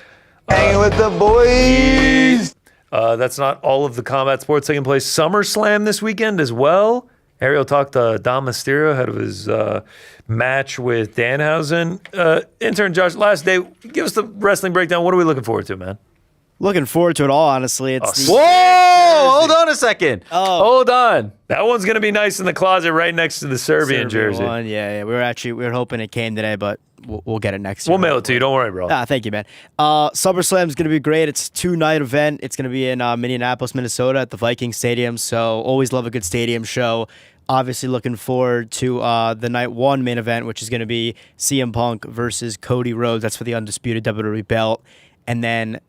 Hanging with the boys. That's not all of the combat sports taking place. SummerSlam this weekend as well. Ariel talked to Dom Mysterio ahead of his match with Danhausen. Intern Josh, last day, give us the wrestling breakdown. What are we looking forward to, man? Looking forward to it all, honestly. It's Whoa! Hold on a second. Hold on. That one's going to be nice in the closet right next to the Serbian jersey. One. Yeah. We were hoping it came today, but we'll get it next year. We'll mail it to you. Don't worry, bro. Thank you, man. SummerSlam is going to be great. It's a 2-night event. It's going to be in Minneapolis, Minnesota at the Viking Stadium. So always love a good stadium show. Obviously looking forward to the night 1 main event, which is going to be CM Punk versus Cody Rhodes. That's for the undisputed WWE belt. And then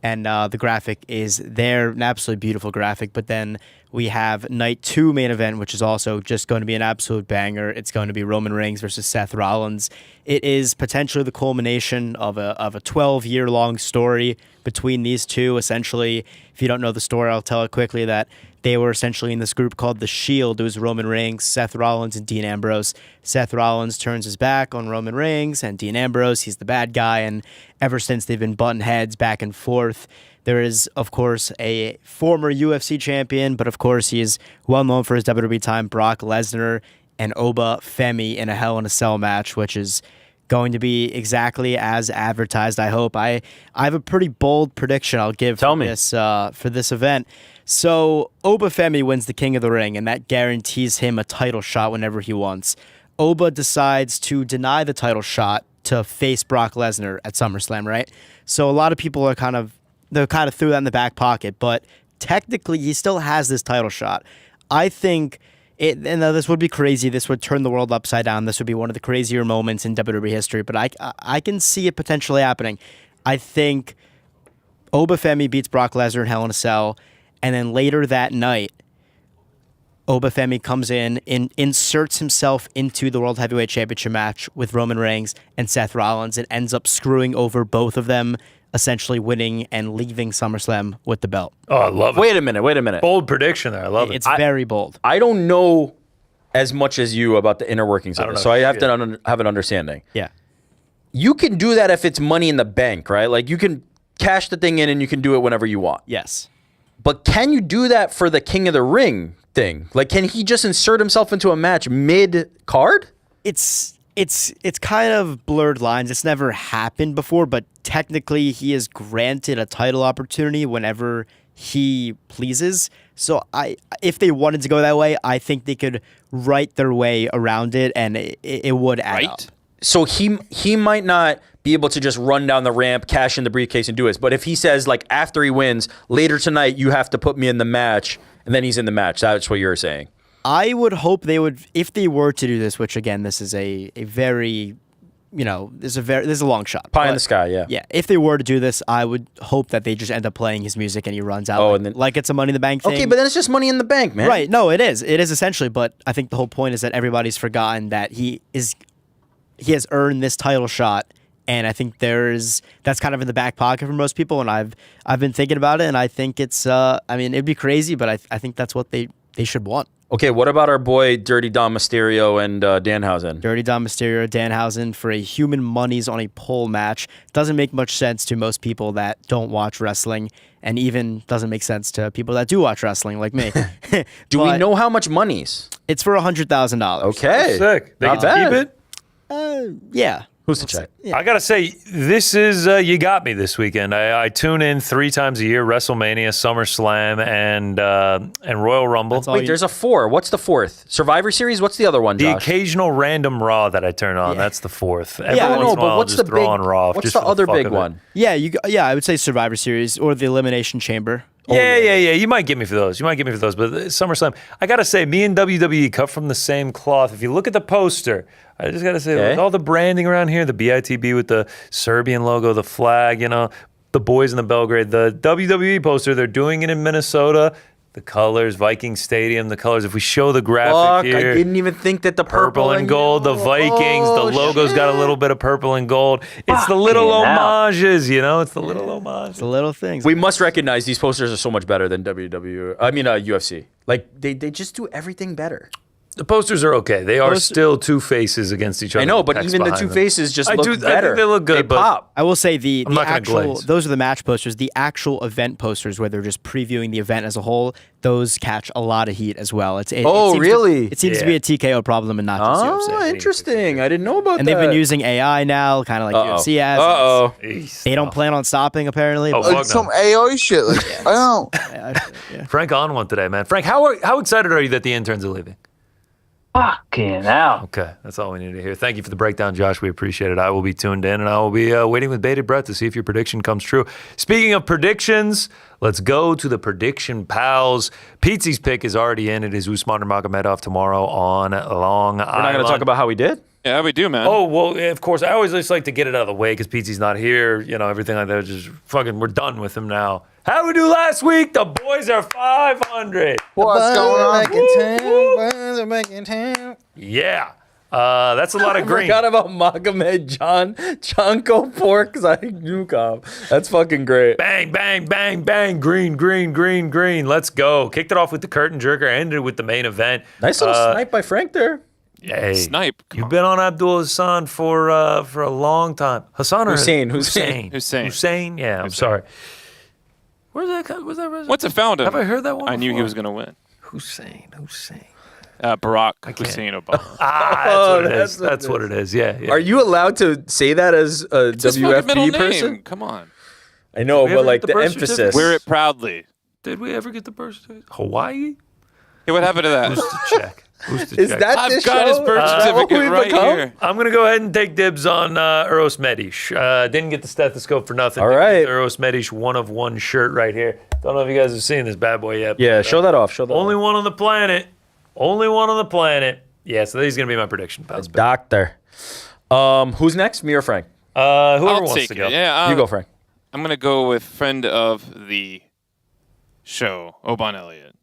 the graphic is there, an absolutely beautiful graphic. But then we have night 2 main event, which is also just going to be an absolute banger. It's going to be Roman Reigns versus Seth Rollins. It is potentially the culmination of a 12-year-long story between these two. Essentially, if you don't know the story, I'll tell it quickly, that they were essentially in this group called The Shield. It was Roman Reigns, Seth Rollins, and Dean Ambrose. Seth Rollins turns his back on Roman Reigns, and Dean Ambrose, he's the bad guy, and ever since they've been butting heads back and forth. There is, of course, a former UFC champion, but of course he is well known for his WWE time, Brock Lesnar and Oba Femi in a Hell in a Cell match, which is going to be exactly as advertised, I hope. I have a pretty bold prediction I'll give for this event. So Oba Femi wins the King of the Ring, and that guarantees him a title shot whenever he wants. Oba decides to deny the title shot to face Brock Lesnar at SummerSlam, right? So a lot of people are kind of threw that in the back pocket, but technically he still has this title shot. I think and this would be crazy. This would turn the world upside down. This would be one of the crazier moments in WWE history, but I can see it potentially happening. I think Oba Femi beats Brock Lesnar in Hell in a Cell, and then later that night, Oba Femi comes in and inserts himself into the World Heavyweight Championship match with Roman Reigns and Seth Rollins, and ends up screwing over both of them, essentially winning and leaving SummerSlam with the belt. Oh, I love it. Wait a minute. Bold prediction there. I love it. It's very bold. I don't know as much as you about the inner workings of this, so I have to have an understanding. Yeah. You can do that if it's money in the bank, right? Like you can cash the thing in and you can do it whenever you want. Yes. But can you do that for the King of the Ring thing? Like, can he just insert himself into a match mid-card? It's kind of blurred lines. It's never happened before, but technically he is granted a title opportunity whenever he pleases. So if they wanted to go that way, I think they could write their way around it, and it would add up. So he might not be able to just run down the ramp, cash in the briefcase, and do it. But if he says, like, after he wins, later tonight, you have to put me in the match, and then he's in the match. That's what you're saying. I would hope they would, if they were to do this, which, again, this is a very, this is a long shot. Pie in the sky, yeah. Yeah, if they were to do this, I would hope that they just end up playing his music and he runs out like it's a Money in the Bank thing. Okay, but then it's just Money in the Bank, man. Right, no, it is. It is essentially, but I think the whole point is that everybody's forgotten that he has earned this title shot. And I think that's kind of in the back pocket for most people. And I've been thinking about it, and I think it's, it'd be crazy, but I think that's what they should want. Okay, what about our boy Dirty Dom Mysterio and Danhausen? Dirty Dom Mysterio, Danhausen for a human monies on a pole match. Doesn't make much sense to most people that don't watch wrestling, and even doesn't make sense to people that do watch wrestling like me. Do we know how much money's? It's for $100,000. Okay. Sick. They Not get to bad. Keep it? Yeah. Who's the check? Yeah. I got to say, this is, you got me this weekend. I tune in 3 times a year, WrestleMania, SummerSlam, and Royal Rumble. Wait, there's a 4. What's the 4th? Survivor Series? What's the other one, The Josh? occasional random Raw that I turn on, that's the 4th. Every Yeah, once in a while, I'll what's just the throw big, on Raw. what's just the for other fuck big of it. one? Yeah, I would say Survivor Series or the Elimination Chamber. Yeah. You might get me for those. But SummerSlam, I got to say, me and WWE cut from the same cloth. If you look at the poster, I just got to say, with all the branding around here, the BITB with the Serbian logo, the flag, the boys in the Belgrade, the WWE poster, they're doing it in Minnesota. The colors, Viking Stadium, the colors. If we show the graphic here. I didn't even think that the purple and gold, the Vikings, the logo's got a little bit of purple and gold. It's the little homages, It's the little homages. It's the little things. We must recognize these posters are so much better than UFC. Like, they just do everything better. The posters are okay. They are still two faces against each other. I know, but even the two faces just look better. I think they look good. They pop. I will say the I'm not gonna actual, glaze. those are the match posters. The actual event posters, where they're just previewing the event as a whole, those catch a lot of heat as well. It seems really? It seems to be a TKO problem and not just UFC. Oh, interesting. I didn't know about that. And they've been using AI now, kind of like UFC has. They don't plan on stopping, apparently. Like some AI shit. I don't. Frank on one today, man. Frank, how excited are you that the interns are leaving? Fucking hell. Okay, that's all we need to hear. Thank you for the breakdown, Josh. We appreciate it. I will be tuned in, and I will be waiting with bated breath to see if your prediction comes true. Speaking of predictions, let's go to the prediction pals. Pete's pick is already in. It is Usman Nurmagomedov tomorrow on Long Island. We're not going to talk about how we did? Yeah, we do, man. Oh, well, of course. I always just like to get it out of the way because Pete's not here. You know, everything like that. Just fucking, we're done with him now. How did we do last week? The boys are 500. What's going on? Boys are making town. Yeah. That's a lot of green. I forgot about Magomed Chanko Pork Zaynukov. That's fucking great. Bang, bang, bang, bang. Green, green, green, green. Let's go. Kicked it off with the curtain jerker. Ended with the main event. Nice little snipe by Frank there. Hey, Snipe. You've been on Abdul Hassan for a long time. Hassan or Hussein. Hussein. Yeah, I'm sorry. Where's that? Was that? What's it found him? Have I heard that one? I knew he before? was going to win. Hussein. Barack Hussein Obama. That's what it is. Yeah. Are you allowed to say that as a It's his fucking middle WFP name. person? Come on. I know, Did we but ever like get the the birth emphasis. certificate? Wear it proudly. Did we ever get the birth certificate? Hawaii? Hey, what happened to that? Who's to check? Is that I've this got show? his birth Is that what certificate we've right become? here. I'm going to go ahead and take dibs on Eros Medish. Didn't get the stethoscope for nothing. All Didn't right. get the Eros Medish 1 of 1 shirt right here. Don't know if you guys have seen this bad boy yet. Yeah, but, show that off. Show that Only off. one on the planet. Only one on the planet. Yeah, so he's going to be my prediction, pals. Doctor. Who's next? Me or Frank? Whoever I'll wants take to it. go. Yeah, You go, Frank. I'm going to go with friend of the show, Oban Elliott.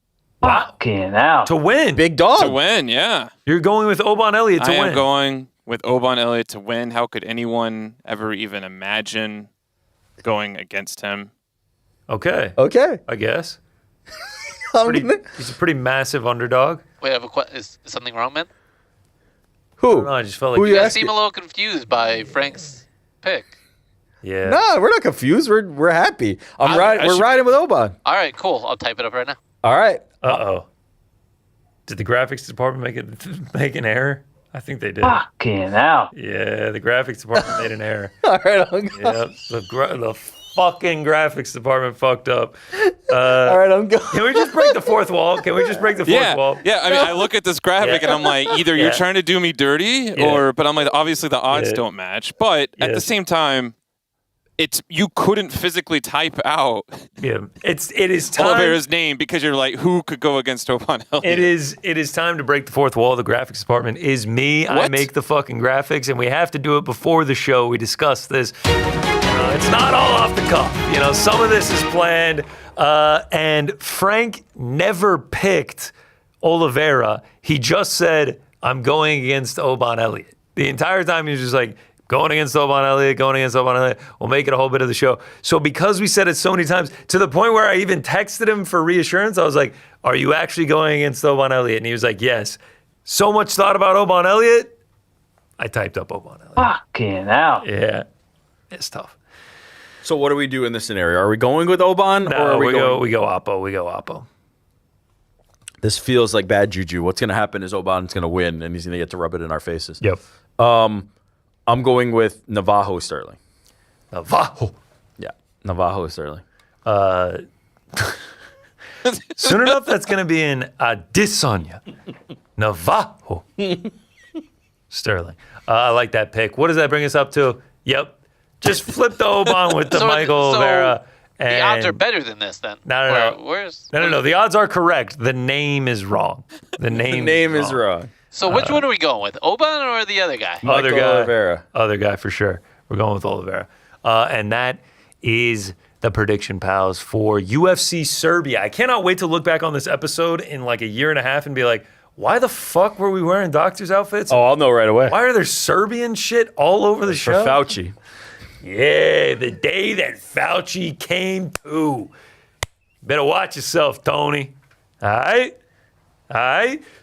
Fucking hell. To win. Big dog. To win, yeah. You're going with Oban Elliott to I win. am going with Oban Elliott to win. How could anyone ever even imagine going against him? Okay. Okay. I guess. I'm Pretty, gonna- he's a pretty massive underdog. Wait, I have a question. Is something wrong, man? I don't Who? know, I just felt like Who You you guys asking? seem a little confused by Frank's pick. yeah. Nah, we're not confused. We're happy. I We're should- riding with Oban. All right, cool. I'll type it up right now. All right. Uh-oh. Did the graphics department make an error? I think they did. Fucking hell. Yeah, the graphics department made an error. All right. I'm going. Yep, the fucking graphics department fucked up. All right. I'm going. Can we just break the fourth wall? Can we just break the fourth wall? Yeah. I mean, I look at this graphic and I'm like, either you're Yeah. trying to do me dirty, but I'm like, obviously the odds don't match. But at the same time, you couldn't physically type out Yeah, it is time. Oliveira's name because you're like, who could go against Oban Elliott? It is time to break the fourth wall. The graphics department is me. I What? make the fucking graphics, and we have to do it before the show. We discussed this. It's not all off the cuff. Some of this is planned. And Frank never picked Oliveira. He just said, I'm going against Oban Elliott. The entire time he was just like, going against Oban Elliott, going against Oban Elliott. We'll make it a whole bit of the show. So because we said it so many times, to the point where I even texted him for reassurance, I was like, are you actually going against Oban Elliott? And he was like, yes. So much thought about Oban Elliott, I typed up Oban Elliott. Fucking hell. Yeah, it's tough. So what do we do in this scenario? Are we going with Oban or No, are we go going? Oppo. We go Oppo. This feels like bad juju. What's going to happen is Oban's going to win, and he's going to get to rub it in our faces. Yep. I'm going with Navajo Sterling. Navajo. Yeah, Navajo Sterling. Soon enough, that's going to be in Adesanya. Navajo. Sterling. I like that pick. What does that bring us up to? Yep. Just flip the Oban with the Michael Oliveira. The odds are better than this, then. No. Where's? No. The odds are correct. The name is wrong. The name is wrong. So which one are we going with, Oban or the other guy? Other Michael guy. Oliveira. Other guy for sure. We're going with Oliveira. And that is the prediction, pals, for UFC Serbia. I cannot wait to look back on this episode in like a year and a half and be like, why the fuck were we wearing doctors' outfits? Oh, I'll know right away. Why are there Serbian shit all over the For show? Fauci. Yeah, the day that Fauci came to. Better watch yourself, Tony. All right?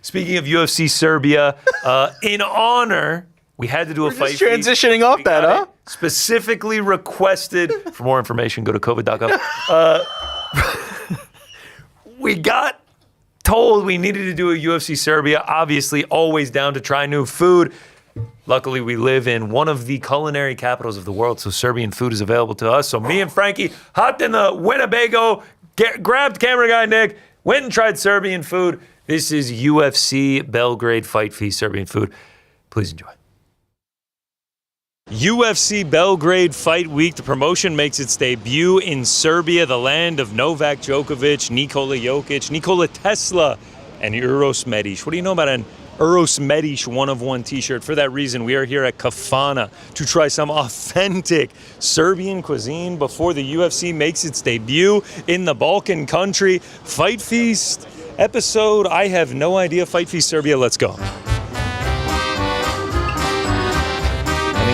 Speaking of UFC Serbia, in honor, we had to do a fight. Just transitioning off that, huh? Specifically requested. For more information, go to covid.gov. We got told we needed to do a UFC Serbia. Obviously, always down to try new food. Luckily, we live in one of the culinary capitals of the world, so Serbian food is available to us. So me and Frankie hopped in the Winnebago, grabbed camera guy Nick, went and tried Serbian food. This is UFC Belgrade Fight Feast Serbian food. Please enjoy. UFC Belgrade Fight Week. The promotion makes its debut in Serbia, the land of Novak Djokovic, Nikola Jokic, Nikola Tesla, and Uros Medic. What do you know about an Uros Medic one-of-one t-shirt? For that reason, we are here at Kafana to try some authentic Serbian cuisine before the UFC makes its debut in the Balkan country. Fight Feast episode, I have no idea. Fight Feast Serbia, let's go.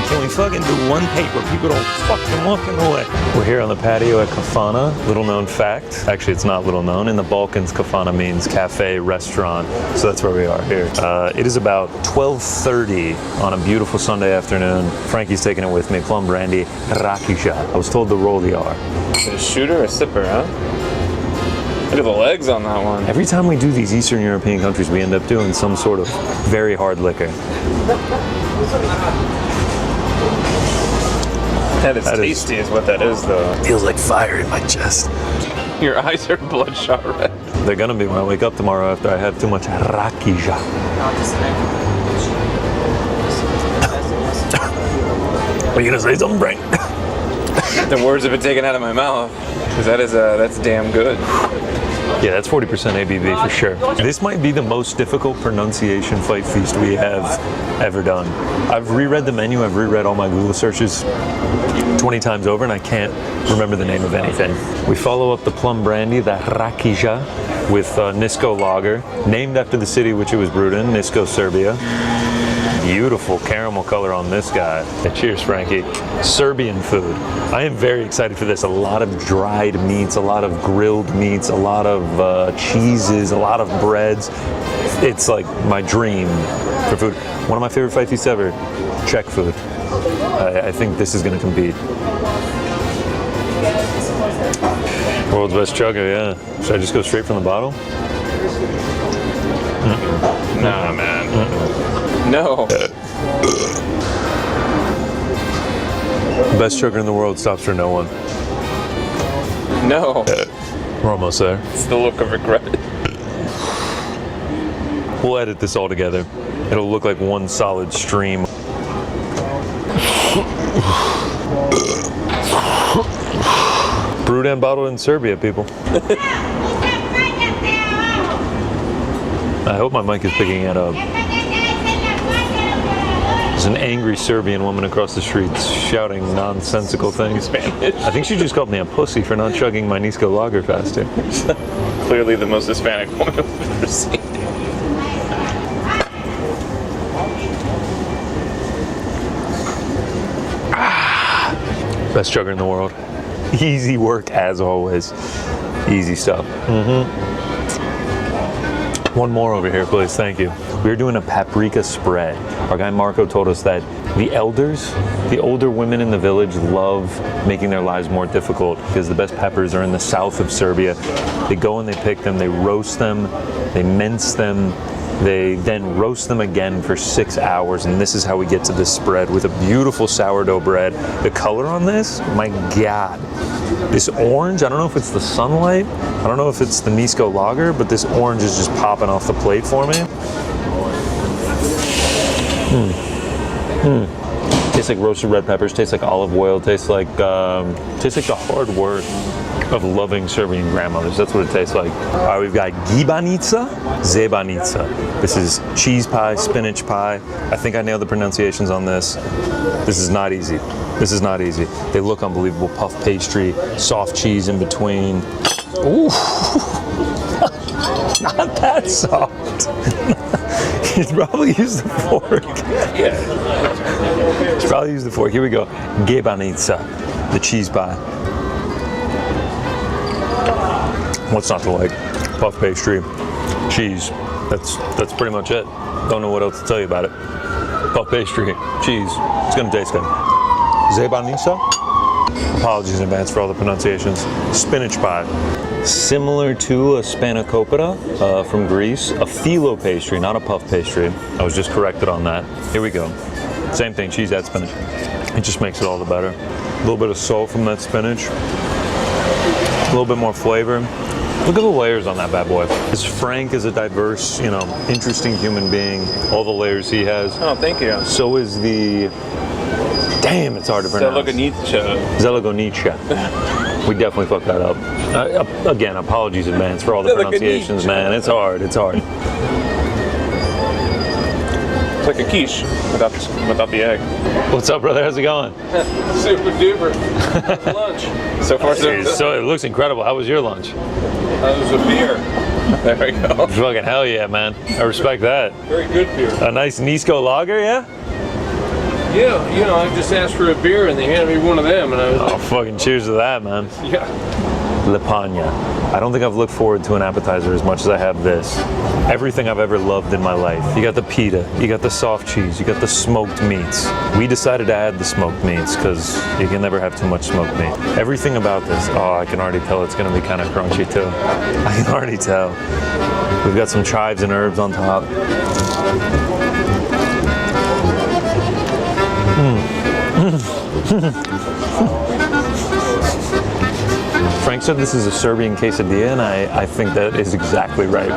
Can we fucking do one tape where people don't fucking walking away? We're here on the patio at Kafana. Little known fact. Actually, it's not little known. In the Balkans, Kafana means cafe, restaurant. So that's where we are here. It is about 12:30 on a beautiful Sunday afternoon. Frankie's taking it with me. Plum brandy, rakija. I was told to roll the R. Is it a shooter or a sipper, huh? Look at the legs on that one. Every time we do these Eastern European countries, we end up doing some sort of very hard liquor. That is tasty is what that is, though. Feels like fire in my chest. Your eyes are bloodshot red. They're gonna be when I wake up tomorrow after I have too much rakija. Are you gonna say something, Frank? The words have been taken out of my mouth, because that's damn good. Yeah, that's 40% ABV for sure. This might be the most difficult pronunciation Fight Feast we have ever done. I've reread the menu, I've reread all my Google searches 20 times over, and I can't remember the name of anything. We follow up the plum brandy, the rakija, with Nisko lager, named after the city which it was brewed in, Nisko, Serbia. Beautiful caramel color on this guy. Yeah, cheers, Frankie. Serbian food. I am very excited for this. A lot of dried meats, a lot of grilled meats, a lot of cheeses, a lot of breads. It's like my dream for food. One of my favorite Fight Feasts ever, Czech food. I think this is going to compete. World's best chugger, yeah. Should I just go straight from the bottle? Nah, man. No. Best chugger in the world stops for no one. No. We're almost there. It's the look of regret. We'll edit this all together. It'll look like one solid stream. Brewed and bottled in Serbia, people. I hope my mic is picking it up. There's an angry Serbian woman across the street shouting nonsensical things. Spanish. I think she just called me a pussy for not chugging my Nisko lager faster. Clearly the most Hispanic woman I've ever seen. Best chugger in the world. Easy work as always. Easy stuff. One more over here, please. Thank you. We're doing a paprika spread. Our guy Marco told us that the elders, the older women in the village, love making their lives more difficult because the best peppers are in the south of Serbia. They go and they pick them, they roast them, they mince them, they then roast them again for 6 hours, and this is how we get to this spread with a beautiful sourdough bread. The color on this, my God. This orange, I don't know if it's the sunlight, I don't know if it's the Nisko lager, but this orange is just popping off the plate for me. Tastes like roasted red peppers, tastes like olive oil, tastes like the hard work of loving Serbian grandmothers. That's what it tastes like. All right, we've got gibanica, zebanica. This is cheese pie, spinach pie. I think I nailed the pronunciations on this. This is not easy. This is not easy. They look unbelievable. Puff pastry, soft cheese in between. Ooh, not that soft. You should probably use the fork. You should probably use the fork. Here we go. Gibanica, the cheese pie. What's not to like? Puff pastry, cheese. That's pretty much it. Don't know what else to tell you about it. Puff pastry, cheese. It's gonna taste good. Zebanica. Apologies in advance for all the pronunciations. Spinach pie. Similar to a spanakopita from Greece. A phyllo pastry, not a puff pastry. I was just corrected on that. Here we go. Same thing, cheese, add spinach. It just makes it all the better. A little bit of salt from that spinach. A little bit more flavor. Look at the layers on that bad boy. This Frank is a diverse, interesting human being. All the layers he has. Oh, thank you. So is the... Damn, it's hard to pronounce. Zelagonicha. We definitely fucked that up. Again, apologies in advance for all the pronunciations, man. It's hard. It's hard. It's like a quiche without the egg. What's up, brother? How's it going? Super duper. How's lunch? So far, so it looks incredible. How was your lunch? That was a beer. There we go. Fucking hell yeah, man. I respect that. Very good beer. A nice Nisco lager, yeah? Yeah, I just asked for a beer and they handed me one of them, and I was like, fucking cheers to that, man. Yeah. Lepagna. I don't think I've looked forward to an appetizer as much as I have this. Everything I've ever loved in my life. You got the pita, you got the soft cheese, you got the smoked meats. We decided to add the smoked meats because you can never have too much smoked meat. Everything about this, I can already tell it's gonna be kind of crunchy too. I can already tell. We've got some chives and herbs on top. Frank said this is a Serbian quesadilla, and I think that is exactly right.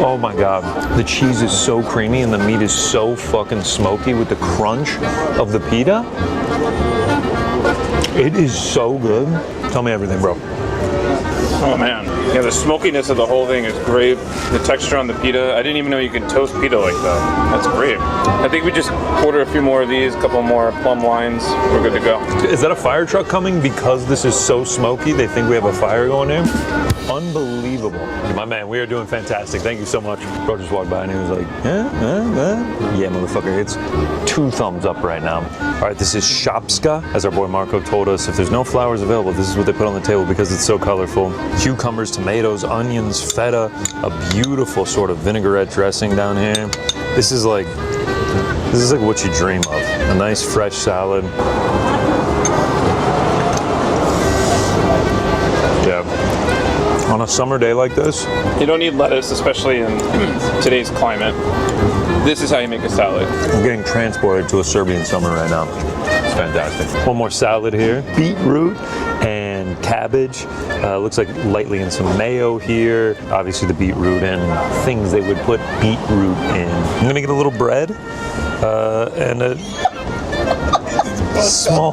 Oh my God. The cheese is so creamy and the meat is so fucking smoky with the crunch of the pita. It is so good. Tell me everything, bro. Oh man, yeah, the smokiness of the whole thing is great. The texture on the pita, I didn't even know you could toast pita like that. That's great. I think we just order a few more of these, a couple more plum lines, we're good to go. Is that a fire truck coming because this is so smoky? They think we have a fire going there? Unbelievable. My man, we are doing fantastic. Thank you so much. Bro just walked by and he was like, yeah, motherfucker, it's 2 thumbs up right now. All right, this is Shopska. As our boy Marco told us, if there's no flowers available, this is what they put on the table because it's so colorful. Cucumbers, tomatoes, onions, feta, a beautiful sort of vinaigrette dressing down here. This is like what you dream of. A nice fresh salad. Yeah. On a summer day like this, you don't need lettuce, especially in today's climate. This is how you make a salad. I'm getting transported to a Serbian summer right now. It's fantastic. One more salad here. Beetroot and cabbage. Looks like lightly in some mayo here. Obviously the beetroot and things they would put beetroot in. I'm gonna get a little bread and a small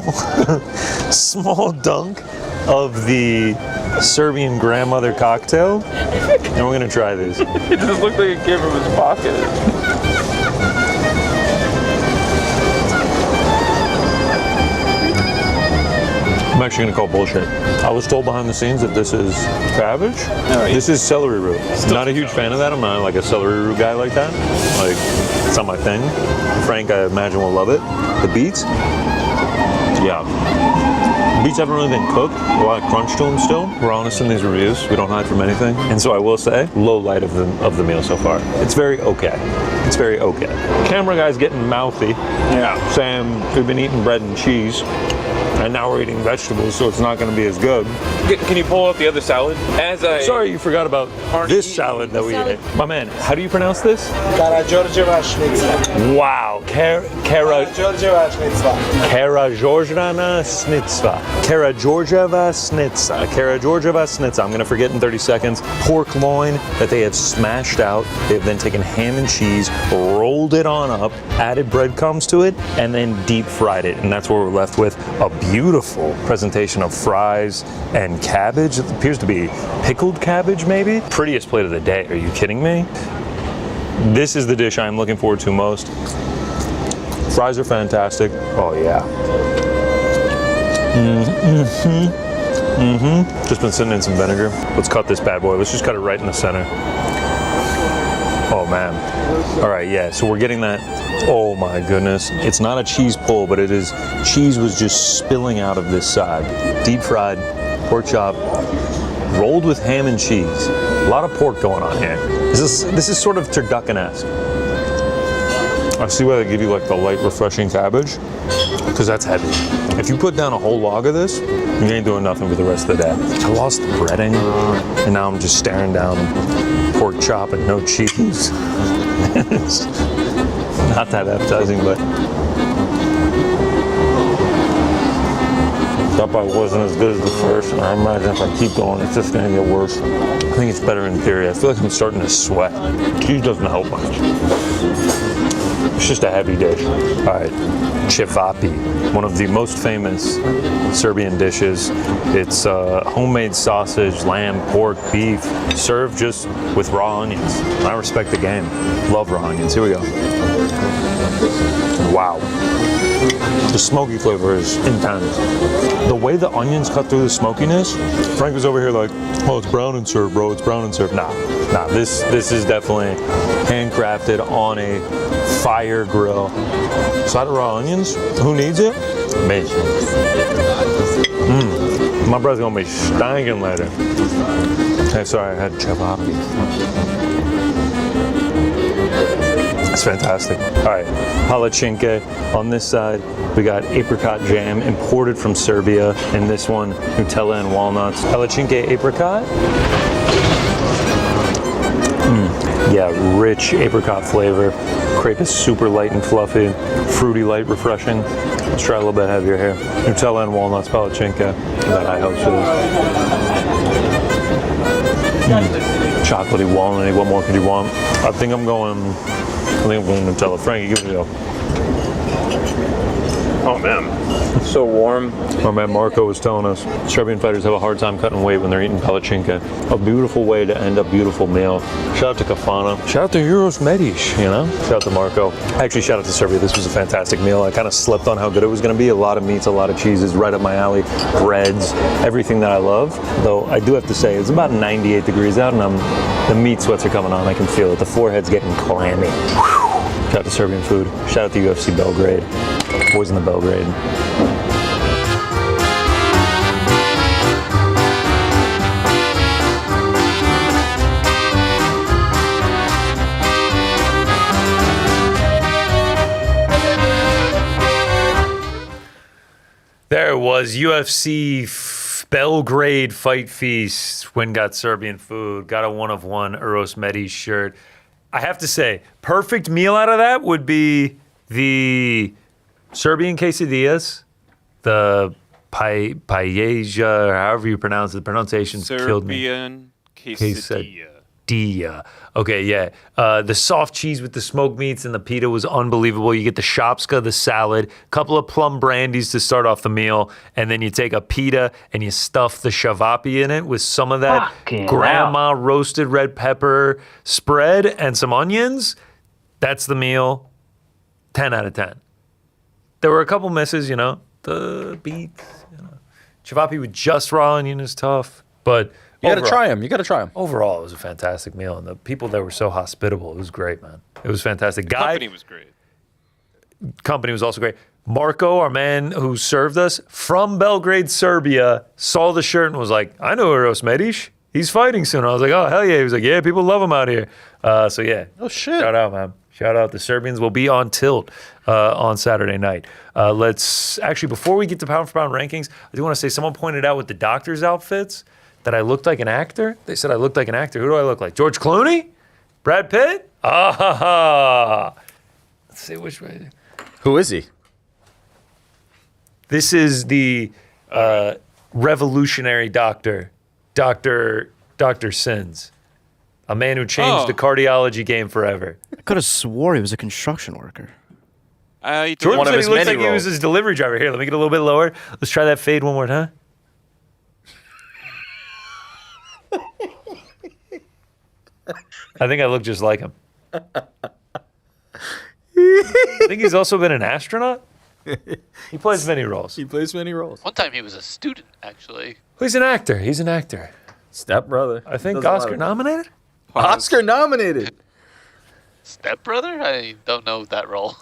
dunk of the Serbian grandmother cocktail, and we're gonna try this. It just looked like it came from his pocket. I'm actually gonna call bullshit. I was told behind the scenes that this is cabbage. This is celery root. Not a huge fan of that. I'm not like a celery root guy like that. Like, it's not my thing. Frank, I imagine, will love it. The beets, yeah. Beets haven't really been cooked. A lot of crunch to them still. We're honest in these reviews. We don't hide from anything. And so I will say, low light of the meal so far. It's very okay. It's very okay. Camera guy's getting mouthy. Yeah. Saying we've been eating bread and cheese, and now we're eating vegetables, so it's not going to be as good. Can you pull out the other salad? Sorry, you forgot about this salad that we ate. My man, how do you pronounce this? Karageorgieva Schnitzel. Wow. Karageorgieva Schnitzel. Karageorgieva Schnitzel. Karageorgieva Schnitzel. Karageorgieva Schnitzel. I'm going to forget in 30 seconds. Pork loin that they have smashed out. They've then taken ham and cheese, rolled it on up, added breadcrumbs to it, and then deep fried it. And that's what we're left with. A beautiful presentation of fries and cabbage. It appears to be pickled cabbage, maybe? Prettiest plate of the day. Are you kidding me? This is the dish I'm looking forward to most. Fries are fantastic. Oh, yeah. Just been sitting in some vinegar. Let's cut this bad boy. Let's just cut it right in the center. Oh, man. All right, yeah, so we're getting that. Oh, my goodness. It's not a cheese pull, but it is. Cheese was just spilling out of this side. Deep fried pork chop, rolled with ham and cheese. A lot of pork going on here. This is sort of turducken-esque. I see why they give you like the light, refreshing cabbage, because that's heavy. If you put down a whole log of this, you ain't doing nothing for the rest of the day. I lost the breading, and now I'm just staring down pork chop and no cheese. It's not that appetizing, but That bite wasn't as good as the first, and I imagine if I keep going, it's just gonna get worse. I think it's better in theory. I feel like I'm starting to sweat. Cheese doesn't help much. It's just a heavy dish. All right, cevapi, one of the most famous Serbian dishes. It's homemade sausage, lamb, pork, beef, served just with raw onions. I respect the game. Love raw onions. Here we go. Wow. The smoky flavor is intense. The way the onions cut through the smokiness, Frank was over here like, oh, it's brown and served, bro. It's brown and served. Nah. This is definitely handcrafted on a fire grill. Side of raw onions. Who needs it? Me. My brother's gonna be stanking later. Hey, sorry, I had cevapi. It's fantastic. All right, palatschinke. On this side, we got apricot jam imported from Serbia. And this one, Nutella and walnuts. Palatschinke apricot. Yeah, rich apricot flavor. Crepe is super light and fluffy. Fruity, light, refreshing. Let's try a little bit heavier here. Nutella and walnuts, palatschinke. That high hopes for this. Chocolatey, walnutty. What more could you want? I think I'm going Nutella. Frankie, give it a go. Oh man, so warm. Our man Marco was telling us Serbian fighters have a hard time cutting weight when they're eating palatschinke. A beautiful way to end a beautiful meal. Shout out to Kafana. Shout out to Euros Medish, you know? Shout out to Marco. Actually, shout out to Serbia. This was a fantastic meal. I kind of slept on how good it was going to be. A lot of meats, a lot of cheeses, right up my alley. Breads, everything that I love. Though I do have to say, it's about 98 degrees out and the meat sweats are coming on. I can feel it. The forehead's getting clammy. Whew. Shout out to Serbian food. Shout out to UFC Belgrade. Boys in the Belgrade. There was UFC Belgrade Fight Feast. Win got Serbian food. Got a one-of-one Euros Medish shirt. I have to say, perfect meal out of that would be the Serbian quesadillas, the paella, or however you pronounce it. The pronunciation's killed me. Serbian quesadilla. Okay, yeah. The soft cheese with the smoked meats and the pita was unbelievable. You get the shopska, the salad, couple of plum brandies to start off the meal, and then you take a pita and you stuff the cevapi in it with some of that grandma roasted red pepper spread and some onions. That's the meal. 10 out of 10. There were a couple misses, you know. The beets, cevapi with just raw onion is tough, but you got to try them. You got to try them. Overall, it was a fantastic meal, and the people there were so hospitable. It was great, man. It was fantastic. The company was great. Company was also great. Marco, our man who served us from Belgrade, Serbia, saw the shirt and was like, I know Euros Medish. He's fighting soon. I was like, oh, hell yeah. He was like, yeah, people love him out here. So, yeah. Oh, shit. Shout out, man. Shout out. The Serbians will be on tilt on Saturday night. Let's actually, before we get to pound for pound rankings, I do want to say someone pointed out with the doctor's outfits that I looked like an actor. They said I looked like an actor. Who do I look like? George Clooney? Brad Pitt? Ah! Let's see which way. Who is he? This is the revolutionary doctor, Dr. Sins. A man who changed the cardiology game forever. I could have swore he was a construction worker. George said he looks like he was his delivery driver. Here, let me get a little bit lower. Let's try that fade one more time. I think I look just like him. I think he's also been an astronaut. He plays many roles. One time he was a student, actually. He's an actor. He's an actor. Step brother. I think Oscar nominated. Oscar nominated. Step Brother? I don't know that role.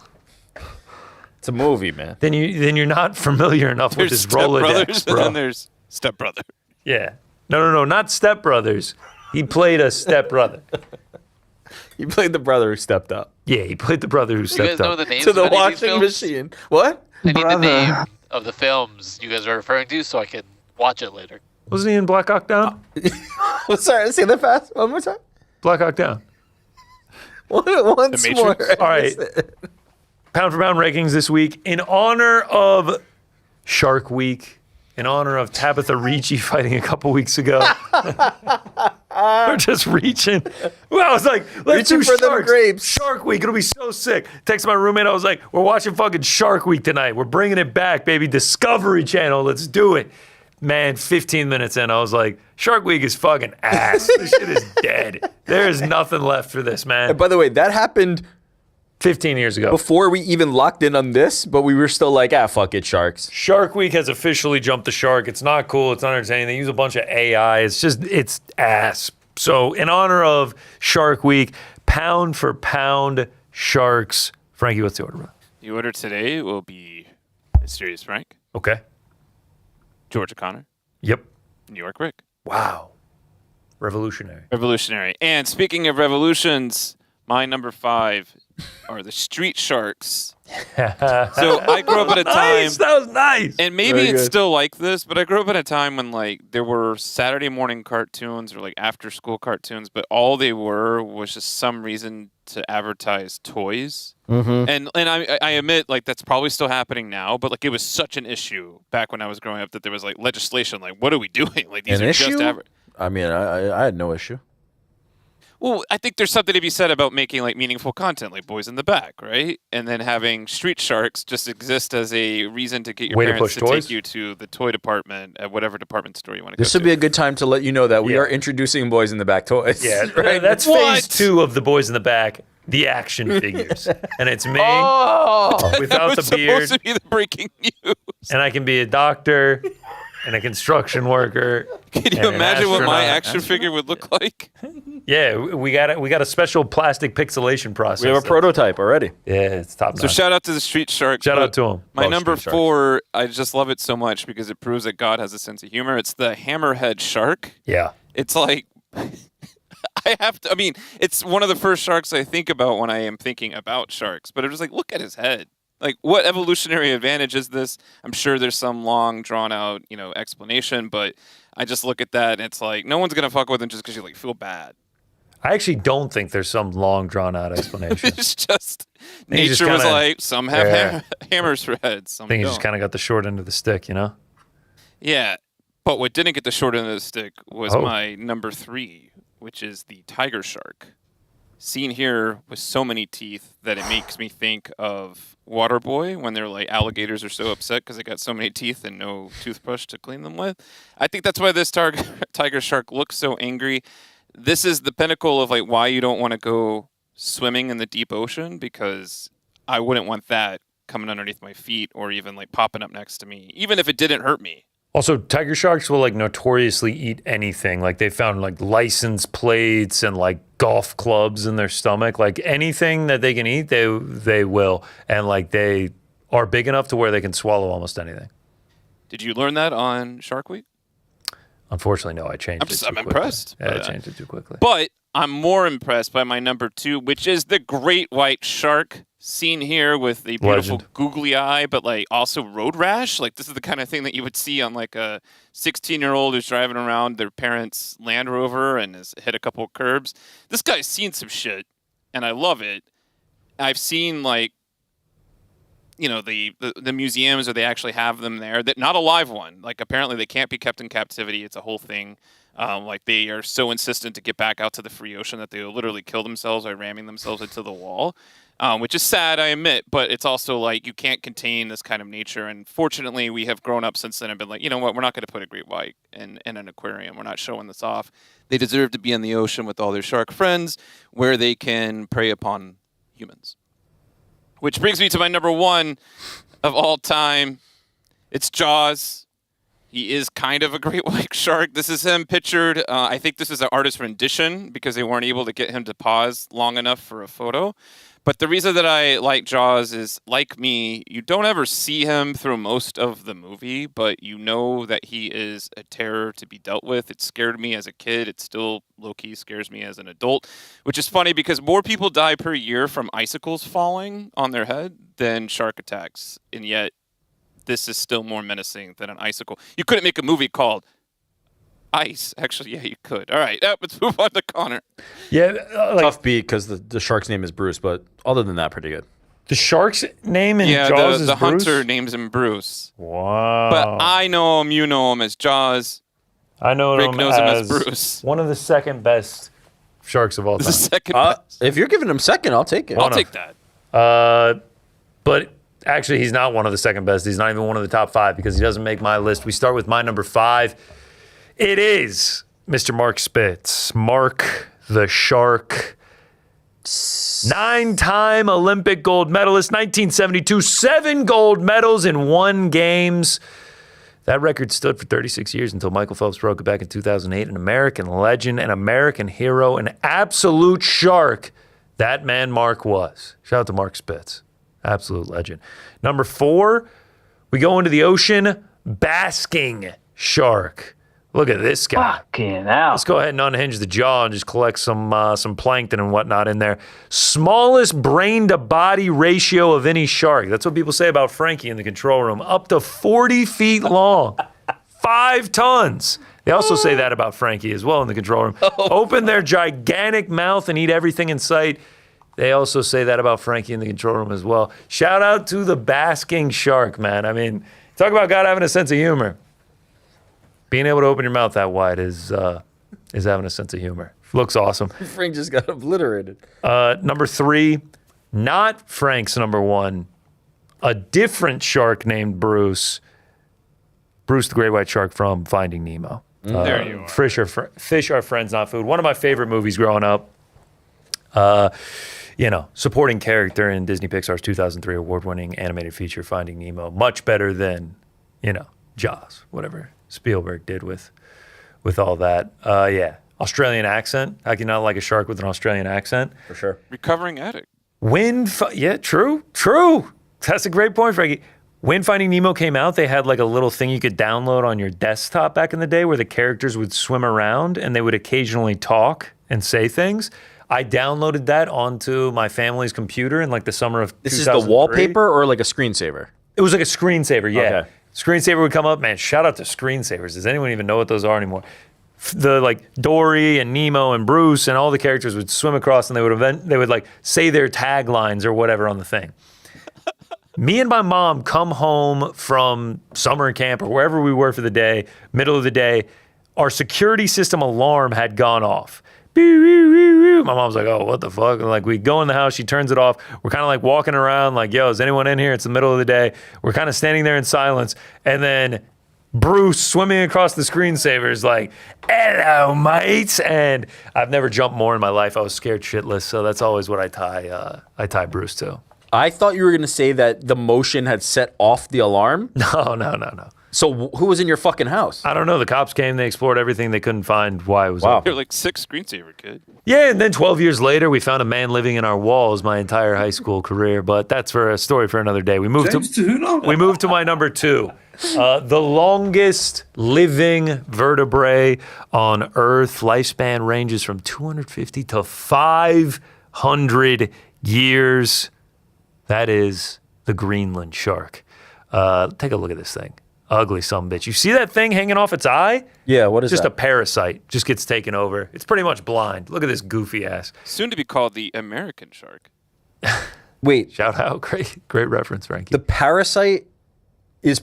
It's a movie, man. Then you're not familiar enough with his Rolodex, bro. And then there's Step Brother. Yeah. No, not Step Brothers. He played a step brother. He played the brother who stepped up. Yeah, he played the brother who stepped You guys know up. the names To of the any of these washing films? machine. What? I need the name of the films you guys are referring to so I can watch it later. Wasn't he in Black Hawk Down? Sorry, say that fast. One more time. Black Hawk Down. Once more. All right. Pound for pound rankings this week in honor of Shark Week, in honor of Tabitha Ricci fighting a couple weeks ago. We're just reaching. Well, I was like, let's Reaching do for them Sharks. grapes. Shark Week. It'll be so sick. Text my roommate. I was like, we're watching fucking Shark Week tonight. We're bringing it back, baby. Discovery Channel. Let's do it. Man, 15 minutes in, I was like, Shark Week is fucking ass. This shit is dead. There is nothing left for this, man. And by the way, that happened 15 years ago. before we even locked in on this, but we were still like, fuck it, Sharks. Shark Week has officially jumped the shark. It's not cool. It's not entertaining. They use a bunch of AI. It's ass. So in honor of Shark Week, pound for pound Sharks. Frankie, what's the order, bro? The order today will be Mysterious Frank, Okay. Georgia Connor, Yep. New York Rick. Wow. Revolutionary. Revolutionary. And speaking of revolutions, my number 5 are the Street Sharks. So I grew up at a time. Nice. That was nice. And maybe Very it's good. still like this, but I grew up at a time when like there were Saturday morning cartoons or like after school cartoons, but all they were was just some reason to advertise toys. Mm-hmm. And I admit like that's probably still happening now, but like it was such an issue back when I was growing up that there was like legislation like what are we doing? Like these An are issue? just I mean, I had no issue. Well, I think there's something to be said about making like meaningful content, like Boys in the Back, right? And then having Street Sharks just exist as a reason to get your Way to parents push to toys? take you to the toy department at whatever department store you want to This go would to. be a good time to let you know that we Yeah. are introducing Boys in the Back toys. Yeah, right? that's What? phase 2 of the Boys in the Back, the action figures. And it's me without that the was beard. supposed to be the breaking news. And I can be a doctor and a construction worker. Can you and an imagine what my astronaut. action figure would look like? Yeah, we got a special plastic pixelation process. We have a prototype already. Yeah, it's top So notch. shout out to the Street Sharks. Shout but out to 'em. My Love number Street Sharks. 4, I just love it so much because it proves that God has a sense of humor. It's the hammerhead shark. Yeah. It's like I mean, it's one of the first sharks I think about when I am thinking about sharks. But it was like, look at his head. Like, what evolutionary advantage is this? I'm sure there's some long, drawn out, explanation. But I just look at that and it's like, no one's gonna fuck with him just because you like feel bad. I actually don't think there's some long drawn out explanation. It's just I think you just nature was kinda- like, some have Yeah. hammers for heads, some I think you don't. just kind of got the short end of the stick, you know? Yeah, but what didn't get the short end of the stick was Oh. my number 3, which is the tiger shark. Seen here with so many teeth that it makes me think of Waterboy when they're like alligators are so upset because they got so many teeth and no toothbrush to clean them with. I think that's why this tiger shark looks so angry. This is the pinnacle of like why you don't want to go swimming in the deep ocean, because I wouldn't want that coming underneath my feet or even like popping up next to me, even if it didn't hurt me. Also, tiger sharks will like notoriously eat anything. Like they found like license plates and like golf clubs in their stomach. Like anything that they can eat, they will. And like they are big enough to where they can swallow almost anything. Did you learn that on Shark Week? Unfortunately, no, I changed it. I'm impressed. Yeah, I by that. changed it too quickly. But I'm more impressed by my number 2, which is the great white shark, seen here with the beautiful Legend. googly eye, but like also road rash. Like this is the kind of thing that you would see on like a 16-year-old who's driving around their parents' Land Rover and has hit a couple of curbs. This guy's seen some shit, and I love it. I've seen like, the museums where they actually have them there. That not a live one. Like apparently they can't be kept in captivity. It's a whole thing. Like they are so insistent to get back out to the free ocean that they will literally kill themselves by ramming themselves into the wall, which is sad, I admit, but it's also like you can't contain this kind of nature. And fortunately, we have grown up since then and been like, you know what, we're not going to put a great white in an aquarium. We're not showing this off. They deserve to be in the ocean with all their shark friends where they can prey upon humans. Which brings me to my number 1 of all time. It's Jaws. He is kind of a great white shark. This is him pictured. I think this is an artist rendition because they weren't able to get him to pause long enough for a photo. But the reason that I like Jaws is, like me, you don't ever see him through most of the movie, but you know that he is a terror to be dealt with. It scared me as a kid. It still low-key scares me as an adult, which is funny because more people die per year from icicles falling on their head than shark attacks. And yet, this is still more menacing than an icicle. You couldn't make a movie called Ice. Actually, yeah, you could. All right, let's move on to Connor. Yeah, Tough beat because the shark's name is Bruce, but other than that, pretty good. The shark's name in Yeah, Jaws is the Bruce? hunter names him Bruce. Wow. But I know him, you know him as Jaws. I know Rick him knows him as as Bruce. one of the second best sharks of all time. The second best. If you're giving him second, I'll take it. I'll take that. But actually, he's not one of the second best. He's not even one of the top 5 because he doesn't make my list. We start with my number 5. It is Mr. Mark Spitz. Mark the Shark. 9-time Olympic gold medalist, 1972, 7 gold medals in 1 games. That record stood for 36 years until Michael Phelps broke it back in 2008. An American legend, an American hero, an absolute shark. That man Mark was. Shout out to Mark Spitz. Absolute legend. Number 4, we go into the ocean, basking shark. Look at this guy. Fucking hell. Let's go ahead and unhinge the jaw and just collect some plankton and whatnot in there. Smallest brain-to-body ratio of any shark. That's what people say about Frankie in the control room. Up to 40 feet long. 5 tons. They also say that about Frankie as well in the control room. Open their gigantic mouth and eat everything in sight. They also say that about Frankie in the control room as well. Shout out to the basking shark, man. I mean, talk about God having a sense of humor. Being able to open your mouth that wide is having a sense of humor. Looks awesome. Frank just got obliterated. Number 3, not Frank's number 1. A different shark named Bruce. Bruce the great white shark from Finding Nemo. There you are. Fish are friends, not food. One of my favorite movies growing up. Supporting character in Disney Pixar's 2003 award-winning animated feature Finding Nemo. Much better than, Jaws, whatever Spielberg did with all that. Australian accent. How can you not like a shark with an Australian accent? For sure. Recovering addict. True. That's a great point, Frankie. When Finding Nemo came out, they had like a little thing you could download on your desktop back in the day where the characters would swim around and they would occasionally talk and say things. I downloaded that onto my family's computer in like the summer of 2003. This is the wallpaper or like a screensaver? It was like a screensaver, yeah. Okay. Screensaver would come up. Man, shout out to screensavers. Does anyone even know what those are anymore? The like Dory and Nemo and Bruce and all the characters would swim across and they would like say their taglines or whatever on the thing. Me and my mom come home from summer camp or wherever we were for the day, middle of the day. Our security system alarm had gone off. My mom's like, oh, what the fuck? And like, we go in the house, she turns it off. We're kind of like walking around like, yo, is anyone in here? It's the middle of the day. We're kind of standing there in silence. And then Bruce swimming across the screensaver is like, hello, mates. And I've never jumped more in my life. I was scared shitless. So that's always what I tie Bruce to. I thought you were going to say that the motion had set off the alarm. No. So who was in your fucking house? I don't know. The cops came. They explored everything. They couldn't find why it was off. You're like 6 screensaver kid. Yeah, and then 12 years later, we found a man living in our walls my entire high school career. But that's for a story for another day. We moved to my number 2. The longest living vertebrae on Earth. Lifespan ranges from 250 to 500 years. That is the Greenland shark. Take a look at this thing. Ugly sumbitch. You see that thing hanging off its eye? Yeah, what is just that? Just a parasite. Just gets taken over. It's pretty much blind. Look at this goofy ass. Soon to be called the American shark. Wait. Shout out. Great reference, Frankie. The parasite is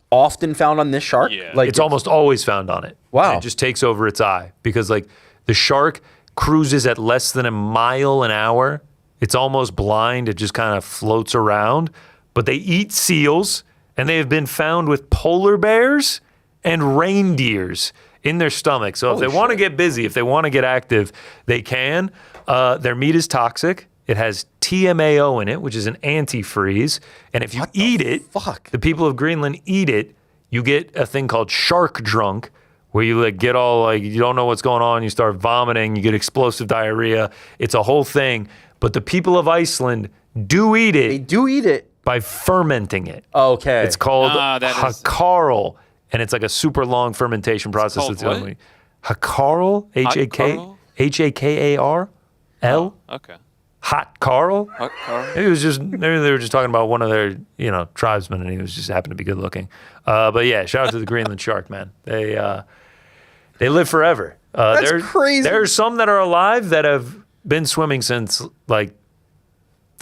often found on this shark? Yeah. Like it's almost always found on it. Wow. And it just takes over its eye because like the shark cruises at less than a mile an hour. It's almost blind. It just kind of floats around. But they eat seals. And they have been found with polar bears and reindeers in their stomach. So if they want to get busy, if they want to get active, they can. Their meat is toxic. It has TMAO in it, which is an antifreeze. And if you eat it, the people of Greenland eat it, you get a thing called shark drunk, where you like get all like, you don't know what's going on, you start vomiting, you get explosive diarrhea. It's a whole thing. But the people of Iceland do eat it. They do eat it. By fermenting it. Okay. It's called Hakarl, and it's like a super long fermentation process. It's called what? Hakarl, Hakarl? Okay. Hot Carl? Hot Carl. Maybe they were just talking about one of their, tribesmen, and he was just happened to be good looking. But yeah, shout out to the Greenland shark, man. They live forever. That's crazy. There are some that are alive that have been swimming since like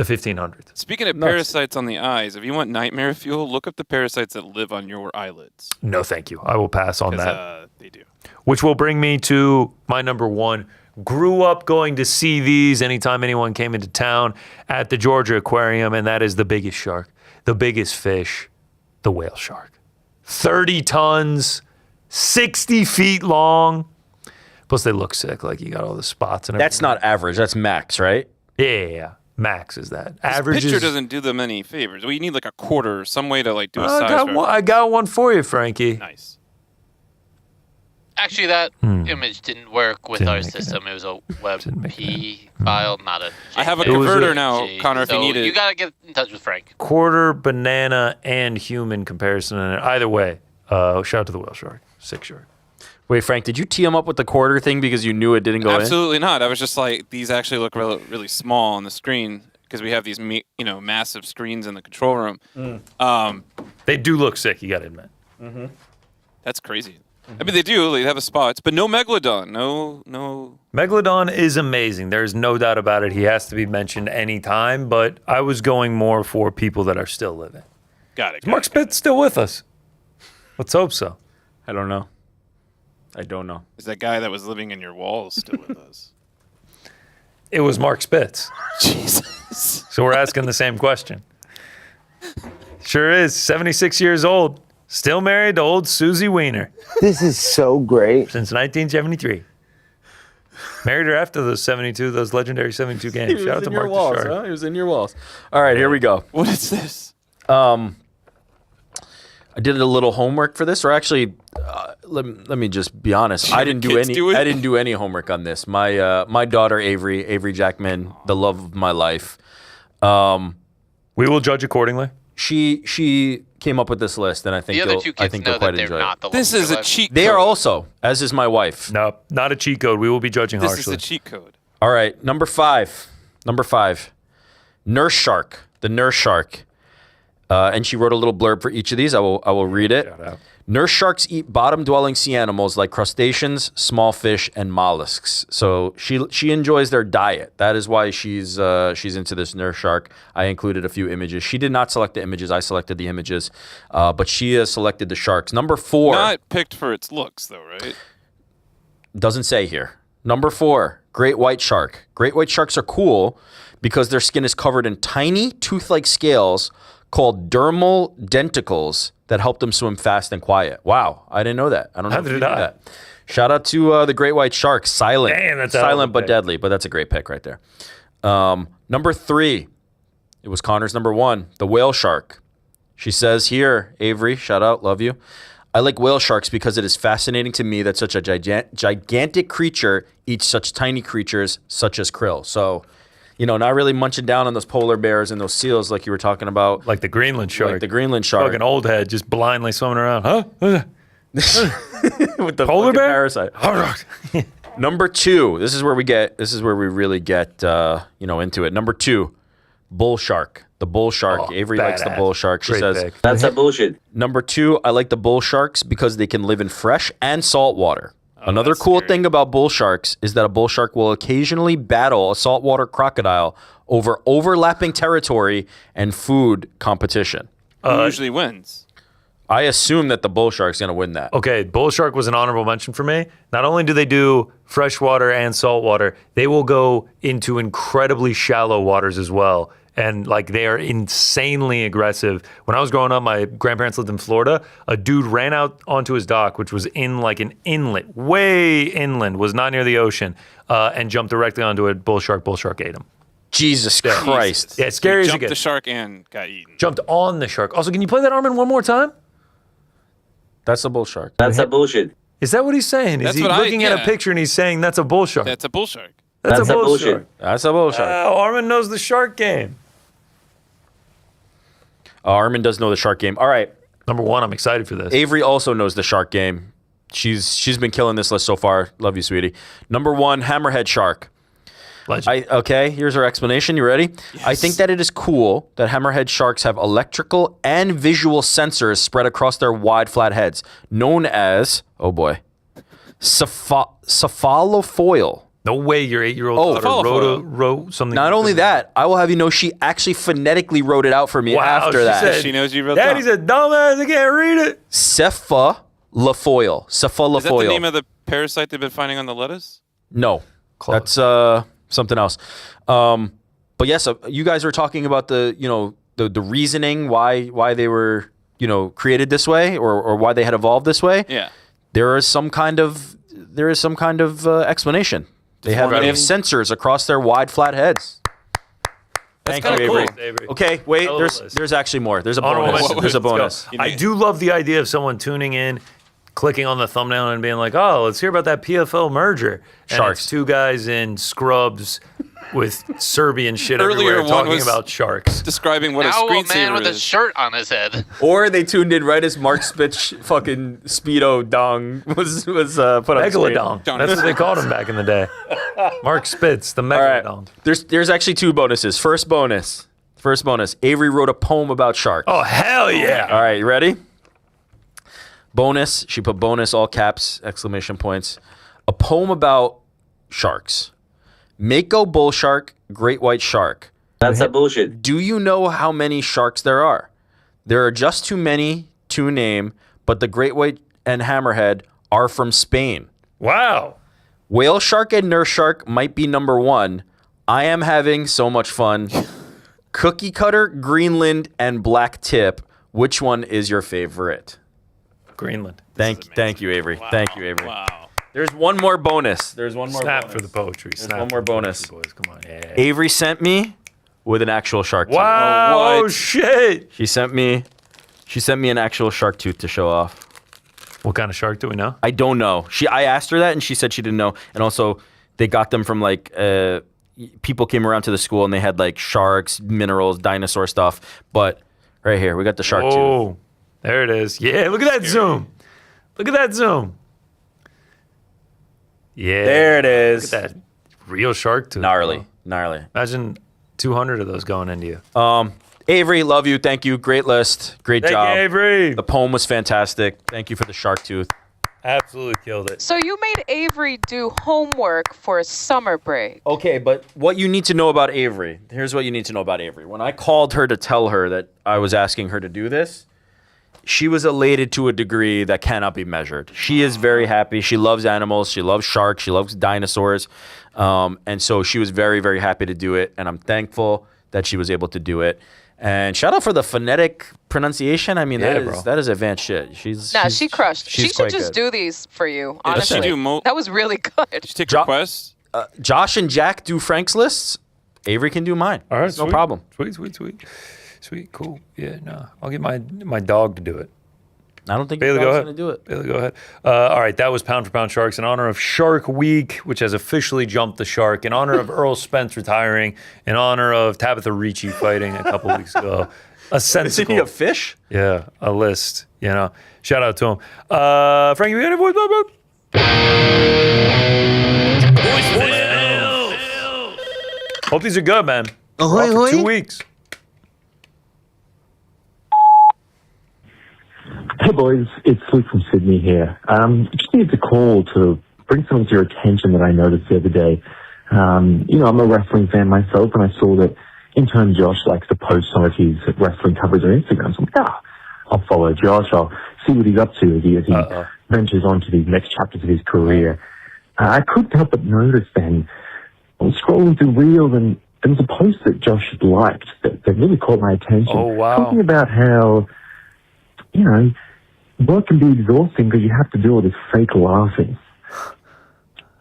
The 1500th. Speaking of parasites on the eyes, if you want nightmare fuel, look up the parasites that live on your eyelids. No, thank you. I will pass on that. They do. Which will bring me to my number one. Grew up going to see these anytime anyone came into town at the Georgia Aquarium, and that is the biggest shark, the biggest fish, the whale shark. 30 tons, 60 feet long. Plus, they look sick. Like, you got all the spots and everything. That's not average. That's max, right? Yeah. Max is that. Average Average picture is... doesn't do them any favors. Well, you need like a quarter, some way to like do a I size. I got one for you, Frankie. Nice. Actually, that image didn't work with our system. It was a WebP file, not a JPEG. I have a converter now, Connor, if you need it. You gotta get in touch with Frank. Quarter banana and human comparison. And either way, shout out to the whale shark. Sick shark. Wait, Frank, did you tee him up with the quarter thing because you knew it didn't go Absolutely not. I was just like, these actually look really small on the screen because we have these massive screens in the control room. They do look sick, you got to admit. That's crazy. I mean, they do. They have the spots, but no Megalodon. No. Megalodon is amazing. There's no doubt about it. He has to be mentioned anytime, but I was going more for people that are still living. Got it. Is Mark Spitz still with us? Let's hope so. I don't know. I don't know. Is that guy that was living in your walls still with us? It was Mark Spitz. Jesus. So we're asking the same question. Sure is. 76 years old. Still married to old Susie Wiener. This is so great. Since 1973. Married her after those legendary 72 games. Shout out to Mark the Shark. Huh? He was in your walls. All right, here we go. What is this? I did a little homework for this, or actually, let me just be honest. I didn't do any homework on this. My daughter Avery Jackman, the love of my life. We will judge accordingly. She came up with this list, and I think the other two kids know that they're not the love This of is their a life. cheat code. They are also, as is my wife. No, not a cheat code. We will be judging This harshly. is a cheat code. All right, number five, nurse shark, the nurse shark. And she wrote a little blurb for each of these. I will read it. Shout out. Nurse sharks eat bottom-dwelling sea animals like crustaceans, small fish, and mollusks. So she enjoys their diet. That is why she's into this nurse shark. I included a few images. She did not select the images. I selected the images, but she has selected the sharks. Number 4. Not picked for its looks, though, right? Doesn't say here. Number 4, great white shark. Great white sharks are cool because their skin is covered in tiny tooth-like scales called dermal denticles that help them swim fast and quiet. Wow, I didn't know that. I don't know if you knew that. Shout out to the great white shark, silent. Damn, that's silent but deadly, but that's a great pick right there. Number 3, it was Connor's number 1, the whale shark. She says here, Avery, shout out, love you. I like whale sharks because it is fascinating to me that such a gigantic creature eats such tiny creatures such as krill. So, not really munching down on those polar bears and those seals like you were talking about. Like the Greenland shark. Like the Greenland shark. Fucking old head just blindly swimming around. Huh? With the polar bear parasite. Number 2. This is where we really get into it. Number 2, bull shark. The bull shark. Oh, Avery likes the bull shark. She Great says pick. That's a bullshit. Number 2, I like the bull sharks because they can live in fresh and salt water. Another cool thing about bull sharks is that a bull shark will occasionally battle a saltwater crocodile over overlapping territory and food competition. Who usually wins? I assume that the bull shark's going to win that. Okay, bull shark was an honorable mention for me. Not only do they do freshwater and saltwater, they will go into incredibly shallow waters as well. And they are insanely aggressive. When I was growing up, my grandparents lived in Florida. A dude ran out onto his dock, which was in an inlet, way inland, was not near the ocean, and jumped directly onto a bull shark. Bull shark ate him. Jesus Christ. Yeah, it's scary as it Jumped gets. the shark and got eaten. Jumped on the shark. Also, can you play that, Armin, one more time? That's a bull shark. That's a bullshit. Is that what he's saying? That's Is he what looking at a picture and he's saying that's a bull shark? That's a bull shark. That's a bull shark. That's a bull shark. Armin knows the shark game. Armin does know the shark game. All right. Number 1, I'm excited for this. Avery also knows the shark game. She's been killing this list so far. Love you, sweetie. Number 1, hammerhead shark. Legend. Okay, here's our explanation. You ready? Yes. I think that it is cool that hammerhead sharks have electrical and visual sensors spread across their wide, flat heads, known as, cephalofoil. No way your 8-year-old daughter wrote something. Not only that, I will have you know she actually phonetically wrote it out for me after that. Said, she knows you wrote Daddy's a dumbass. I can't read it. Cepha Lafoil. Cepha Lafoil. Is that the name of the parasite they've been finding on the lettuce? No. That's something else. But yes, you guys are talking about the reasoning why they were created this way or why they had evolved this way. Yeah. There is some kind of explanation. They have sensors across their wide flat heads. Thank you, cool. Avery. Okay, wait. There's actually more. There's a bonus. There's a bonus. I do love the idea of someone tuning in, clicking on the thumbnail and being like, "Oh, let's hear about that PFL merger." And Sharks. It's two guys in scrubs with Serbian shit Earlier everywhere one talking was about sharks. Describing what Now a a man screensaver with a is. shirt on his head. Or they tuned in right as Mark Spitz fucking Speedo dong was put on screen. Megalodon. That's what they called him back in the day. Mark Spitz, the Megalodon. There's actually two bonuses. First bonus. Avery wrote a poem about sharks. Oh, hell yeah. All right, you ready? Bonus. She put bonus, all caps, exclamation points. A poem about sharks. Mako bull shark, great white shark. That's a bullshit. Do you know how many sharks there are? There are just too many to name, but the great white and hammerhead are from Spain. Wow. Whale shark and nurse shark might be number one. I am having so much fun. Cookie cutter, Greenland, and black tip. Which one is your favorite? Greenland. Thank you, Avery. Wow. Thank you, Avery. Wow. There's one more bonus. Snap for the poetry. There's Snap one more for the bonus. poetry, boys. Come on. Yeah. Avery sent me with an actual shark tooth. Wow. Oh, what? Shit. She sent me an actual shark tooth to show off. What kind of shark do we know? I don't know. I asked her that and she said she didn't know. And also they got them from like people came around to the school and they had like sharks, minerals, dinosaur stuff. But right here, we got the shark tooth. There it is. Yeah, look at that zoom. Look at that zoom. Yeah. There it is. Look at that real shark tooth. Gnarly. Imagine 200 of those going into you. Avery, love you. Thank you. Great list. Great Thank job. you, Avery. The poem was fantastic. Thank you for the shark tooth. Absolutely killed it. So you made Avery do homework for a summer break. Okay, but what you need to know about Avery, here's what you need to know about Avery. When I called her to tell her that I was asking her to do this, she was elated to a degree that cannot be measured. She is very happy. She loves animals. She loves sharks. She loves dinosaurs. And so she was very, very happy to do it. And I'm thankful that she was able to do it. And shout out for the phonetic pronunciation. I mean, that is advanced shit. She crushed. She should just do these for you, honestly. That was really good. Did you take requests? Josh and Jack do Frank's lists. Avery can do mine. All right, no problem. Sweet, cool. Yeah, no. I'll get my dog to do it. I don't think Bailey, your go dog's ahead. going to do it. Bailey, go ahead. All right, that was Pound for Pound Sharks in honor of Shark Week, which has officially jumped the shark, in honor of Earl Spence retiring, in honor of Tabitha Ricci fighting a couple weeks ago. A sensical. Isn't he a fish? Yeah, a list. Shout out to him. Frankie, we got a voicemail. Hope these are good, man. Ahoy, We're off for ahoy. 2 weeks. Hey boys, it's Luke from Sydney here. Just needed to call to bring something to your attention that I noticed the other day. I'm a wrestling fan myself, and I saw that intern Josh likes to post some of his wrestling coverage on Instagram. So I'm like, I'll follow Josh. I'll see what he's up to as he ventures on to these next chapters of his career. I couldn't help but notice then, I was scrolling through Reels, and there was a post that Josh had liked that really caught my attention. Oh, wow. Talking about how, work can be exhausting because you have to do all this fake laughing.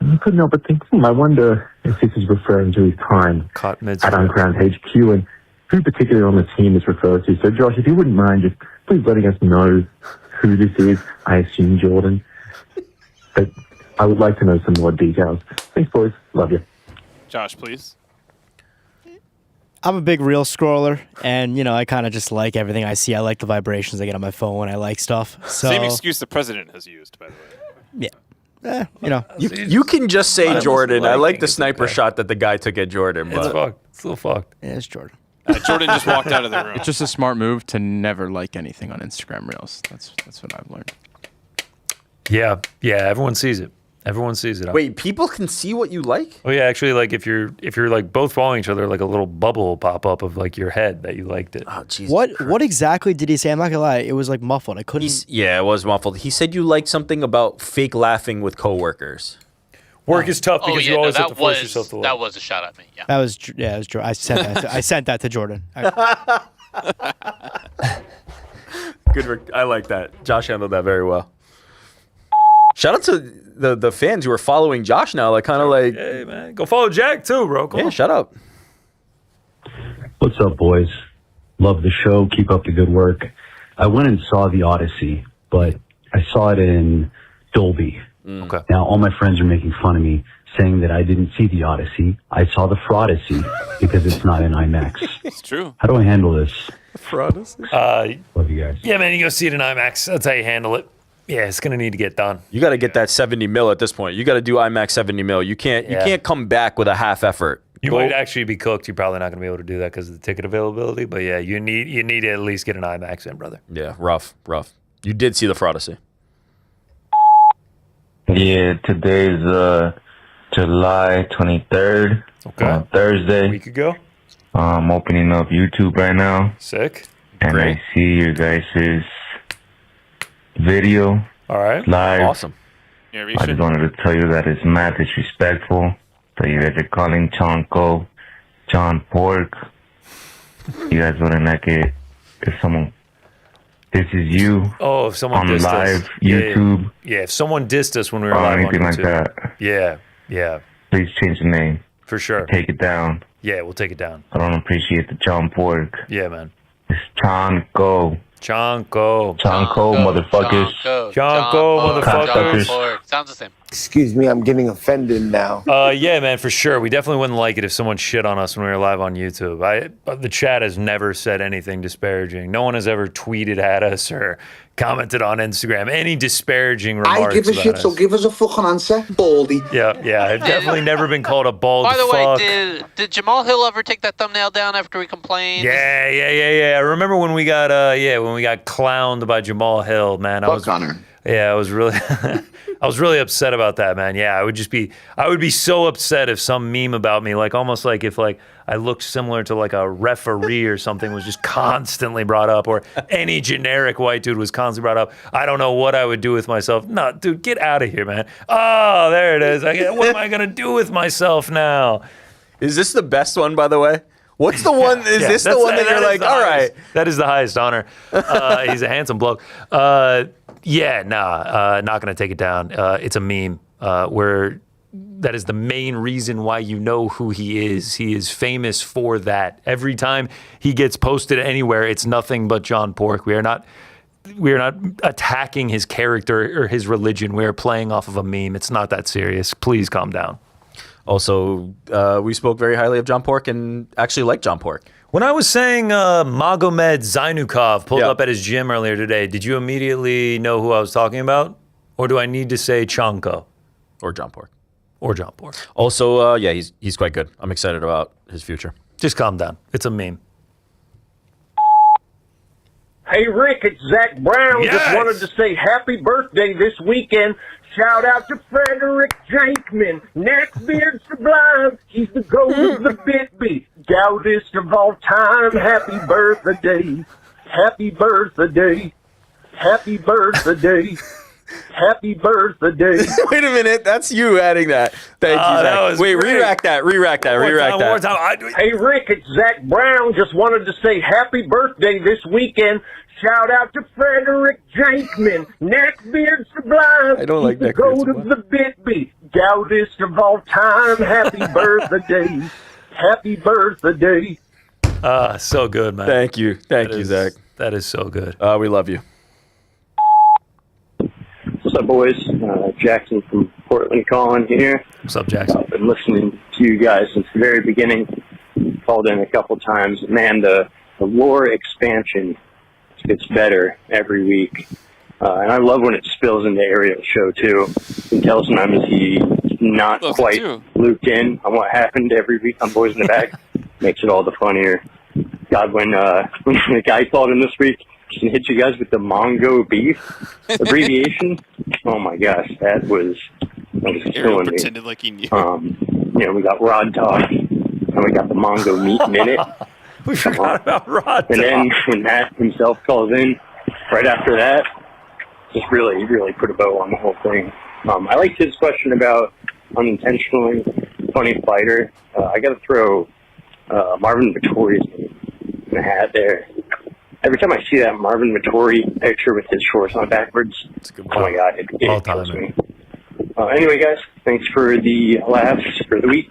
And I couldn't help but think, I wonder if this is referring to his time at Uncrowned HQ and who particularly on the team is referred to. So, Josh, if you wouldn't mind just please letting us know who this is. I assume Jordan. But I would like to know some more details. Thanks, boys. Love you. Josh, please. I'm a big reel scroller, and I kind of just like everything I see. I like the vibrations I get on my phone when I like stuff. So, Same excuse the president has used, by the way. Yeah. You can just say I Jordan. I like the it's sniper okay. shot that the guy took at Jordan. It's But fucked. It's a little fucked. Yeah, it's Jordan. Jordan just walked out of the room. It's just a smart move to never like anything on Instagram Reels. That's what I've learned. Yeah, everyone sees it. Everyone sees it. Wait, people can see what you like? Oh yeah, actually, like if you're like both following each other, like a little bubble will pop up of like your head that you liked it. Oh Jesus! What exactly did he say? I'm not gonna lie, it was like muffled. I couldn't. Yeah, it was muffled. He said you liked something about fake laughing with coworkers. Work is tough because you always have to force yourself to laugh. That was a shot at me. Yeah. That was yeah. It was Jordan. I sent that to Jordan. Good. I like that. Josh handled that very well. Shout out to the fans who are following Josh now. Like kind of like, hey man, go follow Jack too, bro. Come on. Shut up. What's up, boys? Love the show. Keep up the good work. I went and saw The Odyssey, but I saw it in Dolby. Okay. Now, all my friends are making fun of me, saying that I didn't see The Odyssey. I saw the Fraudacy because it's not in IMAX. It's true. How do I handle this? Fraudacy. Love you guys. Yeah, man, you go see it in IMAX. That's how you handle it. Yeah, it's gonna need to get done. You got to get that 70 mil at this point. You got to do IMAX 70 mil. You can't come back with a half effort. You might actually be cooked. You're probably not going to be able to do that because of the ticket availability. But yeah, you need to at least get an IMAX in, brother. Yeah, rough. You did see the Fraudacy. Yeah, today's July 23rd. Okay. Thursday. A week ago. I'm opening up YouTube right now. Sick. And Great. I see your guys' video. All right. Live. Awesome. I just wanted to tell you that it's mad disrespectful that you guys are calling Chonko John Pork. You guys wouldn't like it if someone. This is you. Oh, if someone on dissed live us. YouTube. Yeah, if someone dissed us when we were or live on anything like YouTube. that. Yeah. Please change the name. For sure. Take it down. Yeah, we'll take it down. I don't appreciate the John Pork. Yeah, man. It's Chonko. Chonko, motherfuckers. Chonko, motherfuckers. Sounds the same. Excuse me, I'm getting offended now. Yeah, man, for sure. We definitely wouldn't like it if someone shit on us when we were live on YouTube. The chat has never said anything disparaging. No one has ever tweeted at us or commented on Instagram any disparaging remarks. I give a shit, us. so give us a fucking answer, baldy. Yeah. I've definitely never been called a bald By the fuck. way, did Jamal Hill ever take that thumbnail down after we complained? Yeah. I remember when we got clowned by Jamal Hill, man. I was really I was really upset about that, man. Yeah, I would be so upset if some meme about me, like almost like if like I looked similar to like a referee or something was just constantly brought up, or any generic white dude was constantly brought up. I don't know what I would do with myself. No, dude, get out of here, man. Oh, there it is. What am I gonna do with myself now? Is this the best one, by the way? What's the one? Is this the one that you're like, all right? That is the highest honor. He's a handsome bloke. Not going to take it down. It's a meme where that is the main reason why you know who he is. He is famous for that. Every time he gets posted anywhere, it's nothing but John Pork. We are not attacking his character or his religion. We are playing off of a meme. It's not that serious. Please calm down. Also, we spoke very highly of John Pork and actually like John Pork. When I was saying Magomed Zainukov pulled up at his gym earlier today, did you immediately know who I was talking about? Or do I need to say Chonko? Or John Pork. Also, he's quite good. I'm excited about his future. Just calm down. It's a meme. Hey, Rick, it's Zach Brown. Yes. Just wanted to say happy birthday this weekend. Shout out to Frederick Jankman, Neckbeard Sublime. He's the goat of the BITB, goutest of all time. Happy birthday. Happy birthday. Happy birthday. Happy birthday. Wait a minute, that's you adding that. Thank you, Zach. Wait, re-rack that. One more time. Hey, Rick, it's Zach Brown. Just wanted to say happy birthday this weekend. Shout out to Frederick Jankman, Neckbeard Sublime. I don't like He's the goat of the BITB, goutest of all time. Happy birthday. Happy birthday. So good, man. Thank you, Zach. That is so good. We love you. What's up, boys? Jackson from Portland calling here. What's up, Jackson? I've been listening to you guys since the very beginning. Called in a couple times. Man, the lore expansion gets better every week. And I love when it spills into Ariel's show, too. You can tell sometimes he's not quite looped in on what happened every week on Boys in the Bag. Makes it all the funnier. God, when the guy called in this week and hit you guys with the Mongo beef abbreviation, oh my gosh, that was that was Ariel killing me. pretended like he knew. We got Rod Talk, and we got the Mongo Meat Minute. We forgot about Rod And Talk. then when Matt himself calls in, right after that, just really put a bow on the whole thing. I liked his question about unintentionally funny fighter. I got to throw Marvin Vittori's name in the hat there. Every time I see that Marvin Vittori picture with his shorts on backwards, oh my God, it kills me. Anyway, guys, thanks for the laughs for the week,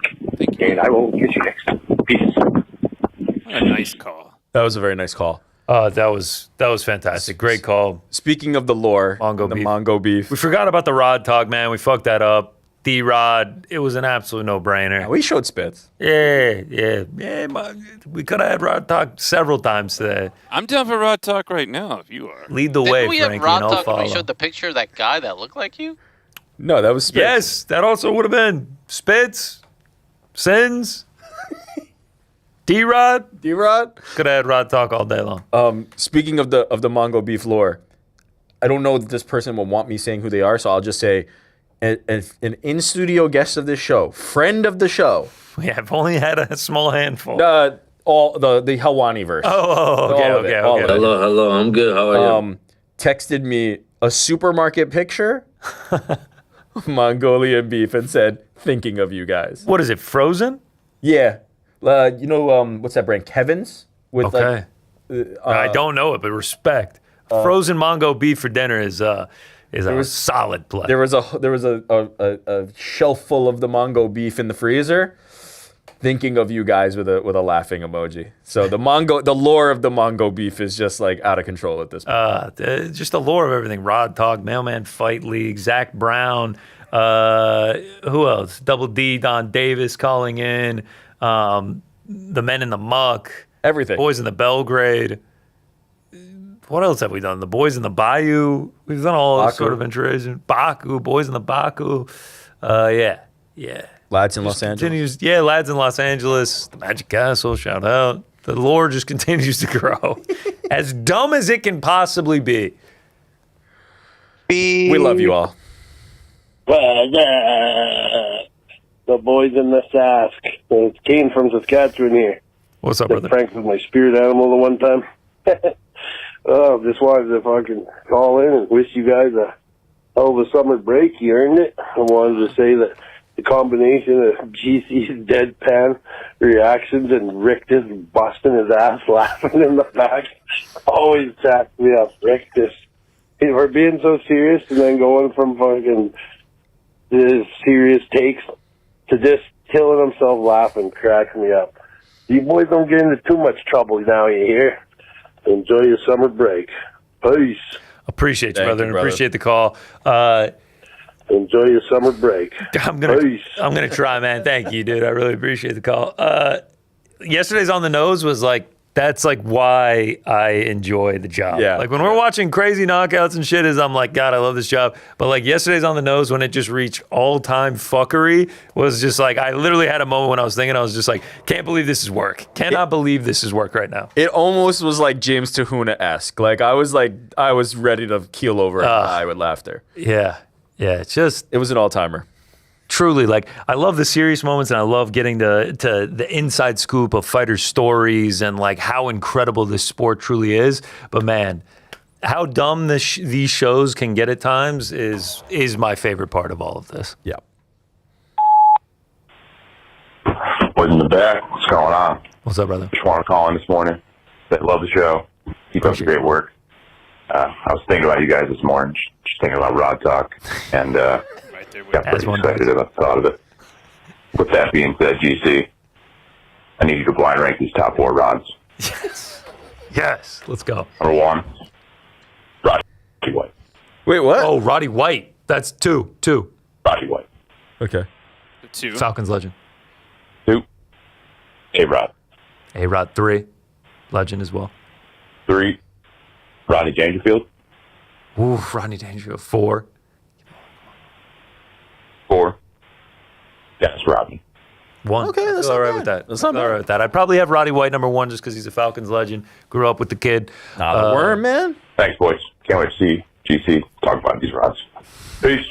and I will catch you next time. Peace. What a nice call. That was a very nice call. That was fantastic. Great call. Speaking of the lore, Mongo beef. We forgot about the Rod Talk, man. We fucked that up. D-Rod, it was an absolute no-brainer. We showed spits. Yeah. We could have had Rod Talk several times today. I'm down for Rod Talk right now if you are. Lead the Didn't way, we Frankie, have Rod and I'll Talk when follow. we showed the picture of that guy that looked like you? No, that was spits. Yes, that also would have been Spits, Sins, D-Rod. Could have had Rod Talk all day long. Speaking of the Mongo beef lore, I don't know that this person will want me saying who they are, so I'll just say an in-studio guest of this show, friend of the show. We have only had a small handful. All the Helwani verse. Okay. Hello. I'm good. How are you? Texted me a supermarket picture of Mongolian beef and said, "Thinking of you guys." What is it? Frozen? Yeah. What's that brand? Kevin's. Okay. I don't know it, but respect. Frozen Mongo beef for dinner is a solid play. There was a shelf full of the Mongo beef in the freezer. Thinking of you guys with a laughing emoji. So the lore of the Mongo beef is just like out of control at this point. Just the lore of everything. Rod Talk, Mailman Fight League, Zach Brown. Who else? Double D, Don Davis calling in. The Men in the Muck. Everything. Boys in the Belgrade. What else have we done? The Boys in the Bayou. We've done all this sort of interaction. Baku, Boys in the Baku. Yeah. Lads in Los Angeles. Yeah, Lads in Los Angeles. The Magic Castle, shout out. The lore just continues to grow. As dumb as it can possibly be. We love you all. The boys in the Sask. It's Kane from Saskatchewan here. What's up, brother? Frank was my spirit animal the one time. Just wanted to fucking call in and wish you guys a hell of a summer break. You earned it. I wanted to say that the combination of GC's deadpan reactions and Rick just busting his ass laughing in the back always cracks me up. Rick just, we're being so serious and then going from fucking his serious takes to just killing himself laughing cracks me up. You boys don't get into too much trouble now, you hear? Enjoy your summer break. Peace. Appreciate you, brother, and appreciate the call. Enjoy your summer break. I'm gonna try, man. Thank you, dude. I really appreciate the call. Yesterday's On the Nose was like, that's like why I enjoy the job. Yeah. Like when we're watching crazy knockouts and shit, I'm like, God, I love this job. But like yesterday's On the Nose, when it just reached all-time fuckery, was just like, I literally had a moment when I was thinking, I was just like, can't believe this is work. Cannot believe this is work right now. It almost was like James Tahuna-esque. Like I was ready to keel over and die with laughter. Yeah, it was an all-timer. Truly, like I love the serious moments, and I love getting to the inside scoop of fighters' stories and like how incredible this sport truly is. But man, how dumb these shows can get at times is my favorite part of all of this. Yeah. Boys in the back, what's going on? What's up, brother? Just want to call in this morning. Say love the show. Keep up the great work. I was thinking about you guys this morning, just thinking about Rod Talk, and got pretty excited about the thought of it. With that being said, GC, I need you to blind rank these top 4 rods. Yes, let's go. Number 1, Roddy White. Wait, what? Oh, Roddy White. That's 2. Roddy White. Okay. 2. Falcons legend. 2, A-Rod. A-Rod 3, legend as well. 3, Rodney Dangerfield. Ooh, Rodney Dangerfield. 4. 4, Dennis Rodman. 1. Okay, that's all right not with bad. that. That's not all bad. right with that. I'd probably have Roddy White number 1 just because he's a Falcons legend. Grew up with the kid. The worm, man. Thanks, boys. Can't wait to see GC talk about these rods. Peace.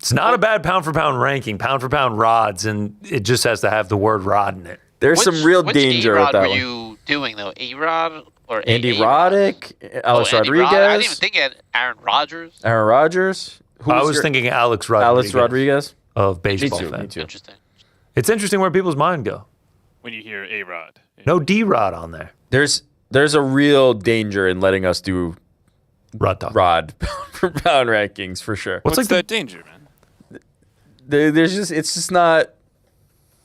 It's not a bad pound for pound ranking, pound for pound rods, and it just has to have the word rod in it. There's some real danger with A-Rod that were one. you doing though? A-Rod or Andy A-Rod? Roddick, Alex Andy Rodriguez. I didn't even think of Aaron Rodgers. Aaron Rodgers. I was thinking Alex Rodriguez of baseball me too, fan. Me too. Interesting. It's interesting where people's mind go. When you hear A-Rod. No D-Rod on there. There's a real danger in letting us do rod pound for pound rankings for sure. What's like that danger, man? It's just not.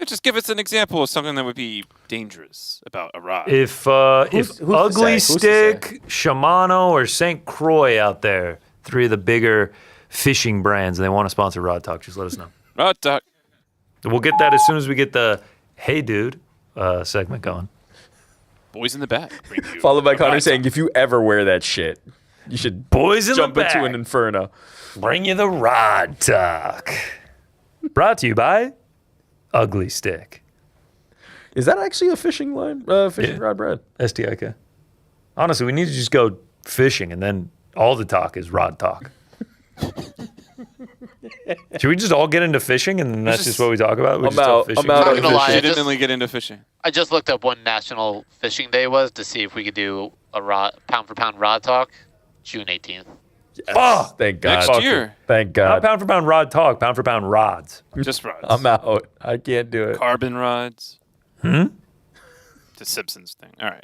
Just give us an example of something that would be dangerous about a rod. If who's Ugly Stick, Shimano, or St. Croix out there, 3 of the bigger fishing brands, and they want to sponsor Rod Talk, just let us know. Rod Talk. We'll get that as soon as we get the Hey Dude segment going. Boys in the back. Followed by Connor saying, if you ever wear that shit, you should Boys in jump the into back. an inferno. Bring you the Rod Talk. Brought to you by Ugly Stick. Is that actually a fishing line? Fishing rod brand? STIK. Honestly, we need to just go fishing, and then all the talk is Rod Talk. Should we just all get into fishing, and then that's just what we talk about? We I'm just talk out. fishing? I'm out Not on gonna lie, fishing. Legitimately get into fishing. I just looked up when National Fishing Day was to see if we could do a pound for pound rod talk. June 18th. Oh, thank God. Next year. Thank Not God. pound for pound Rod Talk, pound for pound rods. Just rods. I'm out. I can't do it. Carbon rods. Hmm? The Simpsons thing. All right.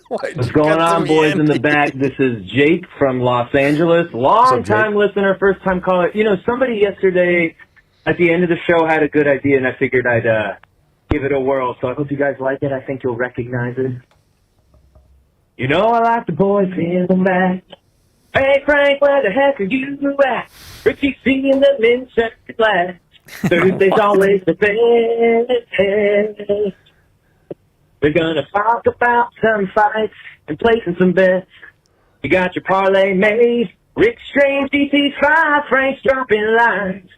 What's going on, boys in the back? This is Jake from Los Angeles. Long-time listener, first-time caller. You know, somebody yesterday at the end of the show had a good idea, and I figured I'd give it a whirl. So I hope you guys like it. I think you'll recognize it. You know I like the boys in the back. Hey, Frank, where the heck are you at? Richie seeing them in second class. Thursday's always the best. We're gonna talk about some fights and placing some bets. You got your parlay made. Rick Strange, DC5, Frank's dropping lines.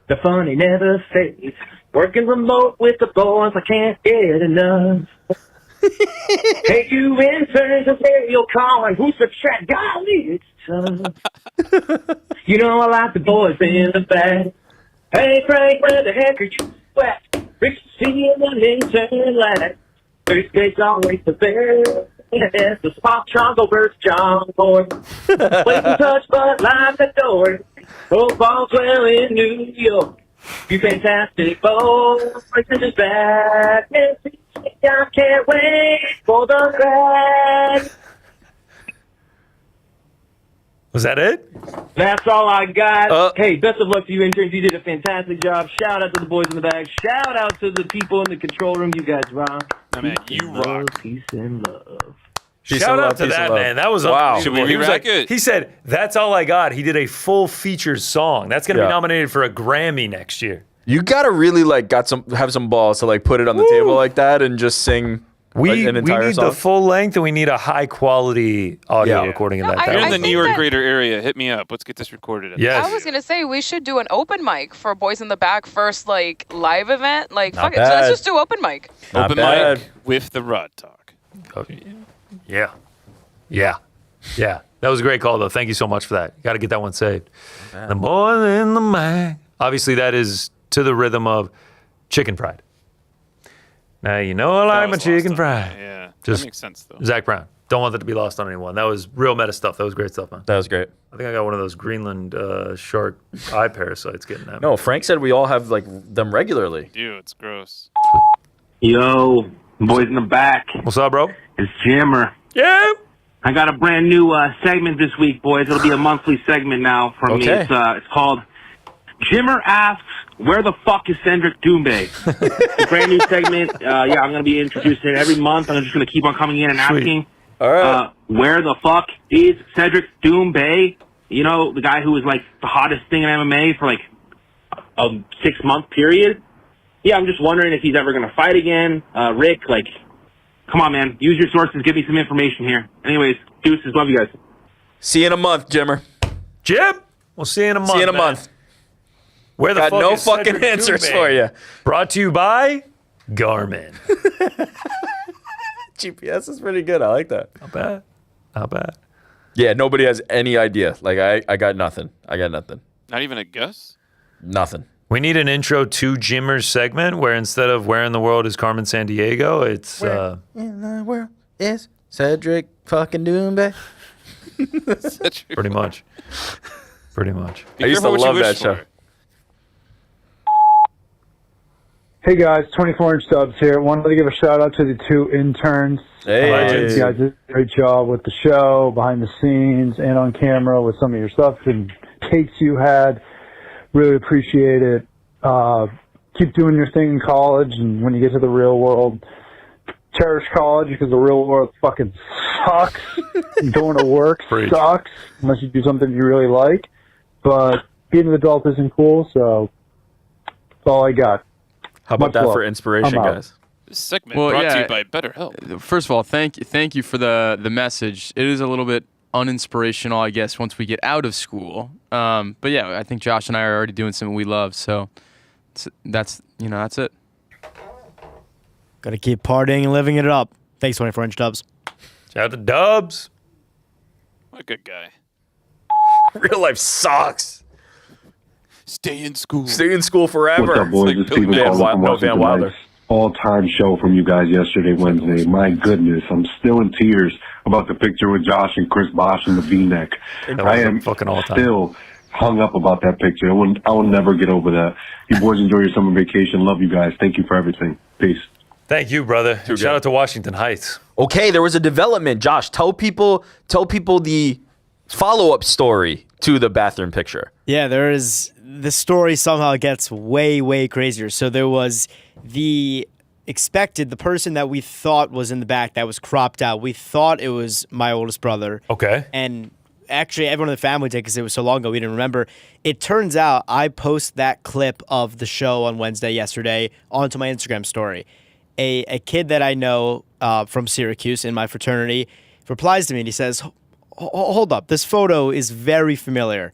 The funny never fades. Working remote with the boys, I can't get enough. Hey, you interns of Ariel calling. Who's the track? Golly, it's tough. You know I like the boys in the back. Hey, Frank, where the heck are you at? Rick seeing them intern lad. Thursday's always the best. The spot Tronco versus John Boy. Place and touch, but line the door. Football's well in New York. You fantastic boys. This is back. I can't wait for the grad. Was that it? That's all I got. Hey, best of luck to you interns. You did a fantastic job. Shout out to the boys in the bag. Shout out to the people in the control room. You guys rock. I mean, you rock. Peace and love. Shout out to that man. That was wow. unbelievable. Should we He was re-rack it? He said, "That's all I got." He did a full featured song. That's going to be nominated for a Grammy next year. You gotta really have some balls to put it on the table like that and just sing an entire we need song. the full length, and we need a high quality audio recording of that. If you're in the I New think York that- greater area, hit me up. Let's get this recorded. Yes. I was gonna say we should do an open mic for Boys in the Back first live event. Not Fuck it, bad. let's just do open mic. Not Open bad. mic with the Rod Talk. Yeah. That was a great call, though. Thank you so much for that. You got to get that one saved. The boy in the mag. Obviously, that is to the rhythm of Chicken Fried. Now, you know I like my chicken fried. Yeah, Just that makes sense, though. Zach Brown. Don't want that to be lost on anyone. That was real meta stuff. That was great stuff, man. That was great. I think I got one of those Greenland shark eye parasites getting at me. No, Frank said we all have them regularly. Dude, it's gross. Yo, boys in the back. What's up, bro? It's Jimmer. Yeah. I got a brand new segment this week, boys. It'll be a monthly segment now from me. Okay. It's called Jimmer Asks, Where the Fuck is Cedric Doumbé? It's a brand new segment. I'm going to be introducing it every month. I'm just going to keep on coming in and asking, All right. where the fuck is Cedric Doumbé? You know, the guy who was the hottest thing in MMA for a 6-month period. Yeah, I'm just wondering if he's ever going to fight again. Rick, come on, man. Use your sources. Give me some information here. Anyways, deuces. Love you guys. See you in a month, Jimmer. Jim, we'll see you in a month. See you in a man. month. Where the Got fuck no is fucking Cedric answers Doumbé? for you. Brought to you by Garmin. GPS is pretty good. I like that. Not bad. Yeah, nobody has any idea. I got nothing. Not even a guess? Nothing. We need an intro to Jimmers segment where instead of "Where in the world is Carmen Sandiego," it's Where in the world is Cedric fucking Doumbé? pretty much. Pretty much. I used to love that show. Hey guys, 24-inch subs here. Wanted to give a shout out to the 2 interns. Hey. You guys did a great job with the show, behind the scenes, and on camera with some of your stuff and takes you had. Really appreciate it. Keep doing your thing in college, and when you get to the real world, cherish college because the real world fucking sucks. Going to work sucks unless you do something you really like. But being an adult isn't cool, so that's all I got. How about that for inspiration, guys? This segment brought to you by BetterHelp. First of all, thank you for the message. It is a little bit uninspirational, I guess, once we get out of school. But yeah, I think Josh and I are already doing something we love, so that's it. Gotta keep partying and living it up. Thanks, 24-inch Dubs. Shout out to Dubs. What a good guy. Real life sucks. Stay in school. Stay in school forever. What's up, boys? It's It's Steven Van calling from Van Washington. Wilder. Nice all-time show from you guys yesterday, Wednesday. My goodness, I'm still in tears about the picture with Josh and Chris Bosh in the V-neck. I am fucking all-time. still hung up about that picture. I will never get over that. You boys enjoy your summer vacation. Love you guys. Thank you for everything. Peace. Thank you, brother. Shout out to Washington Heights. Okay, there was a development. Josh, tell people the follow-up story to the bathroom picture. Yeah, the story somehow gets way, way crazier. So there was the person that we thought was in the back that was cropped out. We thought it was my oldest brother. Okay. And actually, everyone in the family did because it was so long ago we didn't remember. It turns out I posted that clip of the show on Wednesday yesterday onto my Instagram story. A kid that I know from Syracuse in my fraternity replies to me and he says, hold up, this photo is very familiar.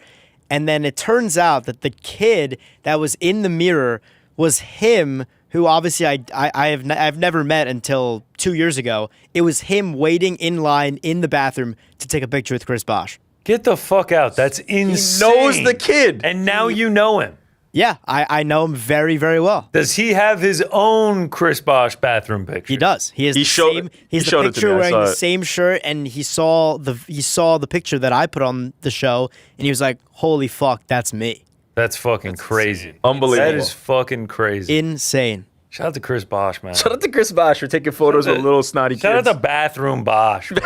And then it turns out that the kid that was in the mirror was him, who obviously I've never met until 2 years ago. It was him waiting in line in the bathroom to take a picture with Chris Bosh. Get the fuck out. That's insane. He knows the kid. And now you know him. Yeah, I know him very, very well. Does he have his own Chris Bosh bathroom picture? He does. He's the picture wearing the same shirt, and he saw the picture that I put on the show, and he was like, "Holy fuck, that's me." That's fucking crazy. Unbelievable. That is fucking crazy. Insane. Shout out to Chris Bosh, man. Shout out to Chris Bosh for taking photos with little snotty kids. Shout out to Bathroom Bosh, bro.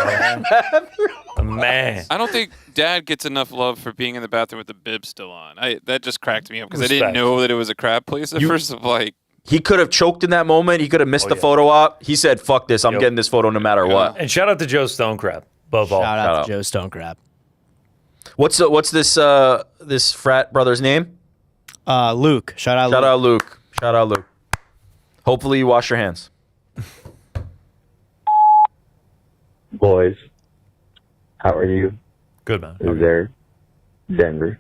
Man. I don't think Dad gets enough love for being in the bathroom with the bib still on. That just cracked me up because I didn't know that it was a crab place at first. He could have choked in that moment. He could have missed the photo op. He said, "Fuck this! I'm getting this photo no matter what." And shout out to Joe Stonecrab. Above all. Shout out to Joe Stonecrab. What's this frat brother's name? Luke. Shout out Luke. Shout out Luke. Hopefully you wash your hands. Boys, how are you? Good, man. Is there Denver?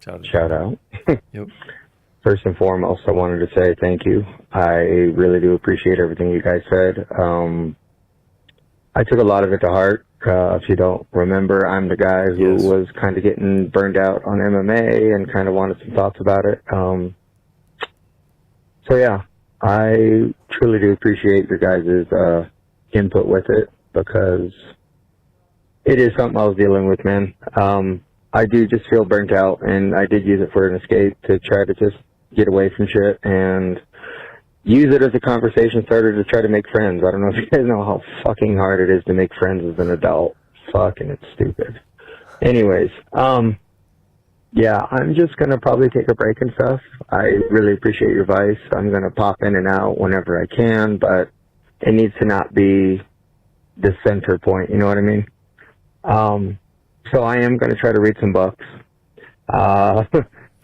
Shout out. Yep. First and foremost, I wanted to say thank you. I really do appreciate everything you guys said. I took a lot of it to heart. If you don't remember, I'm the guy who was kind of getting burned out on MMA and kind of wanted some thoughts about it. So yeah, I truly do appreciate your guys' input with it because it is something I was dealing with, man. I do just feel burnt out, and I did use it for an escape to try to just get away from shit and use it as a conversation starter to try to make friends. I don't know if you guys know how fucking hard it is to make friends as an adult. Fucking, it's stupid. Anyways, yeah, I'm just going to probably take a break and stuff. I really appreciate your advice. I'm going to pop in and out whenever I can, but it needs to not be the center point, you know what I mean? So I am going to try to read some books. A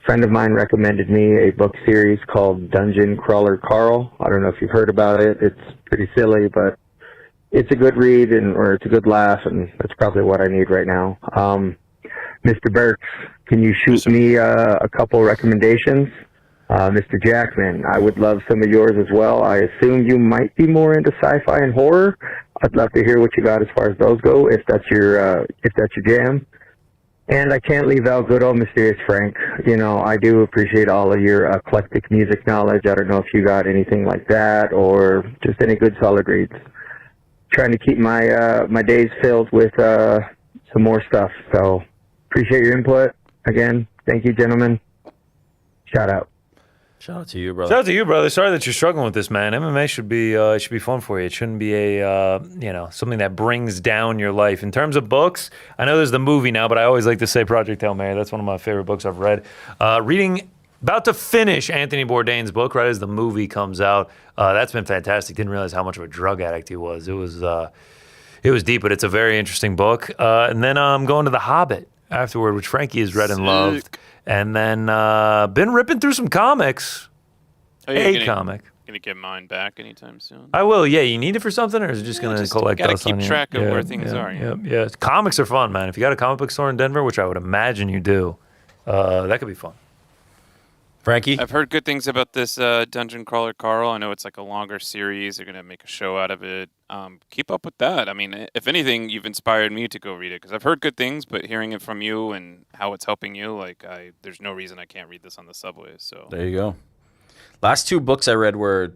friend of mine recommended me a book series called Dungeon Crawler Carl. I don't know if you've heard about it. It's pretty silly, but it's a good read or it's a good laugh, and that's probably what I need right now. Mr. Burks, can you shoot me a couple recommendations? Mr. Jackman, I would love some of yours as well. I assume you might be more into sci-fi and horror. I'd love to hear what you got as far as those go, if that's your jam. And I can't leave out good old Mysterious Frank. You know, I do appreciate all of your eclectic music knowledge. I don't know if you got anything like that or just any good solid reads. Trying to keep my days filled with some more stuff. So appreciate your input. Again, thank you, gentlemen. Shout out. Shout out to you, brother. Shout out to you, brother. Sorry that you're struggling with this, man. MMA should be fun for you. It shouldn't be a something that brings down your life. In terms of books, I know there's the movie now, but I always like to say Project Hail Mary. That's one of my favorite books I've read. About to finish Anthony Bourdain's book right as the movie comes out. That's been fantastic. Didn't realize how much of a drug addict he was. It was deep, but it's a very interesting book. And then I'm going to The Hobbit afterward, which Frankie has read and loved. And then been ripping through some comics. Comic. Gonna get mine back anytime soon? I will. Yeah, you need it for something, or is it just gonna collect gotta dust on keep you? track of where things are. Yeah. Comics are fun, man. If you got a comic book store in Denver, which I would imagine you do, that could be fun. Frankie? I've heard good things about this Dungeon Crawler Carl. I know it's like a longer series. They're going to make a show out of it. Keep up with that. I mean, if anything, you've inspired me to go read it because I've heard good things, but hearing it from you and how it's helping you, there's no reason I can't read this on the subway. So there you go. Last two books I read were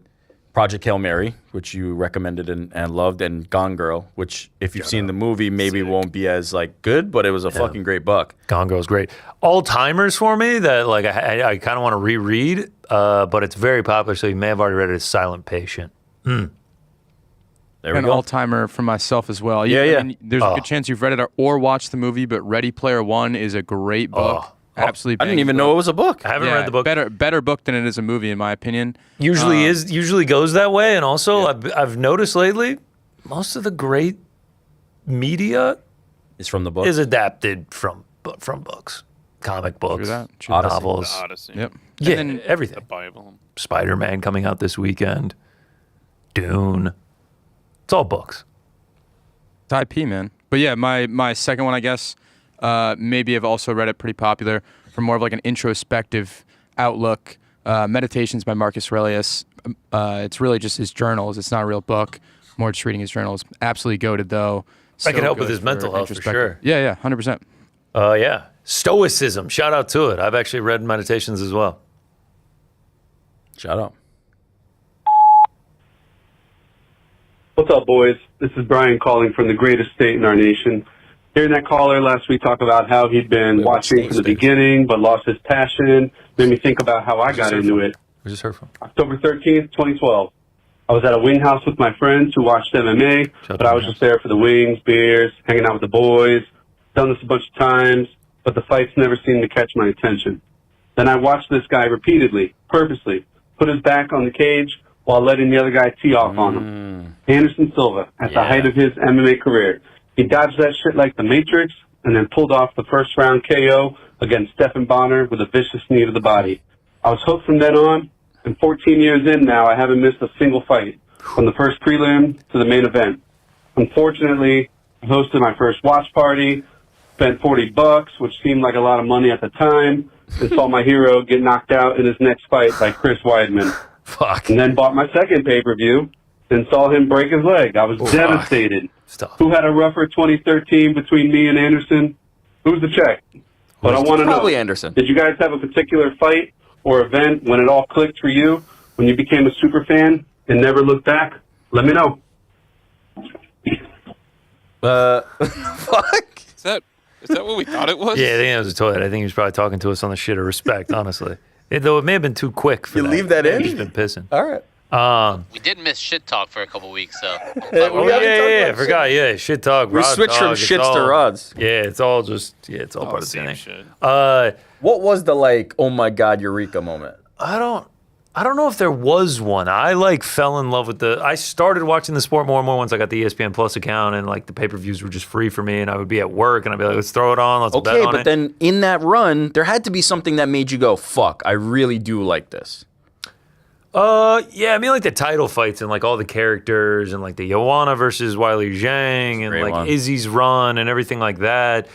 Project Hail Mary, which you recommended and loved, and Gone Girl, which if you've seen the movie, maybe won't be as good, but it was a fucking great book. Gone Girl's great. All timers for me that I kind of want to reread, but it's very popular, so you may have already read it. Is Silent Patient. There we An go. all-timer for myself as well. Yeah. I mean, there's a good chance you've read it or watched the movie, but Ready Player One is a great book. Absolutely, I didn't even know it was a book. I haven't read the book. Better book than it is a movie, in my opinion. Usually goes that way, and also I've noticed lately, most of the great media is from the book. Is adapted from books, comic books, novels, Odyssey. Yep. Yeah, And then everything. The Bible. Spider-Man coming out this weekend. Dune. It's all books. It's IP, man. But yeah, my second one, I guess, maybe I've also read it, pretty popular, for more of like an introspective outlook. Meditations by Marcus Aurelius. It's really just his journals. It's not a real book. More just reading his journals. Absolutely goated, though. That can help with his mental health for sure. Yeah, 100%. Yeah. Stoicism. Shout out to it. I've actually read Meditations as well. Shout out. What's up, boys? This is Brian calling from the greatest state in our nation. Hearing that caller last week talk about how he'd been watching from the beginning but lost his passion made me think about how I got into it. Where's this heard from? October 13th, 2012. I was at a wing house with my friends who watched MMA, but I was just there for the wings, beers, hanging out with the boys. Done this a bunch of times, but the fights never seemed to catch my attention. Then I watched this guy repeatedly, purposely, put his back on the cage while letting the other guy tee off on him. Anderson Silva, at the height of his MMA career. He dodged that shit like the Matrix and then pulled off the first round KO against Stephen Bonner with a vicious knee to the body. I was hooked from then on, and 14 years in now, I haven't missed a single fight, from the first prelim to the main event. Unfortunately, I hosted my first watch party, spent $40, which seemed like a lot of money at the time, and saw my hero get knocked out in his next fight by Chris Weidman. Fuck. And then bought my second pay-per-view, and saw him break his leg. I was devastated. Who had a rougher 2013 between me and Anderson? Who's the check? But I want to know. Probably Anderson. Did you guys have a particular fight or event when it all clicked for you, when you became a super fan and never looked back? Let me know. Fuck. Is that what we thought it was? Yeah, I think it was a toilet. I think he was probably talking to us on the shit of respect, honestly. Though it may have been too quick for You leave that in? He's been pissing. All right. We did miss shit talk for a couple weeks, so. I forgot. Yeah, shit talk. We rod switched from talk, it's shits to all- rods. Yeah, it's all just it's all part of the same thing. shit. What was the oh my god, eureka moment? I don't know if there was one. I fell in love with I started watching the sport more and more once I got the ESPN Plus account, and the pay-per-views were just free for me, and I would be at work and I'd be like, let's throw it on, let's bet Okay, on but it. then in that run, there had to be something that made you go, fuck, I really do like this. Yeah, I mean the title fights and all the characters and the Joanna versus Wiley Zhang Great and one. Izzy's run and everything like that.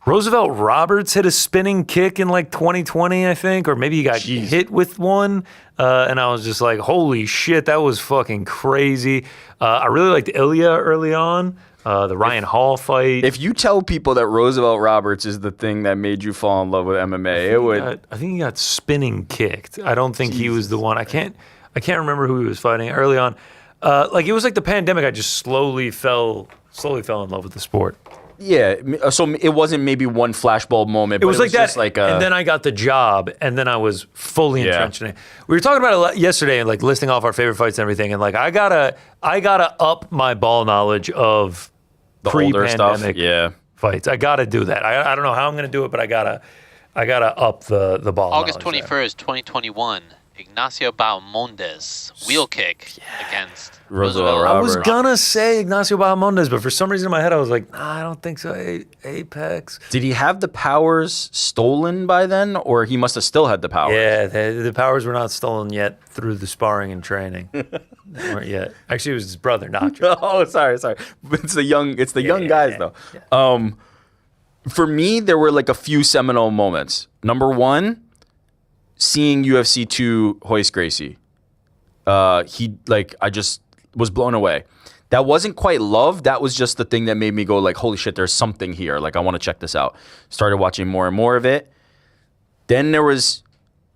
Roosevelt Roberts hit a spinning kick in 2020, I think, or maybe he got hit with one. And I was just like, holy shit, that was fucking crazy. I really liked Ilya early on. The Ryan Hall fight. If you tell people that Roosevelt Roberts is the thing that made you fall in love with MMA, it would. I think he got spinning kicked. I don't think he was the one. I can't remember who he was fighting early on. It was like the pandemic. I just slowly fell in love with the sport. Yeah, so it wasn't maybe one flashbulb moment. It was like that, just like and then I got the job, and then I was fully entrenched in it. We were talking about it yesterday, and like listing off our favorite fights and everything, and like I gotta up my ball knowledge of the older stuff. Fights. I gotta do that. I don't know how I'm gonna do it, but I gotta up the ball. August 21st, 2021. Ignacio Bahamondes wheel kick against Roosevelt I Roberts. was gonna say Ignacio Bahamondes, but for some reason in my head I was like, nah, I don't think so. Apex. Did he have the powers stolen by then, or he must have still had the powers? Yeah, the powers were not stolen yet through the sparring and training. They weren't yet. Actually, it was his brother, Nacho. Oh, sorry. It's the young guys though. Yeah. For me, there were like a few seminal moments. Number one, seeing UFC 2 Royce Gracie. I just was blown away. That wasn't quite love. That was just the thing that made me go like, holy shit, there's something here. Like, I want to check this out. Started watching more and more of it. Then there was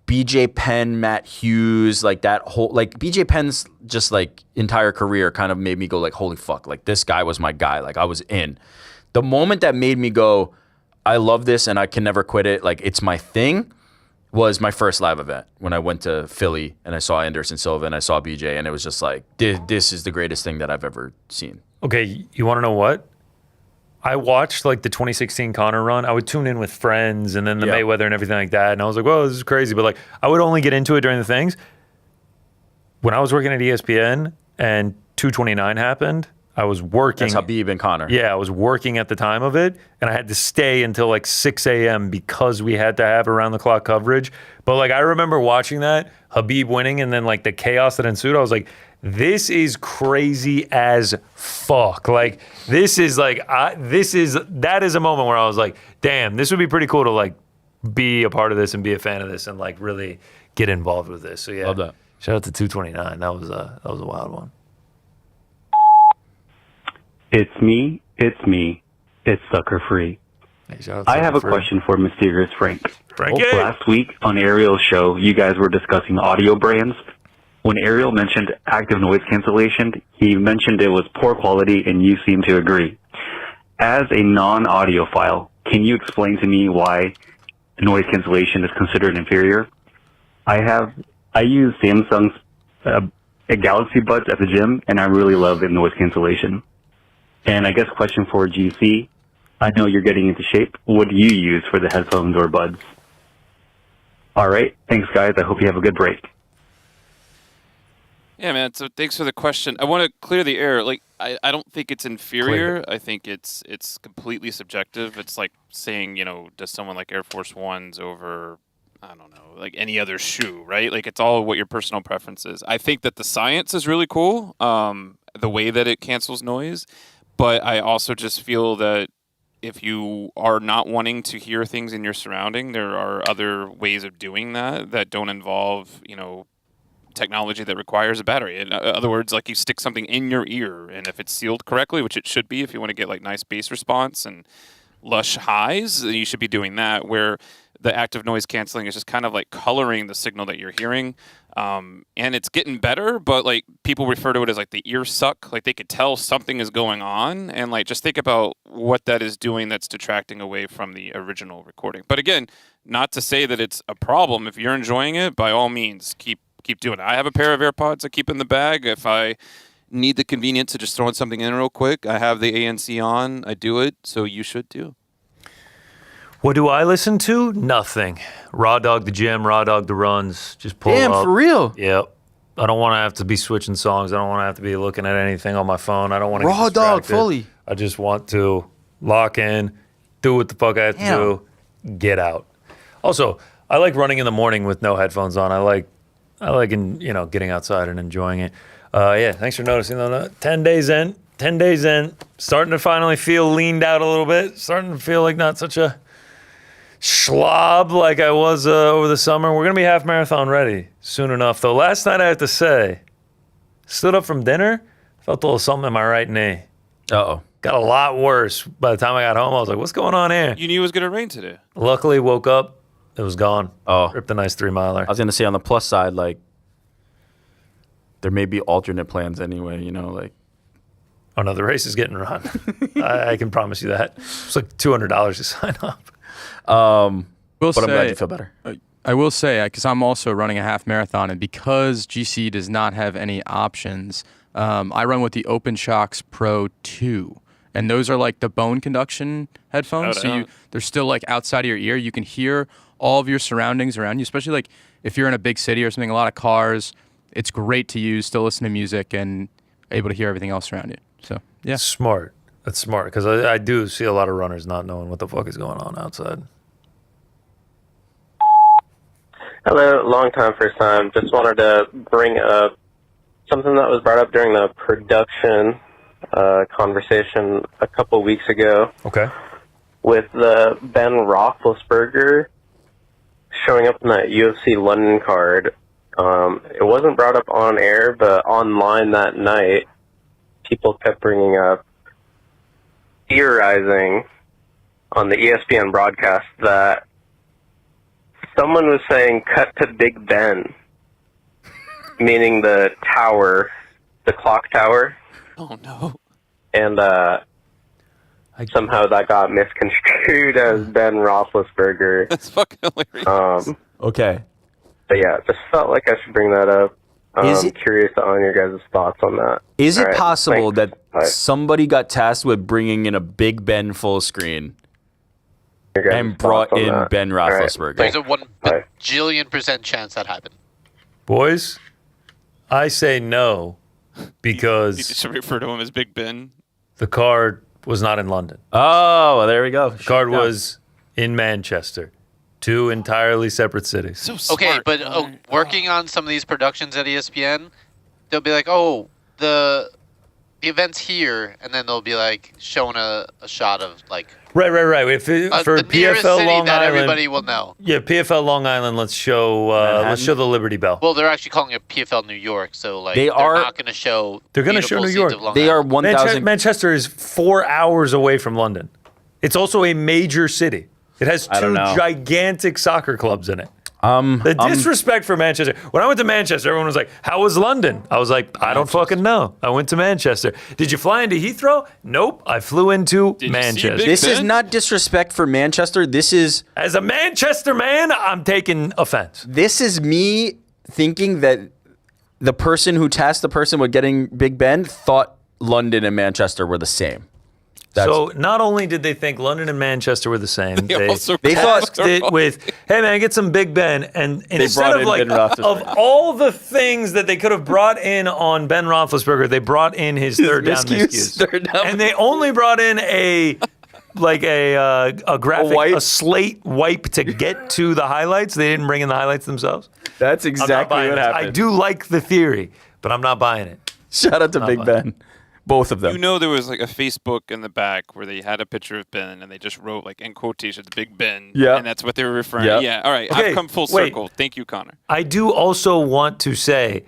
BJ Penn, Matt Hughes, like that whole, like BJ Penn's just like entire career kind of made me go like, holy fuck, like this guy was my guy. Like I was in. The moment that made me go, I love this and I can never quit it. Like it's my thing. Was my first live event when I went to Philly and I saw Anderson Silva and I saw BJ, and it was just like, this is the greatest thing that I've ever seen. Okay, you want to know what? I watched like the 2016 Conor run. I would tune in with friends and then the Mayweather and everything like that, and I was like, whoa, this is crazy. But like, I would only get into it during the things. When I was working at ESPN and 229 happened, I was working. That's Habib and Conor. Yeah, I was working at the time of it, and I had to stay until like 6 a.m. because we had to have around-the-clock coverage. But like, I remember watching that, Habib winning, and then like the chaos that ensued. I was like, this is crazy as fuck. Like, that is a moment where I was like, damn, this would be pretty cool to like be a part of this and be a fan of this and like really get involved with this. So yeah, love that. Shout out to 229. That was a wild one. It's me. It's Sucker Free. I have a question for Mysterious Frank. Frankie! Last week on Ariel's show, you guys were discussing audio brands. When Ariel mentioned active noise cancellation, he mentioned it was poor quality, and you seem to agree. As a non-audiophile, can you explain to me why noise cancellation is considered inferior? I use Samsung's Galaxy Buds at the gym, and I really love the noise cancellation. And I guess question for GC, I know you're getting into shape. What do you use for the headphones or buds? All right. Thanks, guys. I hope you have a good break. Yeah, man. So thanks for the question. I want to clear the air. Like, I don't think it's inferior. I think it's completely subjective. It's like saying, does someone like Air Force Ones over, I don't know, like any other shoe, right? Like, it's all what your personal preference is. I think that the science is really cool, the way that it cancels noise. But I also just feel that if you are not wanting to hear things in your surrounding, there are other ways of doing that don't involve, technology that requires a battery. In other words, like you stick something in your ear, and if it's sealed correctly, which it should be if you want to get like nice bass response and lush highs, then you should be doing that, where the active noise canceling is just kind of like coloring the signal that you're hearing. And it's getting better, but like people refer to it as like the ear suck. Like they could tell something is going on, and like just think about what that is doing that's detracting away from the original recording. But again, not to say that it's a problem. If you're enjoying it, by all means, keep doing it. I have a pair of AirPods I keep in the bag. If I need the convenience to just throw something in real quick, I have the ANC on. I do it, so you should too. What do I listen to? Nothing. Raw Dog the gym, Raw Dog the runs. Just pull up. Damn, for real? Yep. I don't want to have to be switching songs. I don't want to have to be looking at anything on my phone. I don't want to Raw Dog fully. I just want to lock in, do what the fuck I have to do, get out. Also, I like running in the morning with no headphones on. I like getting outside and enjoying it. Thanks for noticing though. 10 days in, starting to finally feel leaned out a little bit. Starting to feel like not such a schlob like I was over the summer. We're going to be half marathon ready soon enough, though. Last night, I have to say, stood up from dinner, felt a little something in my right knee. Uh-oh. got a lot worse. By the time I got home, I was like, what's going on here? You knew it was going to rain today. Luckily, woke up, it was gone. Oh. Ripped a nice 3-miler. I was going to say on the plus side, like, there may be alternate plans anyway, you know, like. Oh, no, the race is getting run. I can promise you that. It's like $200 to sign up. But I'm glad you feel better. I will say, because I'm also running a half marathon, and because GC does not have any options, I run with the Open Shocks Pro 2. And those are like the bone conduction headphones. So they're still like outside of your ear. You can hear all of your surroundings around you, especially like if you're in a big city or something, a lot of cars. It's great to use, still listen to music, and able to hear everything else around you. So, yeah. Smart. That's smart, because I do see a lot of runners not knowing what the fuck is going on outside. Hello, long time, first time. Just wanted to bring up something that was brought up during the production conversation a couple weeks ago. Okay. With the Ben Roethlisberger showing up in that UFC London card. It wasn't brought up on air, but online that night, people kept bringing up, theorizing on the ESPN broadcast that someone was saying cut to Big Ben, meaning the tower, the clock tower. Oh, no. And somehow that got misconstrued as Ben Roethlisberger. That's fucking hilarious. Okay. But yeah, just felt like I should bring that up. Curious on your guys' thoughts on that. Is it All right, possible thanks. that somebody got tasked with bringing in a Big Ben full screen and brought in Ben Roethlisberger? There's a 1 bajillion% chance that happened. Boys, I say no, because You just refer to him as Big Ben. the card was not in London. Oh, well, there we go. The card was in Manchester. 2 entirely separate cities. So Okay, but working on some of these productions at ESPN, they'll be like, oh, the event's here, and then they'll be like showing a shot of like Right. If for the nearest PFL city Long that Island, everybody will know. Yeah, PFL Long Island. Let's show the Liberty Bell. Well, they're actually calling it PFL New York, so like They're not going to show. They're going to show New beautiful York. scenes of Long They are Island. 1,000. Manchester is 4 hours away from London. It's also a major city. It has 2 gigantic soccer clubs in it. The disrespect for Manchester. When I went to Manchester, everyone was like, how was London? I was like, I don't fucking know. I went to Manchester. Did you fly into Heathrow? Nope. I flew into Manchester. This is not disrespect for Manchester. This is... As a Manchester man, I'm taking offense. This is me thinking that the person who tasked the person with getting Big Ben thought London and Manchester were the same. So not only did they think London and Manchester were the same, they thought it with, hey man, get some Big Ben, and instead of like of all the things that they could have brought in on Ben Roethlisberger, they brought in his third down miscues, and they only brought in a graphic, a slate wipe to get to the highlights. They didn't bring in the highlights themselves. That's exactly what happened. I do like the theory, but I'm not buying it. Shout out to Big Ben. Both of them. You know, there was like a Facebook in the back where they had a picture of Ben and they just wrote like in quotations Big Ben. Yeah. And that's what they were referring Yeah. to. Yeah. All right. Okay, I've come full wait. circle. Thank you, Connor. I do also want to say,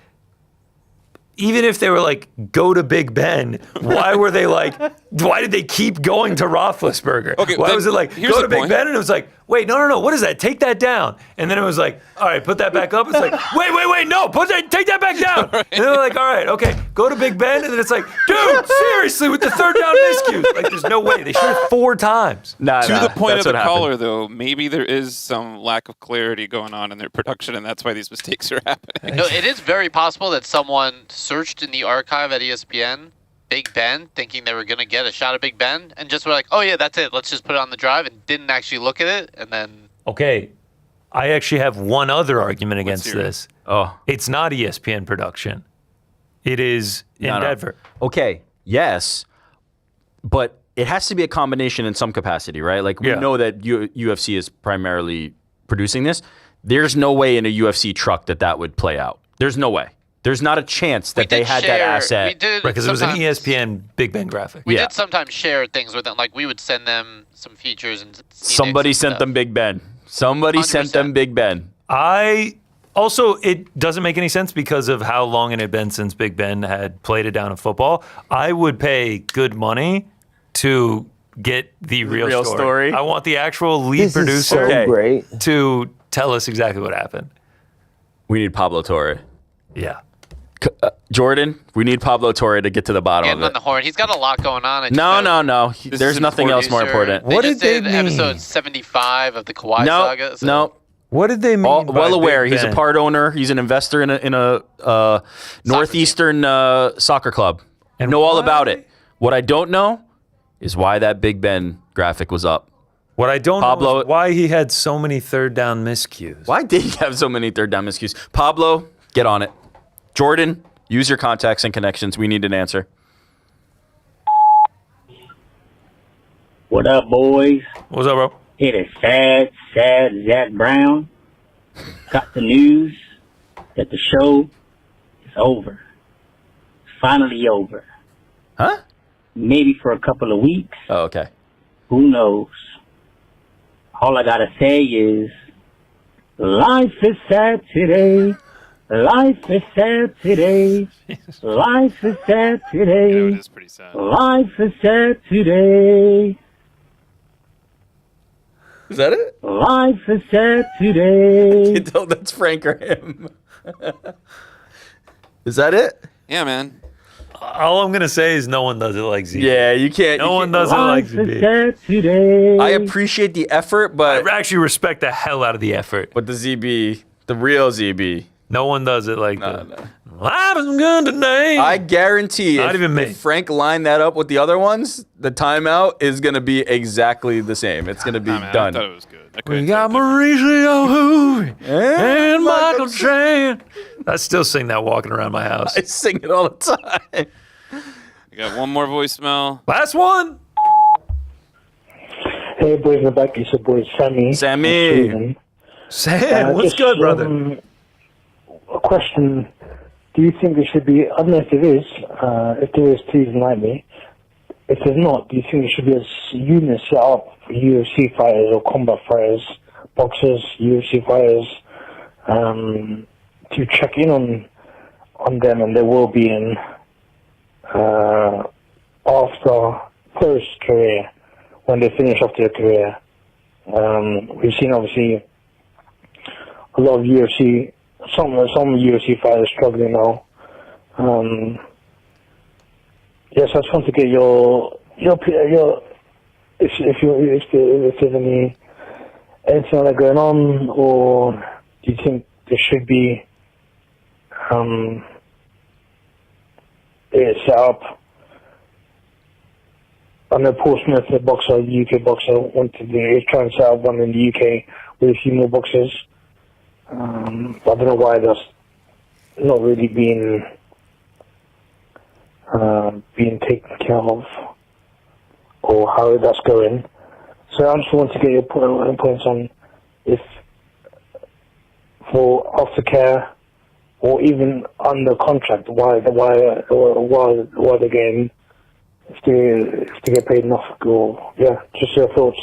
even if they were like, go to Big Ben, why were they like, why did they keep going to Roethlisberger? Okay, why then was it like, here's go the to Big point. Ben? And it was like, wait, no, what is that? Take that down. And then it was like, all right, put that back up. It's like, wait, no, take that back down. Right. And they're like, all right, okay, go to Big Ben. And then it's like, dude, seriously, with the third down miscues. Like, there's no way. They shoot it 4 times. To the point of the caller, though, maybe there is some lack of clarity going on in their production, and that's why these mistakes are happening. No, it is very possible that someone searched in the archive at ESPN Big Ben, thinking they were going to get a shot of Big Ben, and just were like, oh yeah, that's it. Let's just put it on the drive, and didn't actually look at it, and then... Okay, I actually have one other argument against hear it. this. Oh. It's not ESPN production. It is in No. Denver. Okay, yes, but it has to be a combination in some capacity, right? Like, we Yeah. know that UFC is primarily producing this. There's no way in a UFC truck that would play out. There's no way. There's not a chance that they had that asset. We did Right, because it was an sometimes- ESPN Big Ben graphic. We did sometimes share things with them. Like, we would send them some features and Somebody sent them Big Ben. Somebody sent them Big Ben. It doesn't make any sense because of how long it had been since Big Ben had played a down of football. I would pay good money to get the real story. I want the actual lead producer to tell us exactly what happened. We need Pablo Torre. Yeah. Jordan, we need Pablo Torre to get to the bottom of it. On the horn. He's got a lot going on. No. There's nothing else more important. What did they mean? Episode 75 of the Kawhi saga. So. No. What did they mean? Well aware. He's a part owner. He's an investor in a northeastern soccer club. And know all about it. What I don't know is why that Big Ben graphic was up. What I don't know is why he had so many third down miscues. Why did he have so many third down miscues? Pablo, get on it. Jordan, use your contacts and connections. We need an answer. What up, boys? What's up, bro? It is sad Zach Brown got the news that the show is over. Finally over. Huh? Maybe for a couple of weeks. Oh, okay. Who knows? All I gotta say is, life is sad today. Life is sad today. Life is sad today. It is pretty sad. Life is sad today. Is that it? Life is sad today. You tell that's Frank or him. Is that it? Yeah, man. All I'm gonna say is no one does it like Z. Yeah, you can't. No one does it like Z. Today. I appreciate the effort, but I actually respect the hell out of the effort. But the ZB, the real ZB, no one does it like that. No. Life is good today. I guarantee if Frank lined that up with the other ones, the timeout is going to be exactly the same. It's going to be done. I thought it was good. We got Mauricio Hoovy and Michael Chan. I still sing that walking around my house. I sing it all the time. We got one more voicemail. Last one. Hey, boys, we're back. It's your boy, Sammy. Sam, what's good, brother? A question. Do you think there should be, I don't know if there is, please enlighten me. If there's not, do you think there should be a unit set up for UFC fighters or combat fighters, boxers, UFC fighters, to check in on them and their well-being after post-career, when they finish off their career? We've seen, obviously, a lot of UFC, some UFC fighters struggling now. Yes, I just want to get your if there's anything like that going on, or do you think there should be it set up? I know Paul Smith, the boxer, the UK boxer, is trying to set up one in the UK with a few more boxers. I don't know why that's not really being taken care of, or how that's going. So I just want to get your points on if for aftercare or even under contract, why they're getting, if they get paid enough, or just your thoughts.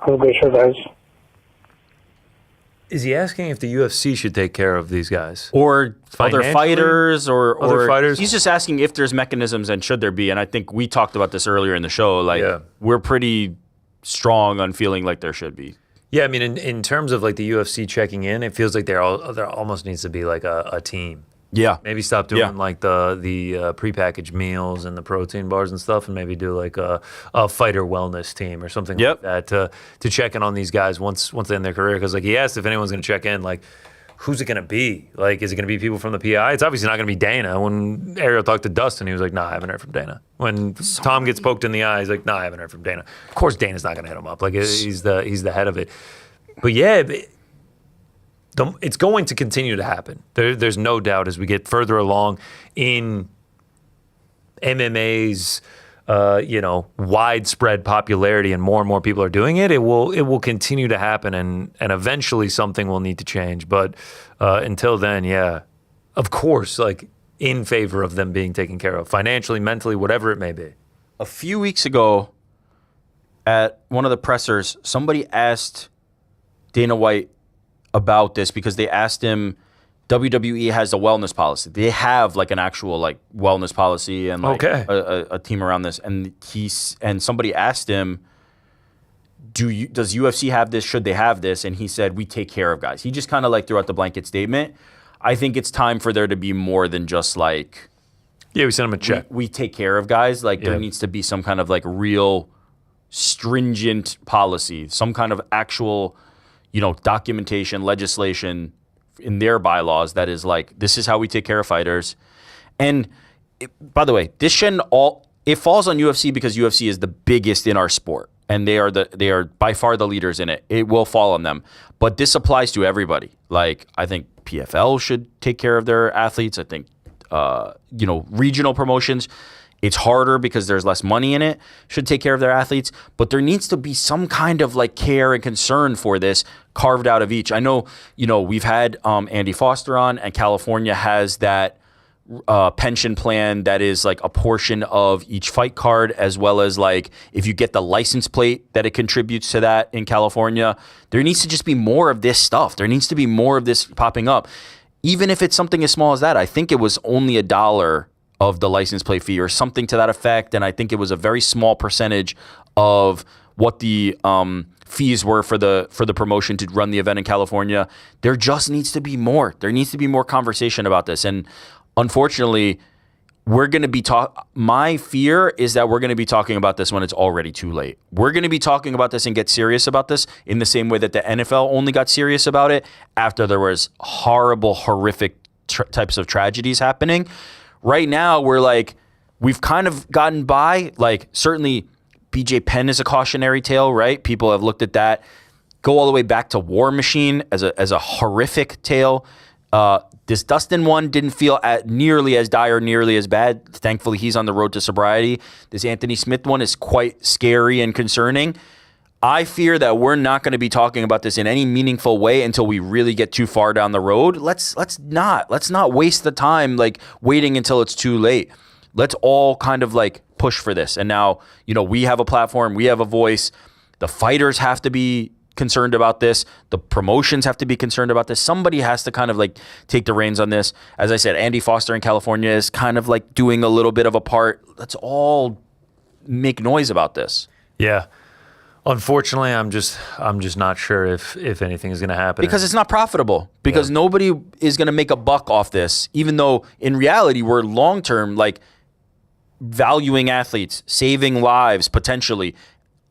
Have a great show, guys. Is he asking if the UFC should take care of these guys? Or other fighters, or other fighters? He's just asking if there's mechanisms and should there be. And I think we talked about this earlier in the show. We're pretty strong on feeling like there should be. Yeah, I mean, in terms of like the UFC checking in, it feels like there almost needs to be like a team. Yeah. Maybe stop doing like the prepackaged meals and the protein bars and stuff, and maybe do like a fighter wellness team or something like that to check in on these guys once they end their career. Because like he asked if anyone's going to check in, like who's it going to be? Like, is it going to be people from the PI? It's obviously not going to be Dana. When Ariel talked to Dustin, he was like, "Nah, I haven't heard from Dana." When Tom gets poked in the eye, he's like, "Nah, I haven't heard from Dana." Of course, Dana's not going to hit him up. Like he's the head of it. But yeah. It's going to continue to happen. There's no doubt as we get further along in MMA's, widespread popularity and more people are doing it. It will continue to happen, and eventually something will need to change. But until then, yeah, of course, like in favor of them being taken care of financially, mentally, whatever it may be. A few weeks ago, at one of the pressers, somebody asked Dana White about this because they asked him WWE has a wellness policy. They have like an actual like wellness policy and like a team around this. And somebody asked him, does UFC have this? Should they have this? And he said, we take care of guys. He just kind of like threw out the blanket statement. I think it's time for there to be more than just like, we send him a check. We take care of guys. Like there needs to be some kind of like real stringent policy, some kind of actual, documentation, legislation in their bylaws that is like, this is how we take care of fighters. And by the way, this shouldn't it falls on UFC because UFC is the biggest in our sport. And they are by far the leaders in it. It will fall on them. But this applies to everybody. Like, I think PFL should take care of their athletes. I think, regional promotions, it's harder because there's less money in it, should take care of their athletes. But there needs to be some kind of like care and concern for this carved out of each. I know, we've had Andy Foster on, and California has that pension plan that is like a portion of each fight card, as well as like if you get the license plate that it contributes to that in California. There needs to just be more of this stuff. There needs to be more of this popping up. Even if it's something as small as that. I think it was only $1 of the license plate fee or something to that effect. And I think it was a very small percentage of what the fees were for the promotion to run the event in California. There just needs to be more. There needs to be more conversation about this. And unfortunately, we're going to be my fear is that we're going to be talking about this when it's already too late. We're going to be talking about this and get serious about this in the same way that the NFL only got serious about it after there was horrible, horrific types of tragedies happening. Right now, we've kind of gotten by. Like, certainly BJ Penn is a cautionary tale, right? People have looked at that. Go all the way back to War Machine as a horrific tale. This Dustin one didn't feel nearly as dire, nearly as bad. Thankfully, he's on the road to sobriety. This Anthony Smith one is quite scary and concerning. I fear that we're not going to be talking about this in any meaningful way until we really get too far down the road. Let's not waste the time like waiting until it's too late. Let's all kind of like push for this. And now, we have a platform, we have a voice. The fighters have to be concerned about this. The promotions have to be concerned about this. Somebody has to kind of like take the reins on this. As I said, Andy Foster in California is kind of like doing a little bit of a part. Let's all make noise about this. Yeah. Unfortunately, I'm just not sure if anything is going to happen. Because it's not profitable. Because nobody is going to make a buck off this, even though in reality we're long-term like valuing athletes, saving lives potentially,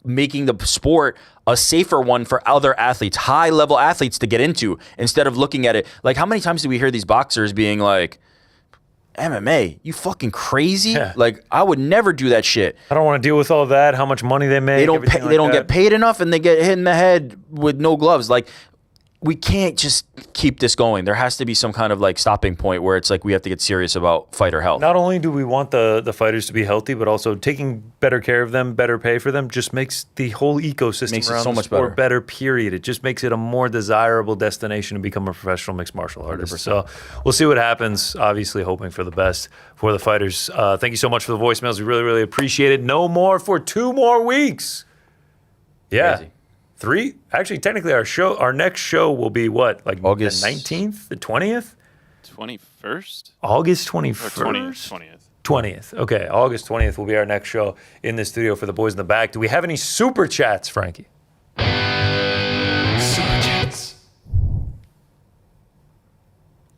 making the sport a safer one for other athletes, high-level athletes to get into, instead of looking at it. Like, how many times do we hear these boxers being like, MMA, you fucking crazy? Yeah. Like, I would never do that shit. I don't want to deal with all that, how much money they make. They don't get paid enough, and they get hit in the head with no gloves. Like, we can't just keep this going. There has to be some kind of like stopping point where it's like we have to get serious about fighter health. Not only do we want the fighters to be healthy, but also taking better care of them, better pay for them, just makes the whole ecosystem around the sport better, period. It just makes it a more desirable destination to become a professional mixed martial artist. 100%. So we'll see what happens. Obviously hoping for the best for the fighters. Thank you so much for the voicemails. We really, really appreciate it. No more for 2 more weeks. Yeah. Crazy. 3? Actually, technically, our next show will be what? Like August 19th, the 20th? 21st? August 21st? 20th. Okay, August 20th will be our next show in the studio for the boys in the back. Do we have any super chats, Frankie? Super chats.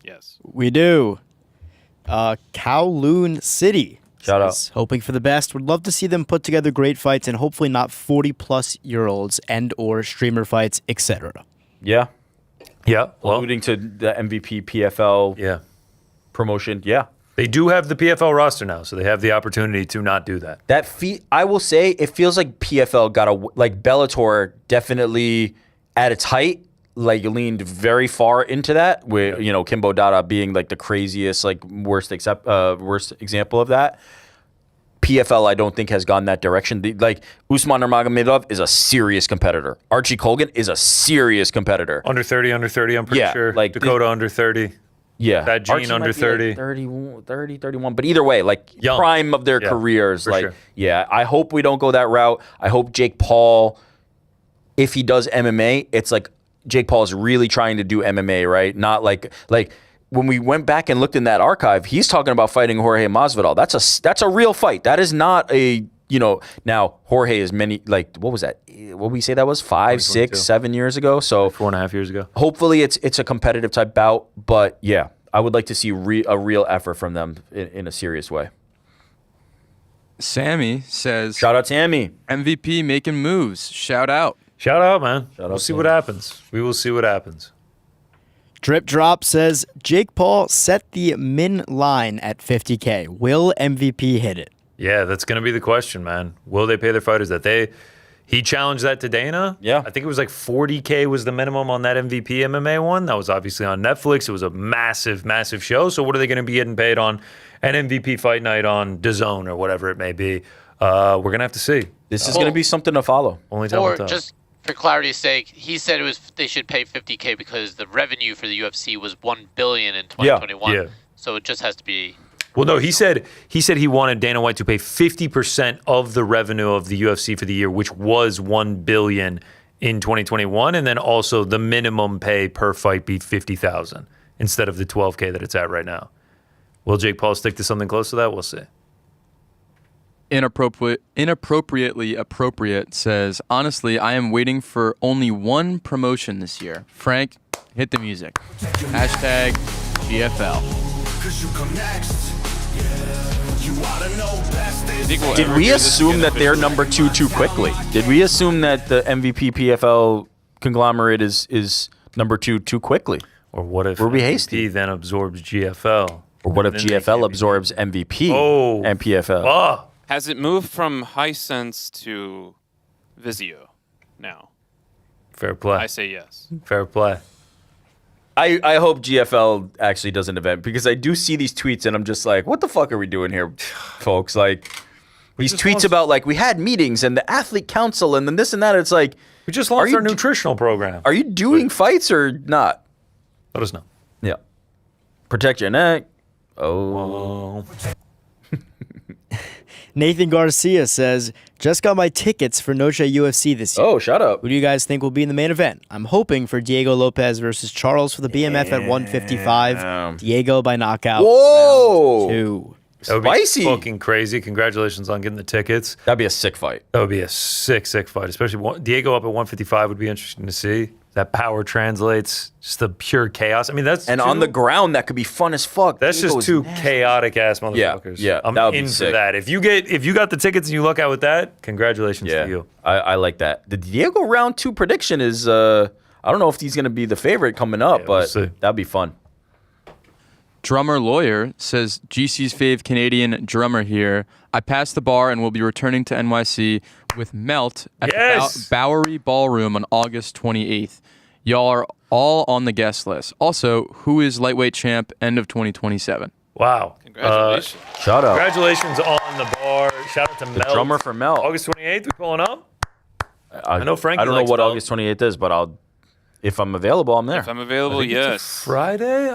Yes. We do. Kowloon City. Shout out. Hoping for the best. Would love to see them put together great fights and hopefully not 40-plus-year-olds and or streamer fights, etc. Yeah. Yeah. Well, alluding to the MVP PFL promotion. Yeah. They do have the PFL roster now, so they have the opportunity to not do that. I will say, it feels like PFL like Bellator definitely at its height, like leaned very far into that, with Kimbo Dada being like the craziest, like worst example of that. PFL, I don't think has gone that direction. Like Usman Nurmagomedov is a serious competitor. Archie Colgan is a serious competitor. Under 30, I'm pretty sure. Like Dakota under 30. Yeah. That Gene under 30. Like 30, 31. But either way, like young. Prime of their careers. Like, sure. Yeah, I hope we don't go that route. I hope Jake Paul, if he does MMA, it's like Jake Paul is really trying to do MMA, right? Not like when we went back and looked in that archive, he's talking about fighting Jorge Masvidal. That's a real fight. That is not a, now Jorge is what was that? What we say that was 5, 6, 7 years ago. So 4.5 years ago. Hopefully it's a competitive type bout, but yeah, I would like to see a real effort from them in a serious way. Sammy says, shout out Sammy. MVP making moves. Shout out. Shout out, man. We'll see what happens. We will see what happens. Drip Drop says, Jake Paul set the min line at 50K. Will MVP hit it? Yeah, that's going to be the question, man. Will they pay their fighters that he challenged that to Dana? Yeah. I think it was like 40K was the minimum on that MVP MMA one. That was obviously on Netflix. It was a massive, massive show. So what are they going to be getting paid on an MVP fight night on DAZN or whatever it may be? We're going to have to see. This is going to be something to follow. Only time will tell. Just for clarity's sake, he said they should pay 50K because the revenue for the UFC was $1 billion in 2021. Yeah. So it just has to be. Well, no, he said he wanted Dana White to pay 50% of the revenue of the UFC for the year, which was $1 billion in 2021, and then also the minimum pay per fight be $50,000 instead of the $12K that it's at right now. Will Jake Paul stick to something close to that? We'll see. Inappropriately appropriate says, honestly, I am waiting for only one promotion this year. Frank, hit the music. Hashtag GFL. Did we assume that they're number 2 too quickly? Did we assume that the MVP PFL conglomerate is number 2 too quickly? Or what if were we MVP hasty? Then absorbs GFL? Or what if GFL absorbs MVP and PFL? Oh. Has it moved from Hisense to Vizio now? Fair play. I say yes. Fair play. I hope GFL actually does an event because I do see these tweets and I'm just like, what the fuck are we doing here, folks? Like these tweets about like we had meetings and the athlete council and then this and that. It's like we just launched our nutritional program. Are you doing fights or not? Let us know. Yeah. Protect your neck. Oh. Nathan Garcia says, just got my tickets for Noche UFC this year. Oh, shut up. Who do you guys think will be in the main event? I'm hoping for Diego Lopez versus Charles for the BMF at 155. Diego by knockout. Whoa. Round 2. That would be fucking crazy. Congratulations on getting the tickets. That'd be a sick fight. That would be a sick fight. Especially Diego up at 155 would be interesting to see. That power translates, just the pure chaos. I mean, that's on the ground that could be fun as fuck. That's just two chaotic ass motherfuckers. Yeah, I'm that would be in for sick. that. If you got the tickets and you luck out with that, congratulations to you. I like that. The Diego round 2 prediction is I don't know if he's gonna be the favorite coming up, but that'd be fun. Drummer Lawyer says, GC's fave Canadian drummer here. I passed the bar and will be returning to NYC with Melt at the Bowery Ballroom on August 28th. Y'all are all on the guest list. Also, who is lightweight champ end of 2027? Wow. Congratulations. Shout out. Congratulations on the bar. Shout out to Melt. Drummer for Melt. August 28th, we pulling up? I know Frankie I don't know likes what Melt. August 28th is, but if I'm available, I'm there. If I'm available, I think it's a yes. Friday?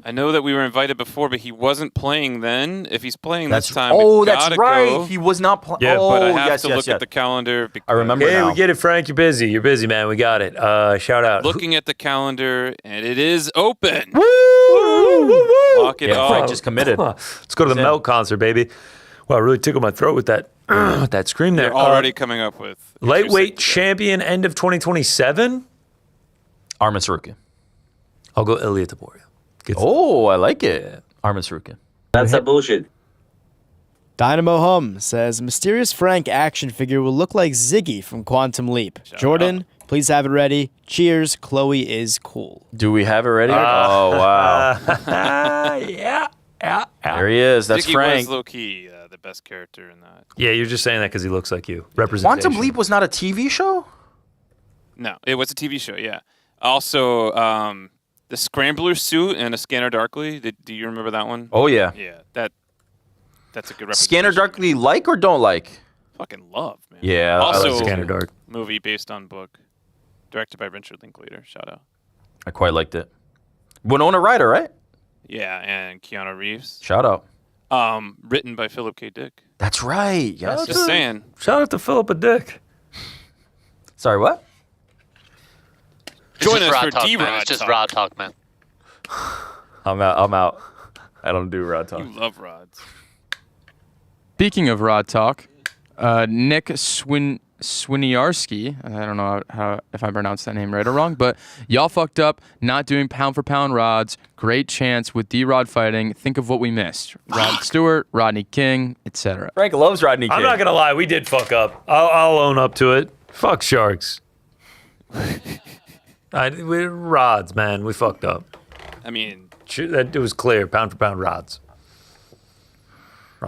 I know that we were invited before, but he wasn't playing then. If he's playing That's this time, oh, we that's gotta right. go. He was not playing. Yeah, oh, But I have yes, to yes, look yes. at the calendar. I remember Hey, now. we get it, Frank. You're busy. You're busy, man. We got it. Shout out. Looking at the calendar, and it is open. Woo! Lock it off. Frank just committed. Let's go to the Melt concert, baby. Wow, it really tickled my throat with that that scream there. They're already coming up with lightweight champion end of 2027. Armin Sarukian. I'll go Ilya Taporia. Oh, I like it. Armin Sarukian. That's a bullshit. Dynamo Hum says, Mysterious Frank action figure will look like Ziggy from Quantum Leap. Jordan, please have it ready. Cheers, Chloe is cool. Do we have it ready? Oh, wow. Yeah. There he is. That's Ziggy Frank. was low-key the best character in that. Yeah, you're just saying that because he looks like you. Representation. Quantum Leap was not a TV show? No, it was a TV show, yeah. Also, the Scrambler suit and a Scanner Darkly. Do you remember that one? Oh, yeah. Yeah, that's a good representation. Scanner Darkly like or don't like? Fucking love, man. Yeah, I Also, like Scanner Dark. Movie based on book. Directed by Richard Linklater. Shout out. I quite liked it. Winona Ryder, right? Yeah, and Keanu Reeves. Shout out. Written by Philip K. Dick. That's right. Yes. Just saying. Shout out to Philip Dick. Sorry, what? It's Join just us Rod for Talk, man. D-Rod It's just Talk. Rod Talk, man. I'm out. I don't do rod talk. You love rods. Speaking of rod talk, Nick Swiniarski, I don't know if I pronounced that name right or wrong, but y'all fucked up not doing pound for pound rods. Great chance with D-Rod fighting. Think of what we missed. Rod Stewart, Rodney King, etc. Frank loves Rodney King. I'm not gonna lie, we did fuck up. I'll own up to it. Fuck Sharks. We're rods, man. We fucked up. I mean, it was clear. Pound for pound rods.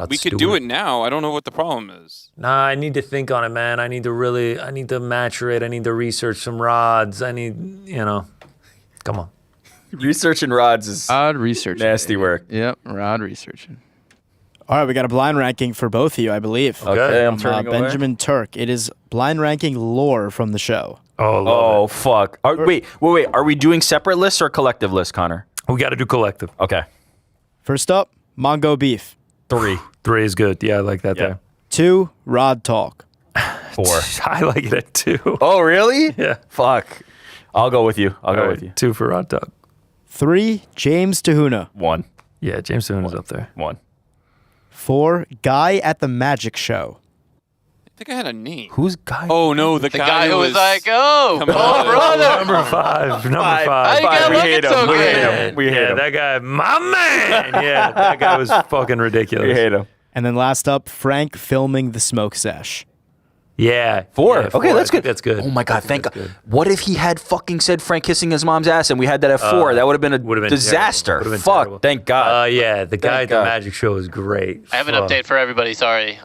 We could do it now. I don't know what the problem is. Nah, I need to think on it, man. I need to maturate. I need to research some rods. Come on. Researching rods is rod research. Nasty work. Yep, rod researching. All right, we got a blind ranking for both of you, I believe. Okay, I'm turning over. Benjamin Turk. It is blind ranking lore from the show. Oh, fuck. Wait. Are we doing separate lists or collective lists, Connor? We got to do collective. Okay. First up, Mongo Beef. 3. 3 is good. Yeah, I like that there. 2, Rod Talk. 4. I like it at 2. Oh, really? Yeah. Fuck. I'll go with you. I'll go with you. 2 for Rod Talk. 3, James Tahuna. 1. Yeah, James Tahuna's up there. 1. 4, Guy at the Magic Show. I think I had a name. Who's Guy? Oh, no, the guy who was like, oh, brother. Number 5. Number 5. How you gotta look it so good? We hate him. That guy, my man. Yeah, that guy was fucking ridiculous. We hate him. And then last up, Frank filming the smoke sesh. Yeah. 4. Yeah, Okay, that's good. That's good. Oh my God, thank God. What if he had fucking said Frank kissing his mom's ass and we had that at 4? That would have been a disaster. Terrible. Fuck, Terrible. thank God. Yeah, the guy at the Magic Show is great. I have an update for everybody. Sorry.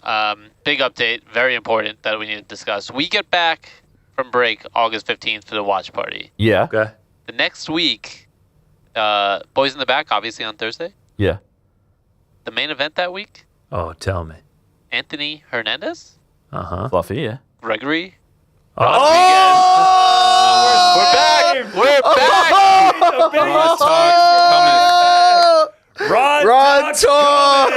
Big update. Very important that we need to discuss. We get back from break August 15th for the watch party. Yeah. Okay. The next week, Boys in the Back, obviously on Thursday. Yeah. The main event that week, Oh, tell me. Anthony Hernandez, Fluffy, yeah. Gregory. Oh! We're back. Rod Talk coming. Rod Talk!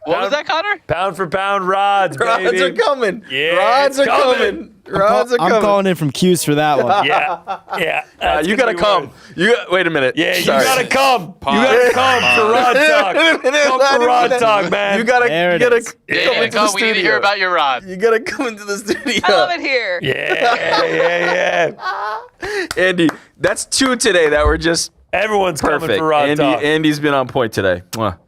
What was that, Connor? Pound for pound rods, baby. Rods are coming. Yeah, Rods it's are coming. Rods are coming. I'm calling in from Q's for that one. Yeah. You gotta come. Wait a minute. Yeah, Sorry. you gotta come. You gotta come for Rod Talk. Come for Rod Talk, man. You gotta come Yeah, into the come. We need to hear studio. about your rod. You gotta come into the studio. I love it here. Yeah. Andy, that's 2 today that were just Everyone's perfect. coming for Rod Talk. Andy's been on point today. Mwah.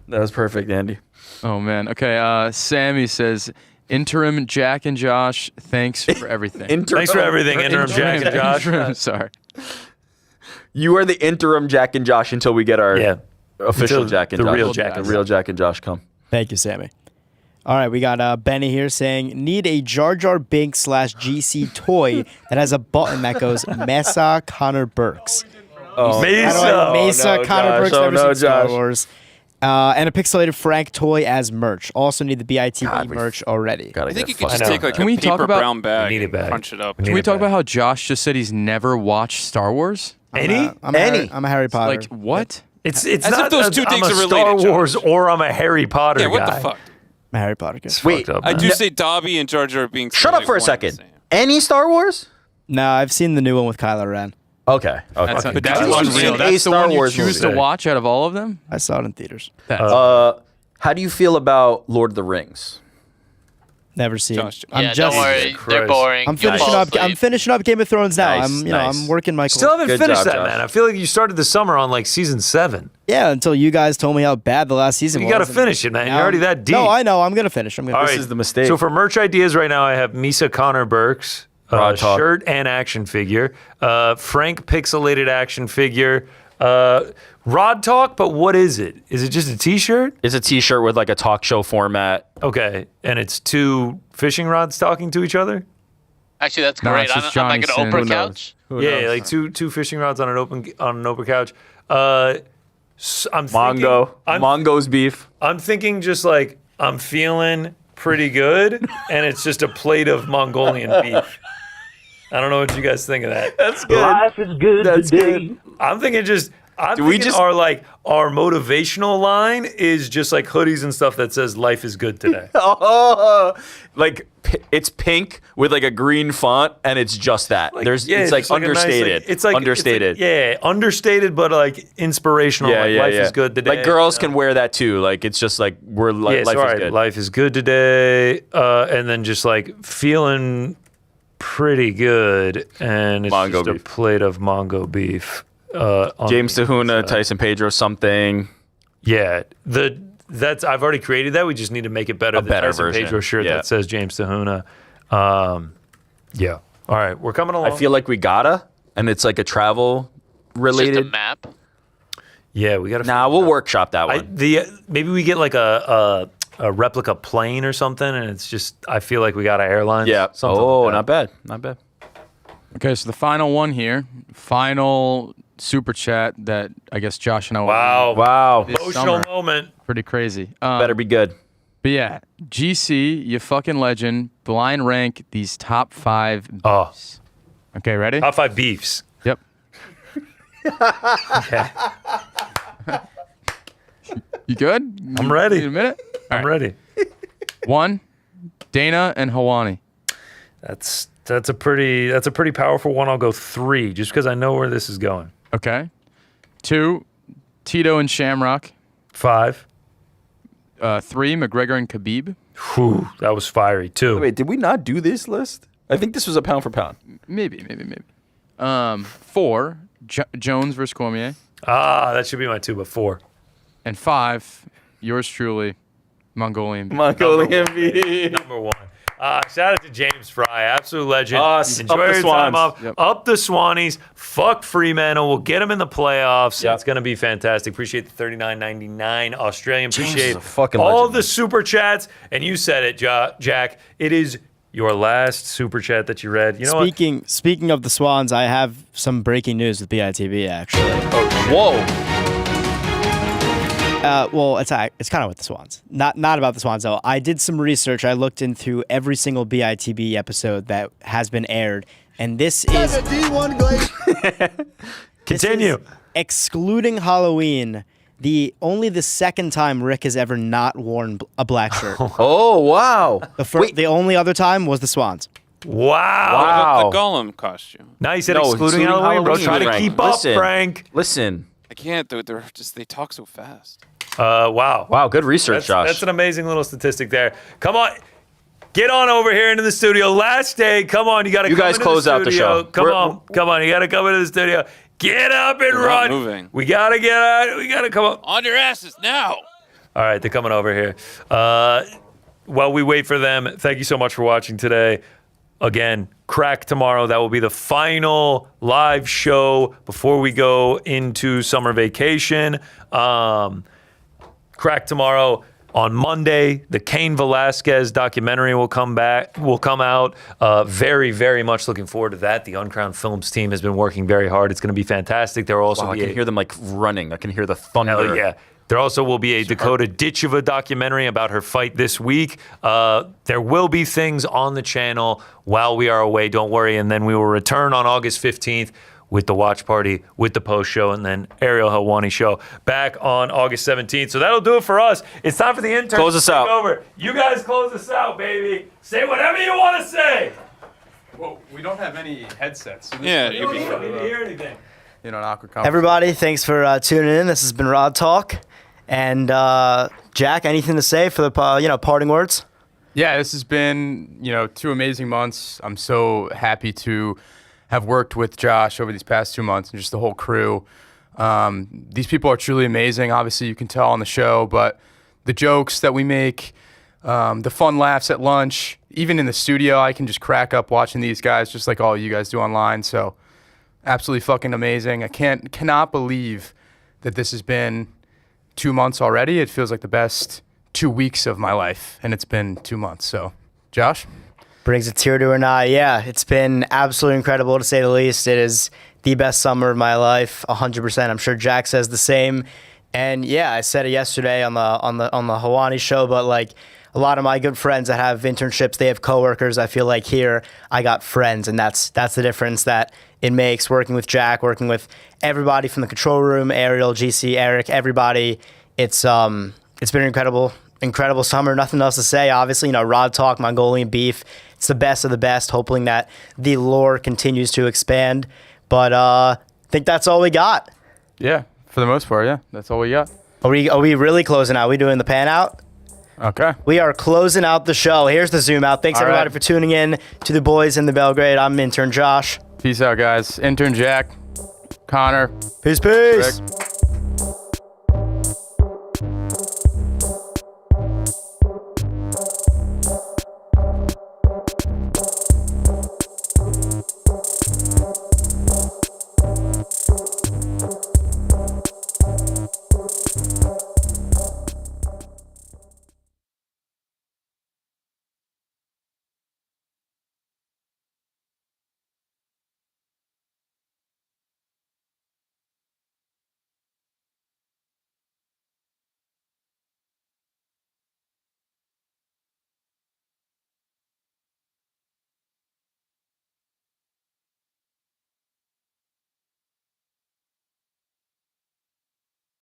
That was perfect, Andy. Oh, man. Okay, Sammy says, interim Jack and Josh, thanks for everything. Thanks for everything, interim Jack and Josh. Interim, sorry. You are the interim Jack and Josh until we get our official Until Jack and the Josh. real Jack and The real Jack and Josh come. Thank you, Sammy. All right, we got Benny here saying, need a Jar Jar Binks / GC toy that has a button that goes Mesa Connor Burks. Oh, Mesa Connor Burks, never seen Star Josh. Wars. And a pixelated Frank toy as merch. Also need the BITB merch already. I think you could just take like a paper brown bag and crunch it up. Can we talk about how Josh just said he's never watched Star Wars? I'm a Harry Potter. Like, what? It's As not if those two I'm things a are related, Star Wars or I'm a Harry Potter Yeah, what guy. the fuck? I'm a Harry Potter guy. Wait, I do say Dobby and Jar Jar Binks. Shut up for a second. Any Star Wars? No, I've seen the new one with Kylo Ren. Okay. That's But that's you've unreal. seen That's a the Star one you Wars choose movie. to watch out of all of them? I saw it in theaters. How do you feel about Lord of the Rings? Never seen. Yeah, don't worry. They're boring. I'm You'll finishing fall up. asleep. I'm finishing up Game of Thrones now. Nice, I'm working my. Still haven't Good finished job, that, Josh. man. I feel like you started the summer on like season 7. Yeah, until you guys told me how bad the last season You was. got to finish it, man. You're already that deep. No, I know. I'm gonna finish. I'm gonna. All This right. is the mistake. So for merch ideas right now, I have Misa Connor Burks Rod Talk. shirt and action figure, Frank pixelated action figure, Rod Talk. But what is it? Is it just a T-shirt? It's a T-shirt with like a talk show format. Okay, and it's 2 fishing rods talking to each other. Actually, that's No, great. it's I'm just like an Johnny Sins. Oprah Who couch. Yeah, like two fishing rods on an open couch. I'm Mongo. Mongo's beef. I'm thinking just like I'm feeling pretty good, and it's just a plate of Mongolian beef. I don't know what you guys think of that. That's good. Life is good That's today. good. I'm thinking just I'm thinking our motivational line is just like hoodies and stuff that says "Life is good today." Like it's pink with like a green font, and it's just that. It's like understated. It's like understated. Understated, but like inspirational. Life is good today. Like girls can wear that too. Like it's just like life is good. Life is good today, and then just like feeling pretty good, and it's Mongo just a beef. plate of Mongo beef. James Tahuna, Tyson Pedro, something. Yeah, I've already created that. We just need to make it better. A better Tyson version. Pedro shirt that says James Tahuna. Yeah. All right, we're coming along. I feel like we gotta, and it's like a travel related Just a map. Yeah, we gotta. Nah, we'll workshop that one. Maybe we get like a replica plane or something, and it's just I feel like we got an airline. Yeah. Something like that. Not bad. Okay, so the final one here, final super chat that I guess Josh and I will Wow. this Emotional summer. moment. Pretty crazy. Better be good. But yeah, GC, you fucking legend. Blind rank these top 5 beefs. Okay, ready? Top 5 beefs. Yep. Okay. You good? I'm ready. Need a minute? I'm ready. 1, Dana and Helwani. That's a pretty powerful one. I'll go 3 just because I know where this is going. Okay. 2, Tito and Shamrock. 5. 3, McGregor and Khabib. Whew, that was fiery. 2. Wait, did we not do this list? I think this was a pound for pound. Maybe. 4, Jones versus Cormier. That should be my 2, but 4. And 5, yours truly, Mongolian beef. Mongolian beef. Number 1. Shout out to James Fry, absolute legend. Enjoy up the your Swans. time off. Yep. Up the Swannies. Fuck Fremantle. We'll get them in the playoffs. It's going to be fantastic. Appreciate the $39.99 Australian. James Appreciate is a fucking all legend, the super chats. And you said it, Jack. It is your last super chat that you read. You know Speaking of the Swans, I have some breaking news with BITB actually. Whoa. Well, it's kind of with the Swans. Not about the Swans though. I did some research. I looked into every single BITB episode that has been aired, and this is Continue. This is, excluding Halloween, only the second time Rick has ever not worn a black shirt. Oh wow. The only other time was the Swans. Wow. The Gollum costume. Now you said excluding Halloween, bro. Try to keep up, Frank. Listen. I can't. They talk so fast. Wow. Wow, good research, Josh. That's an amazing little statistic there. Come on. Get on over here into the studio. Last day. Come on. You got to come guys into close the out the studio. show. Come on. You got to come into the studio. Get up and They're run. not moving. We got to get out. We got to come up. On your asses now. All right. They're coming over here. While we wait for them, thank you so much for watching today. Again, Crack tomorrow. That will be the final live show before we go into summer vacation. Crack tomorrow. On Monday, the Cain Velasquez documentary will come out. Very, very much looking forward to that. The Uncrowned Films team has been working very hard. It's going to be fantastic. There will also I can hear them like running. I can hear the thunder. Hell yeah. There also will be a Dakota Ditcheva documentary about her fight this week. There will be things on the channel while we are away, don't worry. And then we will return on August 15th with the watch party, with the post show, and then Ariel Helwani show back on August 17th. So that'll do it for us. It's time for the interns Close us to take out. over. You guys close us out, baby. Say whatever you want to say. Well, we don't have any headsets. So Yeah, You don't need to hear anything. an awkward conversation. Everybody, thanks for tuning in. This has been Rod Talk. And Jack, anything to say for the parting words? Yeah, this has been 2 amazing months. I'm so happy to have worked with Josh over these past 2 months and just the whole crew. These people are truly amazing. Obviously, you can tell on the show, but the jokes that we make, the fun laughs at lunch, even in the studio, I can just crack up watching these guys just like all you guys do online. So absolutely fucking amazing. I cannot believe that this has been 2 months already. It feels like the best 2 weeks of my life, and it's been 2 months. So, Josh? Brings a tear to an eye. Yeah, it's been absolutely incredible to say the least. It is the best summer of my life, 100%. I'm sure Jack says the same. And yeah, I said it yesterday on the Helwani show, but like a lot of my good friends that have internships, they have coworkers. I feel like here I got friends, and that's the difference that it makes working with Jack, working with everybody from the control room, Ariel, GC, Eric, everybody. It's been an incredible summer. Nothing else to say. Obviously, Rod Talk, Mongolian Beef. It's the best of the best, hoping that the lore continues to expand. But I think that's all we got. Yeah, for the most part, yeah. That's all we got. Are we really closing out? Are we doing the pan out? Okay. We are closing out the show. Here's the zoom out. Thanks, everybody, for tuning in to the boys in the Belgrade. I'm intern Josh. Peace out, guys. Intern Jack. Connor. Peace. Rick.